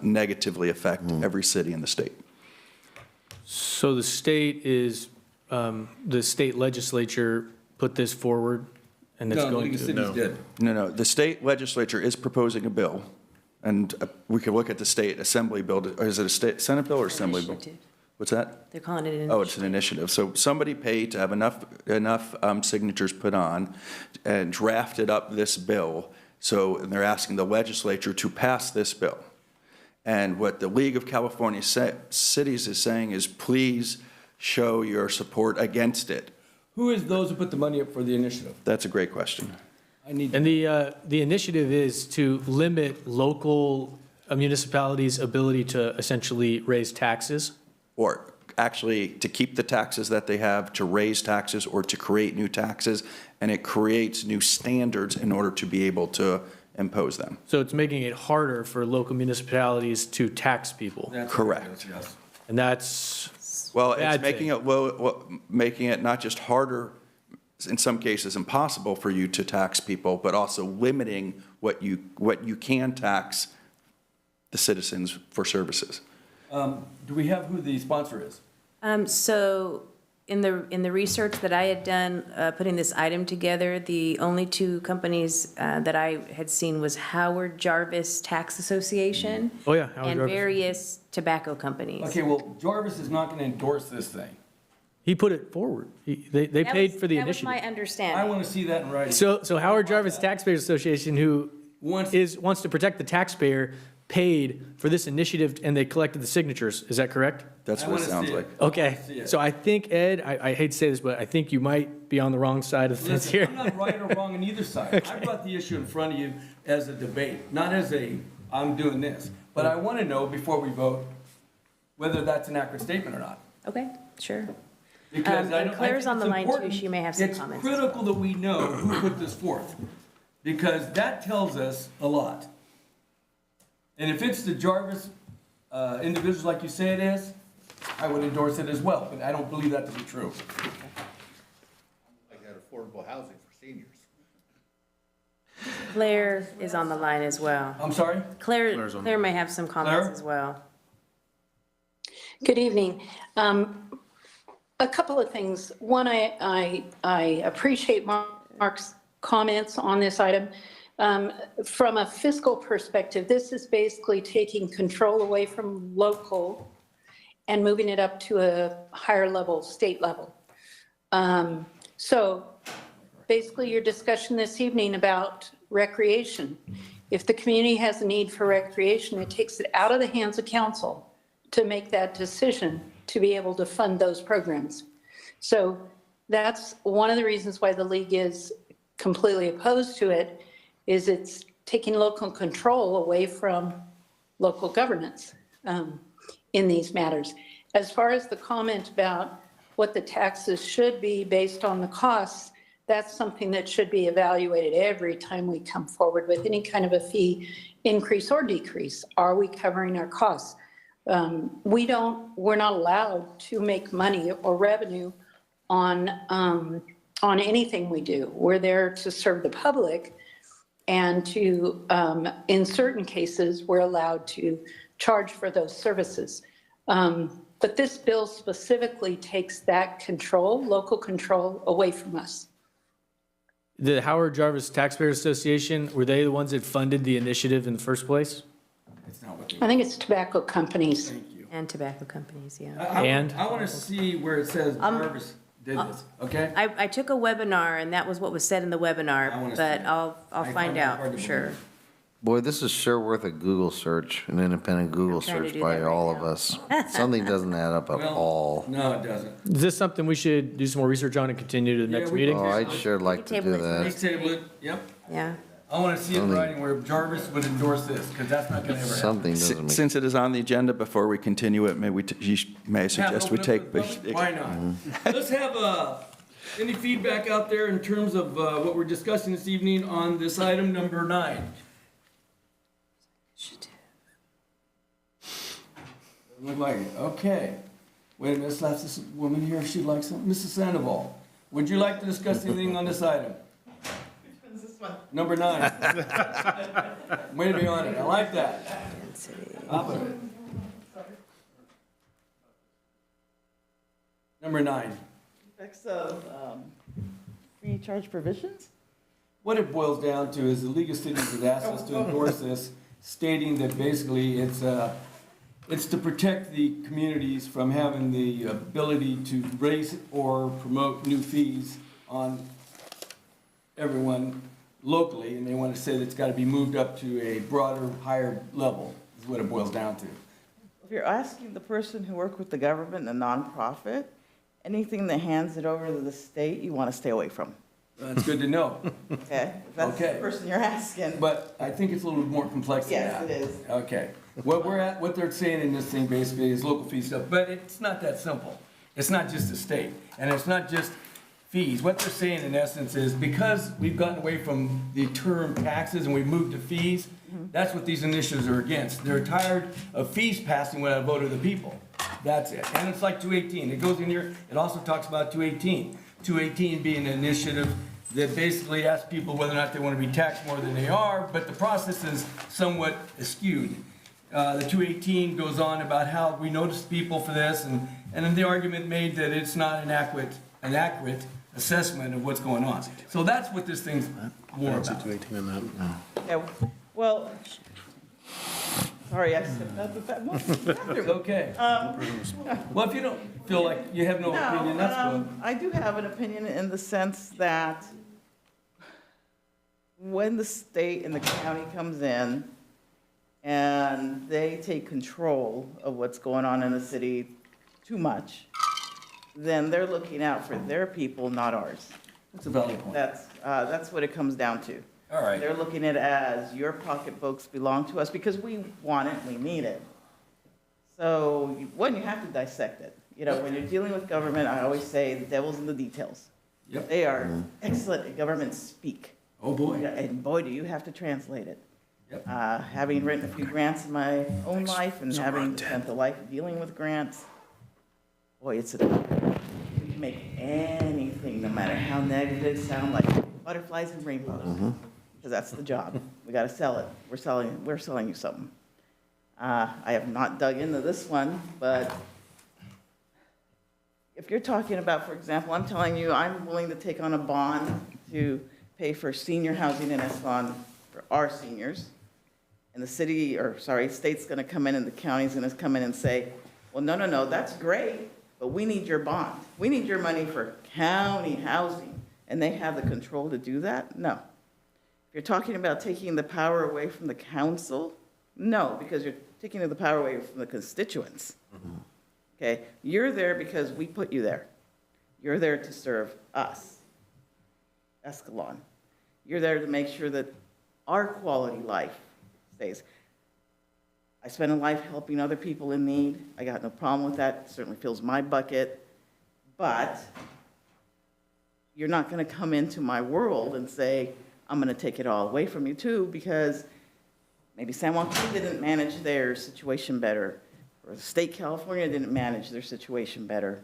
H: negatively affect every city in the state.
J: So the state is, the state legislature put this forward, and it's going to?
H: No, the state legislature is proposing a bill, and we could look at the state assembly bill. Is it a state Senate bill or assembly bill? What's that?
B: They're calling it an initiative.
H: Oh, it's an initiative. So somebody paid to have enough signatures put on and drafted up this bill. So they're asking the legislature to pass this bill. And what the League of California Cities is saying is, please show your support against it.
A: Who is those who put the money up for the initiative?
H: That's a great question.
J: And the initiative is to limit local municipalities' ability to essentially raise taxes?
H: Or actually to keep the taxes that they have, to raise taxes, or to create new taxes, and it creates new standards in order to be able to impose them.
J: So it's making it harder for local municipalities to tax people?
H: Correct.
A: Yes.
J: And that's
H: Well,
J: bad
H: it's making it not just harder, in some cases impossible for you to tax people, but also limiting what you can tax the citizens for services.
A: Do we have who the sponsor is?
B: So in the research that I had done, putting this item together, the only two companies that I had seen was Howard Jarvis Tax Association.
J: Oh, yeah, Howard
B: and
J: Jarvis.
B: various tobacco companies.
A: Okay, well, Jarvis is not going to endorse this thing.
J: He put it forward. They paid for the
B: That was
J: initiative.
B: my understanding.
A: I want to see that in writing.
J: So Howard Jarvis Taxpayer Association, who wants to protect the taxpayer, paid for this initiative, and they collected the signatures. Is that correct?
H: That's what it sounds like.
J: Okay, so I think, Ed, I hate to say this, but I think you might be on the wrong side of the fence
A: Listen,
J: here.
A: I'm not right or wrong on either side. I brought the issue in front of you as a debate, not as I'm doing this. But I want to know before we vote whether that's an accurate statement or not.
B: Okay, sure.
A: Because
B: and Claire's on the line too.
A: important.
B: She may have some
A: It's
B: comments.
A: critical that we know who put this forth, because that tells us a lot. And if it's the Jarvis individuals like you say it is, I would endorse it as well, but I don't believe that to be true.
K: Like that affordable housing for seniors.
B: Claire is on the line as well.
A: I'm sorry?
B: Claire may have some comments
A: Claire?
B: as well.
M: Good evening. A couple of things. One, I appreciate Mark's comments on this item. From a fiscal perspective, this is basically taking control away from local and moving it up to a higher level, state level. So basically your discussion this evening about recreation, if the community has a need for recreation, it takes it out of the hands of council to make that decision to be able to fund those programs. So that's one of the reasons why the league is completely opposed to it, is it's taking local control away from local governance in these matters. As far as the comment about what the taxes should be based on the costs, that's something that should be evaluated every time we come forward with any kind of a fee increase or decrease. Are we covering our costs? We're not allowed to make money or revenue on anything we do. We're there to serve the public, and to, in certain cases, we're allowed to charge for those services. But this bill specifically takes that control, local control, away from us.
J: The Howard Jarvis Taxpayer Association, were they the ones that funded the initiative in the first place?
M: I think it's tobacco companies.
B: And tobacco companies, yeah.
A: I want to see where it says Jarvis did this, okay?
B: I took a webinar, and that was what was said in the
A: I
B: webinar,
A: wanna
B: but
A: see.
B: I'll
A: I
B: find
A: find that
B: out
A: hard
B: for
A: to
B: sure.
A: believe.
D: Boy, this is sure worth a Google search, an independent Google
B: trying to
D: search
B: do
D: by
B: that right
D: all of
B: now.
D: us. Something doesn't add up at
A: Well,
D: all.
A: No, it doesn't.
J: Is this something we should do some more research on and continue to the next
A: we
J: meeting?
D: Oh, I'd sure like to
B: table
D: do
B: it for
D: that.
A: Next table, yep.
B: Yeah.
A: I want to see it in
D: Something-
A: writing where Jarvis would endorse this, because that's not going to ever happen.
D: Something doesn't make.
H: Since it is on the agenda, before we continue it, may I suggest we
A: Have
H: take.
A: open up the public? Why not? Let's have any feedback out there in terms of what we're discussing this evening on this item number 9. Doesn't look like it. Okay. Wait a minute, let's ask this woman here if she'd like something. Mrs. Sandoval, would you like to discuss anything on this item? Which one's this one? Number 9. Way to be on it. I like that. Top of it. Number 9.
N: Effects of free charge provisions?
A: What it boils down to is the League of Cities has asked us to endorse this, stating that basically it's to protect the communities from having the ability to raise or promote new fees on everyone locally, and they want to say that it's got to be moved up to a broader, higher level, is what it boils down to.
N: If you're asking the person who works with the government, a nonprofit, anything that hands it over to the state, you want to stay away from.
A: That's good to know.
N: Okay? If that's the
A: Okay.
N: person you're asking.
A: But I think it's a little more complex than
N: Yes,
A: that.
N: it is.
A: Okay. What they're saying in this thing basically is local fee stuff, but it's not that simple. It's not just the state, and it's not just fees. What they're saying in essence is because we've gotten away from the term taxes and we've moved to fees, that's what these initiatives are against. They're tired of fees passing without a vote of the people. That's it. And it's like 218. It goes in here, it also talks about 218. 218 being an initiative that basically asks people whether or not they want to be taxed more than they are, but the process is somewhat skewed. The 218 goes on about how we notice people for this, and then the argument made that it's not an accurate assessment of what's going on. So that's what this thing's more about.
N: Yeah, well, sorry, I said that, but that wasn't.
A: It's okay. Well, if you don't feel like you have no opinion, that's good.
N: I do have an opinion in the sense that when the state and the county comes in and they take control of what's going on in the city too much, then they're looking out for their people, not ours.
A: That's a valid point.
N: That's what it comes down to.
A: All right.
N: They're looking at it as your pocketbooks belong to us because we want it, we need it. So, one, you have to dissect it. You know, when you're dealing with government, I always say the devil's in the details.
A: Yep.
N: They are excellent at government speak.
A: Oh, boy.
N: And boy, do you have to translate it.
A: Yep.
N: Having written a few grants in my own life and having spent a life dealing with grants, boy, it's a, we can make anything, no matter how negative it sound, like butterflies and rainbows. Because that's the job. We got to sell it. We're selling you something. I have not dug into this one, but if you're talking about, for example, I'm telling you, I'm willing to take on a bond to pay for senior housing in Escalon for our seniors. And the city, or sorry, state's going to come in and the county's going to come in and say, well, no, that's great, but we need your bond. We need your money for county housing. And they have the control to do that? No. If you're talking about taking the power away from the council, no, because you're taking the power away from the constituents. Okay? You're there because we put you there. You're there to serve us, Escalon. You're there to make sure that our quality life stays. I spend a life helping other people in need. I got no problem with that. It certainly fills my bucket. But you're not going to come into my world and say, I'm going to take it all away from you too, because maybe San Joaquin didn't manage their situation better, or the state California didn't manage their situation better.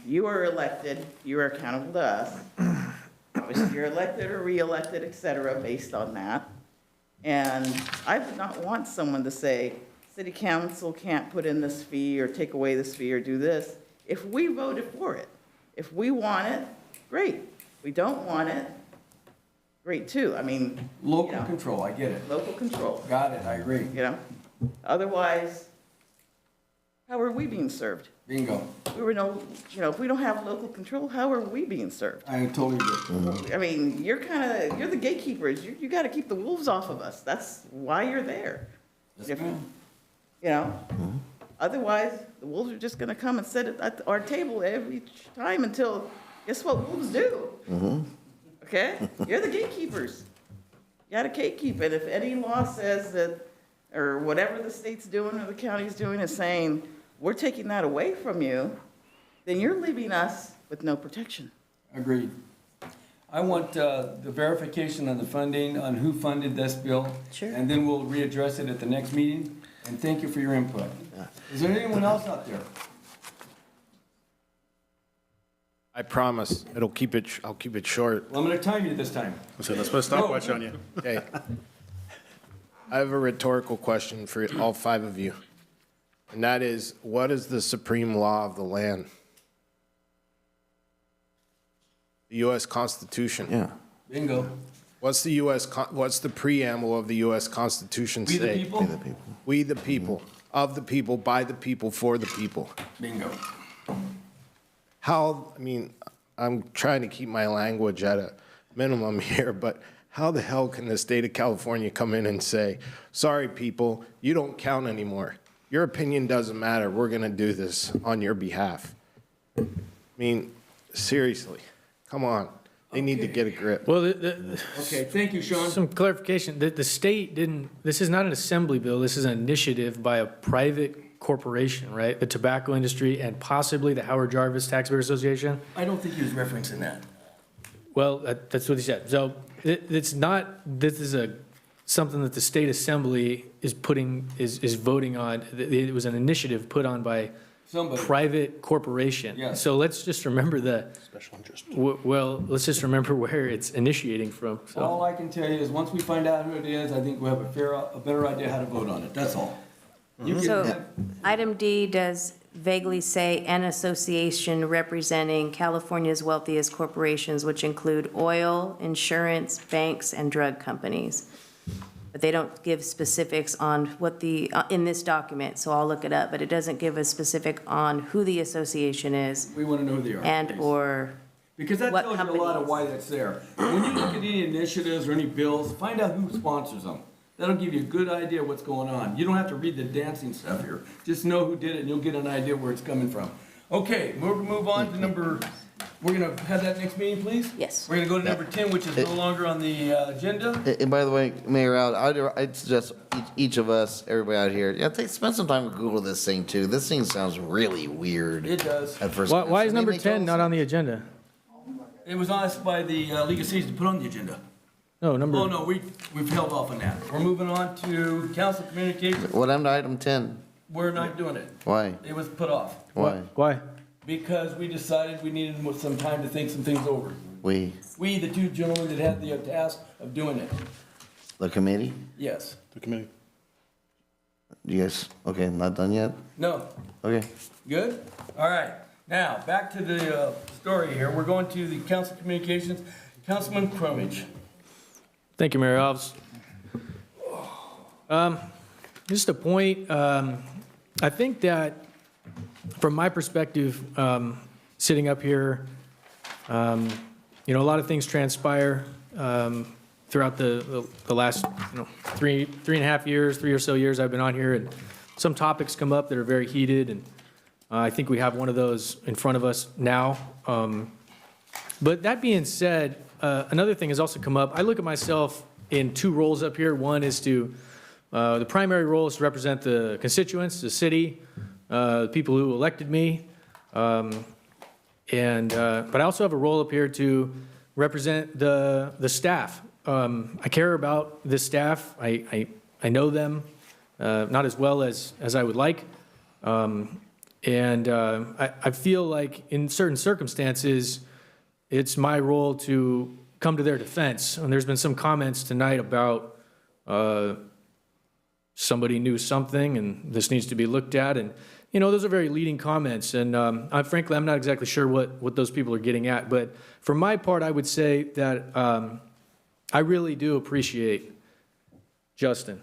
N: You are elected, you are accountable to us. Obviously, you're elected or re-elected, et cetera, based on that. And I would not want someone to say, city council can't put in this fee or take away this fee or do this, if we voted for it. If we want it, great. If we don't want it, great too. I mean,
A: Local control, I get it.
N: local control,
A: Got it, I agree.
N: you know? Otherwise, how are we being served?
A: Bingo.
N: We were no, if we don't have local control, how are we being served?
A: I totally agree.
N: I mean, you're the gatekeepers. You got to keep the wolves off of us. That's why you're there.
A: Yes, ma'am.
N: Otherwise, the wolves are just going to come and sit at our table every time until, guess what wolves do? Okay? You're the gatekeepers. You got to gatekeep it. If any law says that, or whatever the state's doing or the county's doing is saying, we're taking that away from you, then you're leaving us with no protection.
A: Agreed. I want the verification on the funding, on who funded this bill.
B: Sure.
A: And then we'll readdress it at the next meeting. And thank you for your input. Is there anyone else out there?
L: I promise, I'll keep it short.
A: Well, I'm going to time you this time.
C: So let's put a stopwatch on you.
L: Okay. I have a rhetorical question for all 5 of you. And that is, what is the supreme law of the land? The U.S. Constitution.
D: Yeah.
A: Bingo.
L: What's the preamble of the U.S. Constitution say?
A: We the people?
D: Be the people.
L: We the people, of the people, by the people, for the people.
A: Bingo.
L: I'm trying to keep my language at a minimum here, but how the hell can the state of California come in and say, sorry, people, you don't count anymore. Your opinion doesn't matter. We're going to do this on your behalf. Seriously, come on. They need to get a grip.
J: Well,
A: Okay, thank you, Sean.
J: some clarification. The state didn't, this is not an assembly bill. This is an initiative by a private corporation, right? The tobacco industry and possibly the Howard Jarvis Taxpayer Association.
A: I don't think he was referencing that.
J: Well, that's what he said. So it's not, this is something that the state assembly is voting on. It was an initiative put on by
A: Somebody.
J: private corporation.
A: Yes.
J: So let's just remember
C: Special interest.
J: well, let's just remember where it's initiating from. So.
A: All I can tell you is, once we find out who it is, I think we'll have a better idea how to vote on it. That's all. You can
B: So
A: have-
B: item D does vaguely say an association representing California's wealthiest corporations, which include oil, insurance, banks, and drug companies. But they don't give specifics on what in this document, so I'll look it up, but it doesn't give a specific on who the association is
A: We want to know who they are.
B: and
A: please.
B: or,
A: Because that
B: what
A: tells you a lot of
B: companies.
A: why that's there. When you look at any initiatives or any bills, find out who sponsors them. That'll give you a good idea what's going on. You don't have to read the dancing stuff here. Just know who did it and you'll get an idea where it's coming from. Okay, we'll move on to we're gonna have that next meeting, please?
B: Yes.
A: We're gonna go to number 10, which is no longer on the agenda.
D: And by the way, Mayor, I'd suggest each of us, everybody out here, spend some time to Google this thing too. This thing sounds really weird.
A: It does.
D: At first.
J: Why is
D: Doesn't it
J: number
D: make
J: 10
D: total
J: not on the agenda?
A: It was asked by the League of Cities to put on the agenda.
J: No,
A: Oh, no, we've held off on that. We're moving on to council communications.
D: What happened to item 10?
A: We're not doing it.
D: Why?
A: It was put off.
J: Why?
A: Because we decided we needed some time to think some things over.
D: We,
A: The two gentlemen that had the task of doing it.
D: the committee?
A: Yes.
C: The committee.
D: You guys, okay, not done yet?
A: No.
D: Okay.
A: Good? All right. Now, back to the story here. We're going to the council communications. Councilman Crumage.
J: Thank you, Mayor Alves. Just a point, I think that from my perspective, sitting up here, a lot of things transpire throughout the last, 3 or so years I've been on here, and some topics come up that are very heated, and I think we have one of those in front of us now. But that being said, another thing has also come up. I look at myself in 2 roles up here. One is the primary role is to represent the constituents, the city, the people who elected me. But I also have a role up here to represent the staff. I care about the staff. I know them, not as well as I would like. I feel like in certain circumstances, it's my role to come to their defense. And there's been some comments tonight about some somebody knew something and this needs to be looked at. And, those are very leading comments. And frankly, I'm not exactly sure what those people are getting at. But for my part, I would say that I really do appreciate Justin.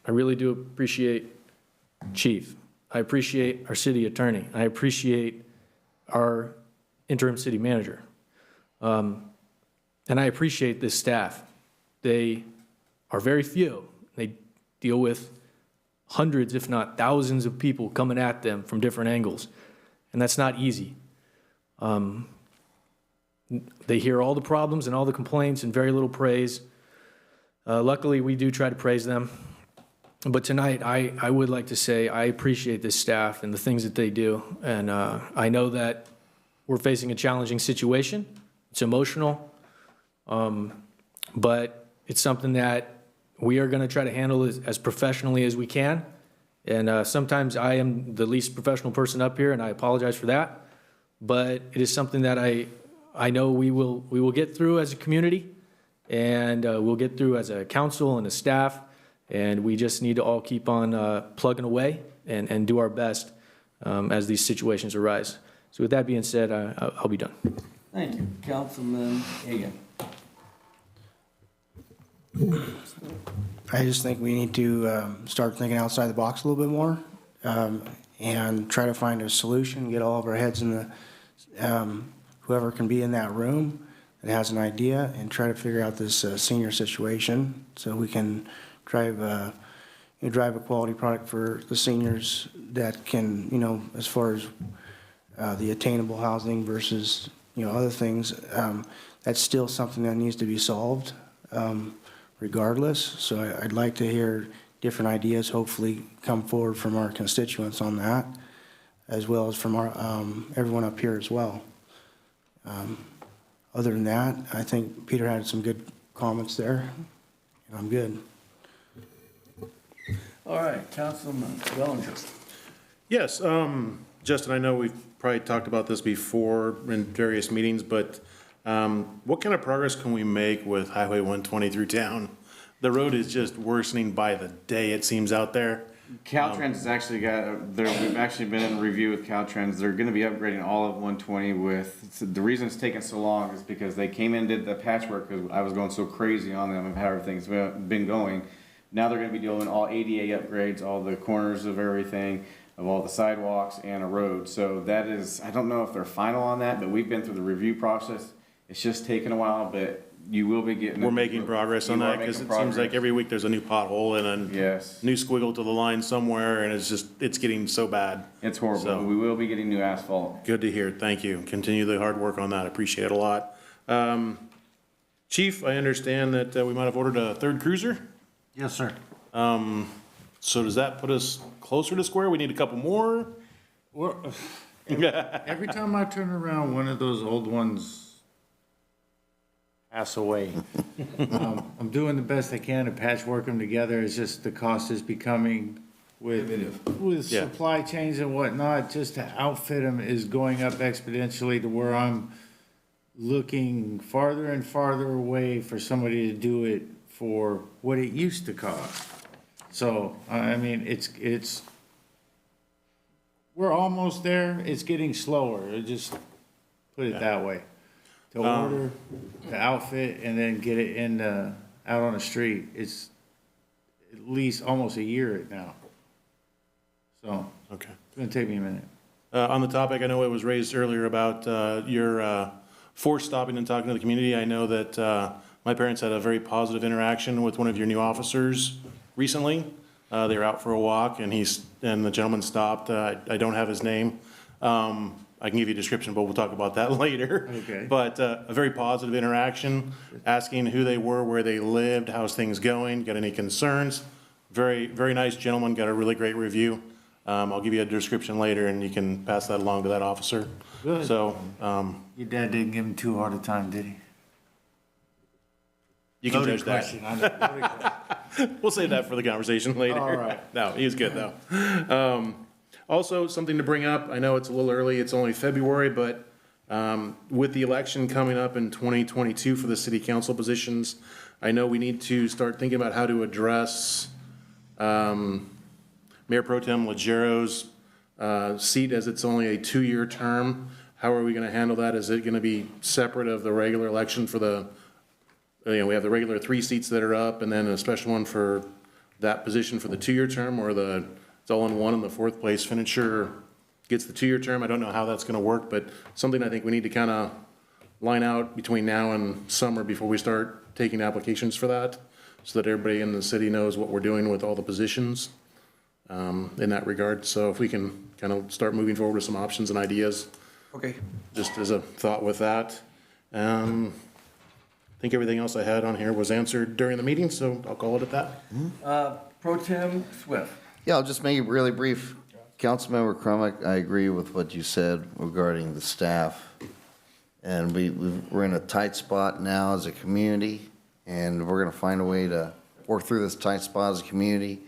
J: I really do appreciate Chief. I appreciate our city attorney. I appreciate our interim city manager. And I appreciate this staff. They are very few. They deal with hundreds, if not thousands of people coming at them from different angles. And that's not easy. They hear all the problems and all the complaints and very little praise. Luckily, we do try to praise them. But tonight, I would like to say I appreciate this staff and the things that they do. And I know that we're facing a challenging situation. It's emotional. But it's something that we are going to try to handle as professionally as we can. And sometimes I am the least professional person up here, and I apologize for that. But it is something that I know we will get through as a community, and we'll get through as a council and a staff. And we just need to all keep on plugging away and do our best as these situations arise. So with that being said, I'll be done.
A: Thank you. Councilman Hagan.
F: I just think we need to start thinking outside the box a little bit more and try to find a solution, get all of our heads in the, whoever can be in that room that has an idea, and try to figure out this senior situation so we can drive a quality product for the seniors that can, as far as the attainable housing versus, other things, that's still something that needs to be solved regardless. So I'd like to hear different ideas, hopefully come forward from our constituents on that, as well as from our everyone up here as well. Other than that, I think Peter had some good comments there, and I'm good.
A: All right, Councilman Bellinger.
C: Yes, Justin, I know we've probably talked about this before in various meetings, but what kind of progress can we make with Highway 120 through town? The road is just worsening by the day, it seems, out there.
I: Caltrans has actually we've actually been in review with Caltrans. They're gonna be upgrading all of 120 the reason it's taking so long is because they came in and did the patchwork because I was going so crazy on them of how everything's been going. Now they're gonna be doing all ADA upgrades, all the corners of everything, of all the sidewalks and a road. So that is, I don't know if they're final on that, but we've been through the review process. It's just taken a while, but you will be getting.
C: We're making progress on that because it seems like every week there's a new pothole and a new squiggle to the line somewhere, and it's getting so bad.
I: It's horrible. So, we will be getting new asphalt.
C: Good to hear. Thank you. Continue the hard work on that. I appreciate it a lot. Chief, I understand that we might have ordered a third cruiser.
G: Yes, sir.
C: So does that put us closer to square? We need a couple more?
G: Well, every time I turn around, one of those old ones pass away. I'm doing the best I can to patchwork them together. It's just the cost is becoming with supply chains and whatnot, just to outfit them is going up exponentially to where I'm looking farther and farther away for somebody to do it for what it used to cost. So, I mean, it's we're almost there. It's getting slower. Just put it that way. To order, to outfit, and then get it in out on the street. It's at least almost a year now. So
C: okay,
G: it's gonna take me a minute.
C: On the topic, I know it was raised earlier about your force stopping and talking to the community. I know that my parents had a very positive interaction with one of your new officers recently. They were out for a walk, and the gentleman stopped. I don't have his name. I can give you a description, but we'll talk about that later.
G: Okay.
C: But a very positive interaction, asking who they were, where they lived, how's things going, got any concerns. Very, very nice gentleman, got a really great review. I'll give you a description later, and you can pass that along to that officer.
G: Good.
C: So,
G: your dad didn't give him too hard a time, did he?
C: You can judge that. We'll save that for the conversation later.
G: All right.
C: No, he was good though. Also, something to bring up, I know it's a little early, it's only February, but with the election coming up in 2022 for the city council positions, I know we need to start thinking about how to address Mayor Pro Tem Legero's seat, as it's only a 2-year term. How are we going to handle that? Is it going to be separate of the regular election for the, we have the regular 3 seats that are up and then a special one for that position for the 2-year term, or it's all in one and the 4th place finisher gets the 2-year term? I don't know how that's going to work, but something I think we need to kind of line out between now and summer before we start taking applications for that, so that everybody in the city knows what we're doing with all the positions in that regard. So if we can kind of start moving forward with some options and ideas.
H: Okay.
C: Just as a thought with that. I think everything else I had on here was answered during the meeting, so I'll call it at that.
A: Pro Tem Swift.
D: Yeah, I'll just make it really brief. Councilmember Crumack, I agree with what you said regarding the staff. And we're in a tight spot now as a community, and we're gonna find a way to work through this tight spot as a community.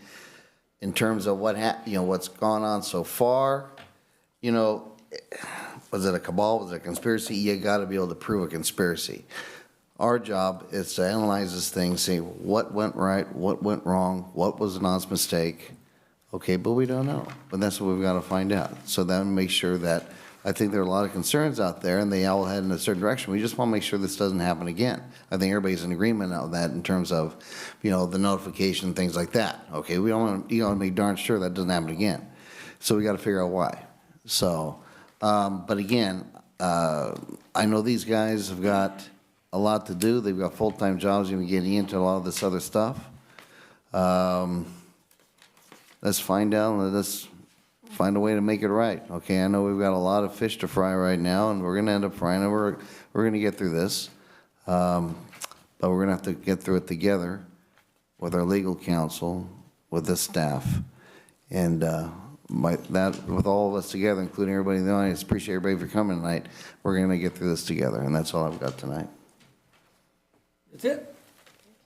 D: In terms of what's gone on so far, was it a cabal, was it a conspiracy? You gotta be able to prove a conspiracy. Our job is to analyze this thing, see what went right, what went wrong, what was an honest mistake. Okay, but we don't know, but that's what we've gotta find out. So then make sure that, I think there are a lot of concerns out there and they all head in a certain direction. We just wanna make sure this doesn't happen again. I think everybody's in agreement on that in terms of, the notification, things like that. Okay, you wanna make darn sure that doesn't happen again. So we gotta figure out why. So, but again, I know these guys have got a lot to do. They've got full-time jobs, even getting into a lot of this other stuff. Let's find out, let's find a way to make it right. Okay, I know we've got a lot of fish to fry right now, and we're gonna end up frying it. We're gonna get through this. But we're gonna have to get through it together with our legal counsel, with the staff. And with all of us together, including everybody in the audience, appreciate everybody for coming tonight. We're gonna get through this together, and that's all I've got tonight.
A: That's it?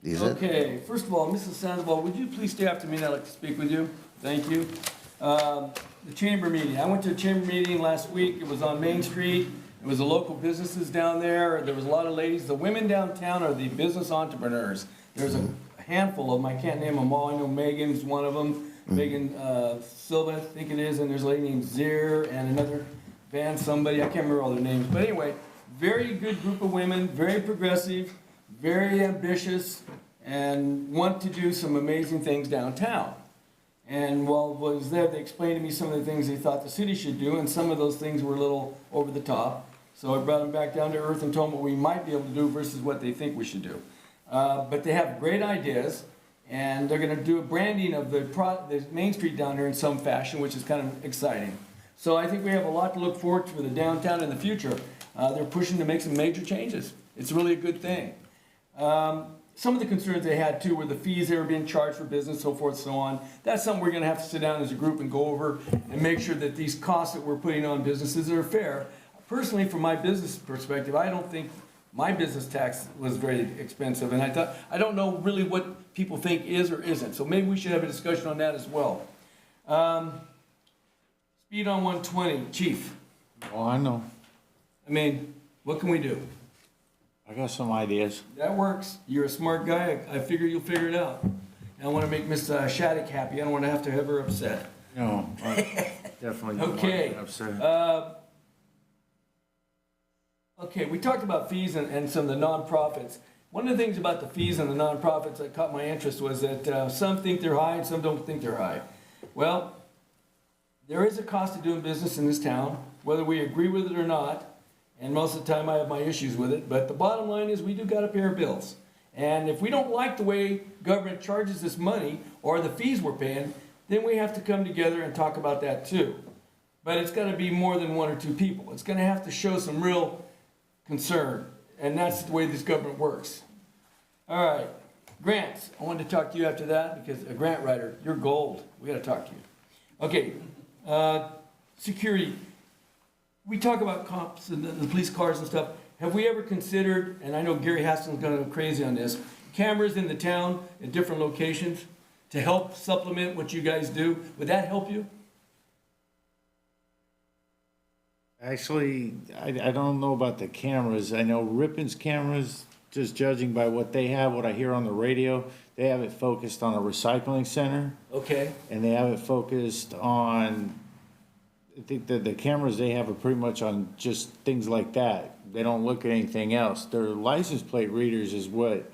D: Is it?
A: Okay, first of all, Mrs. Sandoval, would you please stay after me? I'd like to speak with you. Thank you. The chamber meeting. I went to a chamber meeting last week. It was on Main Street. It was the local businesses down there. There was a lot of ladies. The women downtown are the business entrepreneurs. There's a handful of them. I can't name them all. I know Megan's one of them. Megan Silva, I think it is. And there's a lady named Zir and another band, somebody. I can't remember all their names. But anyway, very good group of women, very progressive, very ambitious, and want to do some amazing things downtown. And while I was there, they explained to me some of the things they thought the city should do, and some of those things were a little over the top. So I brought them back down to earth and told them what we might be able to do versus what they think we should do. But they have great ideas, and they're going to do a branding of the Main Street down there in some fashion, which is kind of exciting. So I think we have a lot to look forward to for the downtown in the future. They're pushing to make some major changes. It's really a good thing. Some of the concerns they had too were the fees they were being charged for business, so forth, so on. That's something we're going to have to sit down as a group and go over and make sure that these costs that we're putting on businesses are fair. Personally, from my business perspective, I don't think my business tax was very expensive, and I don't know really what people think is or isn't. So maybe we should have a discussion on that as well. Speed on 120, Chief.
G: Oh, I know.
A: I mean, what can we do?
G: I got some ideas.
A: That works. You're a smart guy. I figure you'll figure it out. And I want to make Miss Shattuck happy. I don't want to have her upset.
G: No, I definitely don't want to
A: Okay.
G: get upset.
A: Okay, we talked about fees and some of the nonprofits. One of the things about the fees and the nonprofits that caught my interest was that some think they're high and some don't think they're high. Well, there is a cost of doing business in this town, whether we agree with it or not. And most of the time I have my issues with it, but the bottom line is we do got to pay our bills. And if we don't like the way government charges this money or the fees we're paying, then we have to come together and talk about that too. But it's got to be more than 1 or 2 people. It's going to have to show some real concern, and that's the way this government works. All right, grants. I wanted to talk to you after that because a grant writer, you're gold. We got to talk to you. Okay, security. We talk about cops and the police cars and stuff. Have we ever considered, and I know Gary Haston's going to go crazy on this, cameras in the town at different locations to help supplement what you guys do? Would that help you?
G: Actually, I don't know about the cameras. I know Rippon's cameras just judging by what they have, what I hear on the radio, they have it focused on a recycling center,
A: Okay,
G: and they have it focused on, I think the cameras they have are pretty much on just things like that. They don't look at anything else. Their license plate readers is what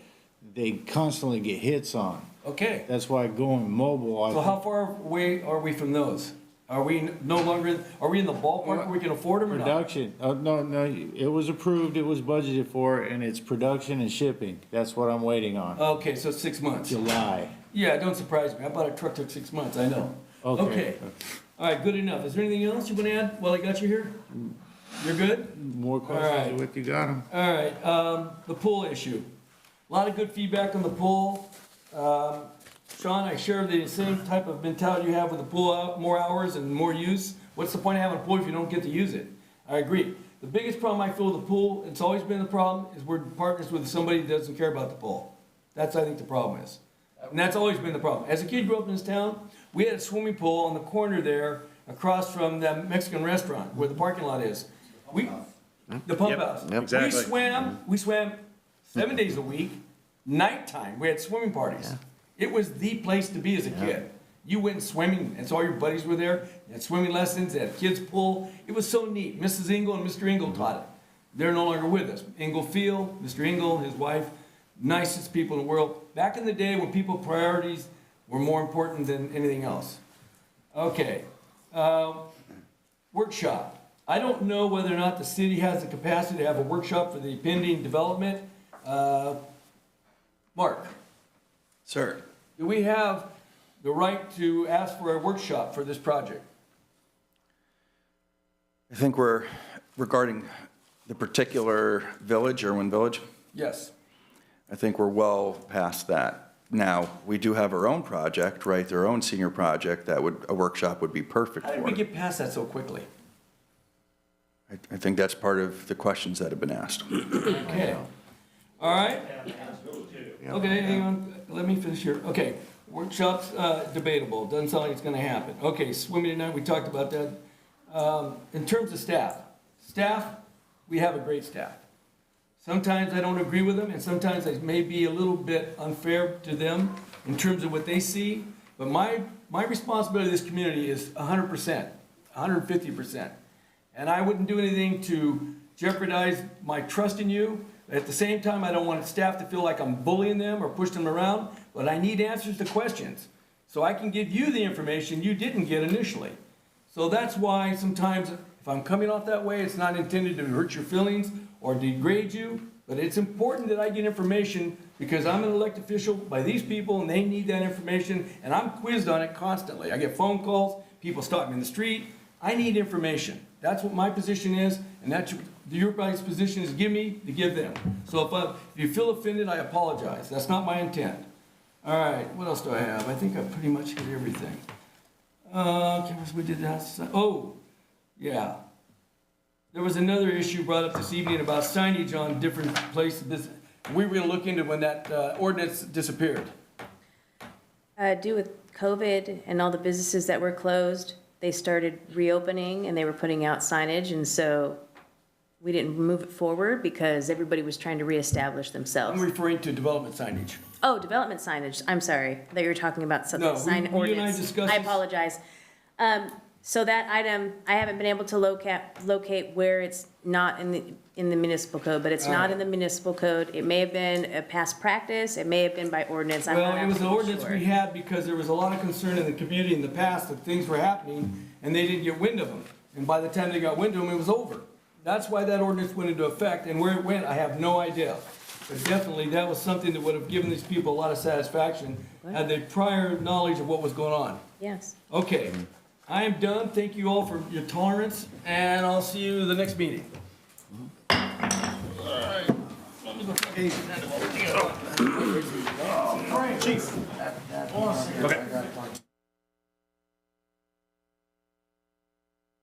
G: they constantly get hits on.
A: okay.
G: That's why going mobile,
A: So how far away are we from those? Are we no longer, are we in the ballpark where we can afford them or not?
G: Production, no, it was approved, it was budgeted for, and it's production and shipping. That's what I'm waiting on.
A: Okay, so 6 months.
G: July.
A: Yeah, don't surprise me. I bought a truck, took 6 months, I know.
G: Okay.
A: All right, good enough. Is there anything else you want to add while I got you here? You're good?
G: More
A: All
G: questions
A: right.
G: with you got them.
A: All right, the pool issue. A lot of good feedback on the pool. Sean, I share the same type of mentality you have with the pool out, more hours and more use. What's the point of having a pool if you don't get to use it? I agree. The biggest problem I feel with the pool, it's always been the problem, is we're partners with somebody that doesn't care about the pool. That's, I think, the problem is. And that's always been the problem. As a kid grew up in this town, we had a swimming pool on the corner there across from that Mexican restaurant where the parking lot is. The pump house.
D: Yep.
C: Exactly.
A: We swam 7 days a week, nighttime. We had swimming parties. It was the place to be as a kid. You went swimming, and so all your buddies were there. You had swimming lessons, they had kids' pool. It was so neat. Mrs. Engel and Mr. Engel taught it. They're no longer with us. Engel Field, Mr. Engel, his wife, nicest people in the world. Back in the day when people's priorities were more important than anything else. Okay, workshop. I don't know whether or not the city has the capacity to have a workshop for the pending development. Mark,
H: Sir,
A: do we have the right to ask for a workshop for this project?
H: I think we're, regarding the particular village, Irwin Village,
A: Yes.
H: I think we're well past that. Now, we do have our own project, right, their own senior project that would, a workshop would be perfect
A: How did
H: for.
A: we get past that so quickly?
H: I think that's part of the questions that have been asked.
A: Okay. All right. Okay, hang on, let me finish here. Okay, workshops, debatable, doesn't sound like it's gonna happen. Okay, swimming tonight, we talked about that. In terms of staff, we have a great staff. Sometimes I don't agree with them, and sometimes I may be a little bit unfair to them in terms of what they see, but my responsibility to this community is 100%, 150%. And I wouldn't do anything to jeopardize my trust in you. At the same time, I don't want staff to feel like I'm bullying them or pushing them around, but I need answers to questions. So I can give you the information you didn't get initially. So that's why sometimes if I'm coming off that way, it's not intended to hurt your feelings or degrade you, but it's important that I get information because I'm an elected official by these people and they need that information and I'm quizzed on it constantly. I get phone calls, people stop me in the street. I need information. That's what my position is, and that's your guys' position is give me to give them. So if you feel offended, I apologize. That's not my intent. All right, what else do I have? I think I pretty much hit everything. Cameras, we did that. Oh, yeah. There was another issue brought up this evening about signage on different places. We were gonna look into when that ordinance disappeared.
B: Due with COVID and all the businesses that were closed, they started reopening and they were putting out signage, and so we didn't move it forward because everybody was trying to reestablish themselves.
A: I'm referring to development signage.
B: Oh, development signage, I'm sorry, that you were talking about something,
A: No,
B: sign
A: you and I
B: ordinance.
A: discussed
B: I
A: this.
B: apologize. So that item, I haven't been able to locate where it's not in the municipal code, but it's not in the municipal code. It may have been a past practice, it may have been by ordinance, I'm not
A: Well, it was an
B: absolutely
A: ordinance
B: sure.
A: we had because there was a lot of concern in the community in the past that things were happening and they didn't get wind of them. And by the time they got wind of them, it was over. That's why that ordinance went into effect, and where it went, I have no idea. But definitely, that was something that would have given these people a lot of satisfaction, had they prior knowledge of what was going on.
B: Yes.
A: Okay, I am done. Thank you all for your tolerance, and I'll see you the next meeting.
C: Chief. Okay.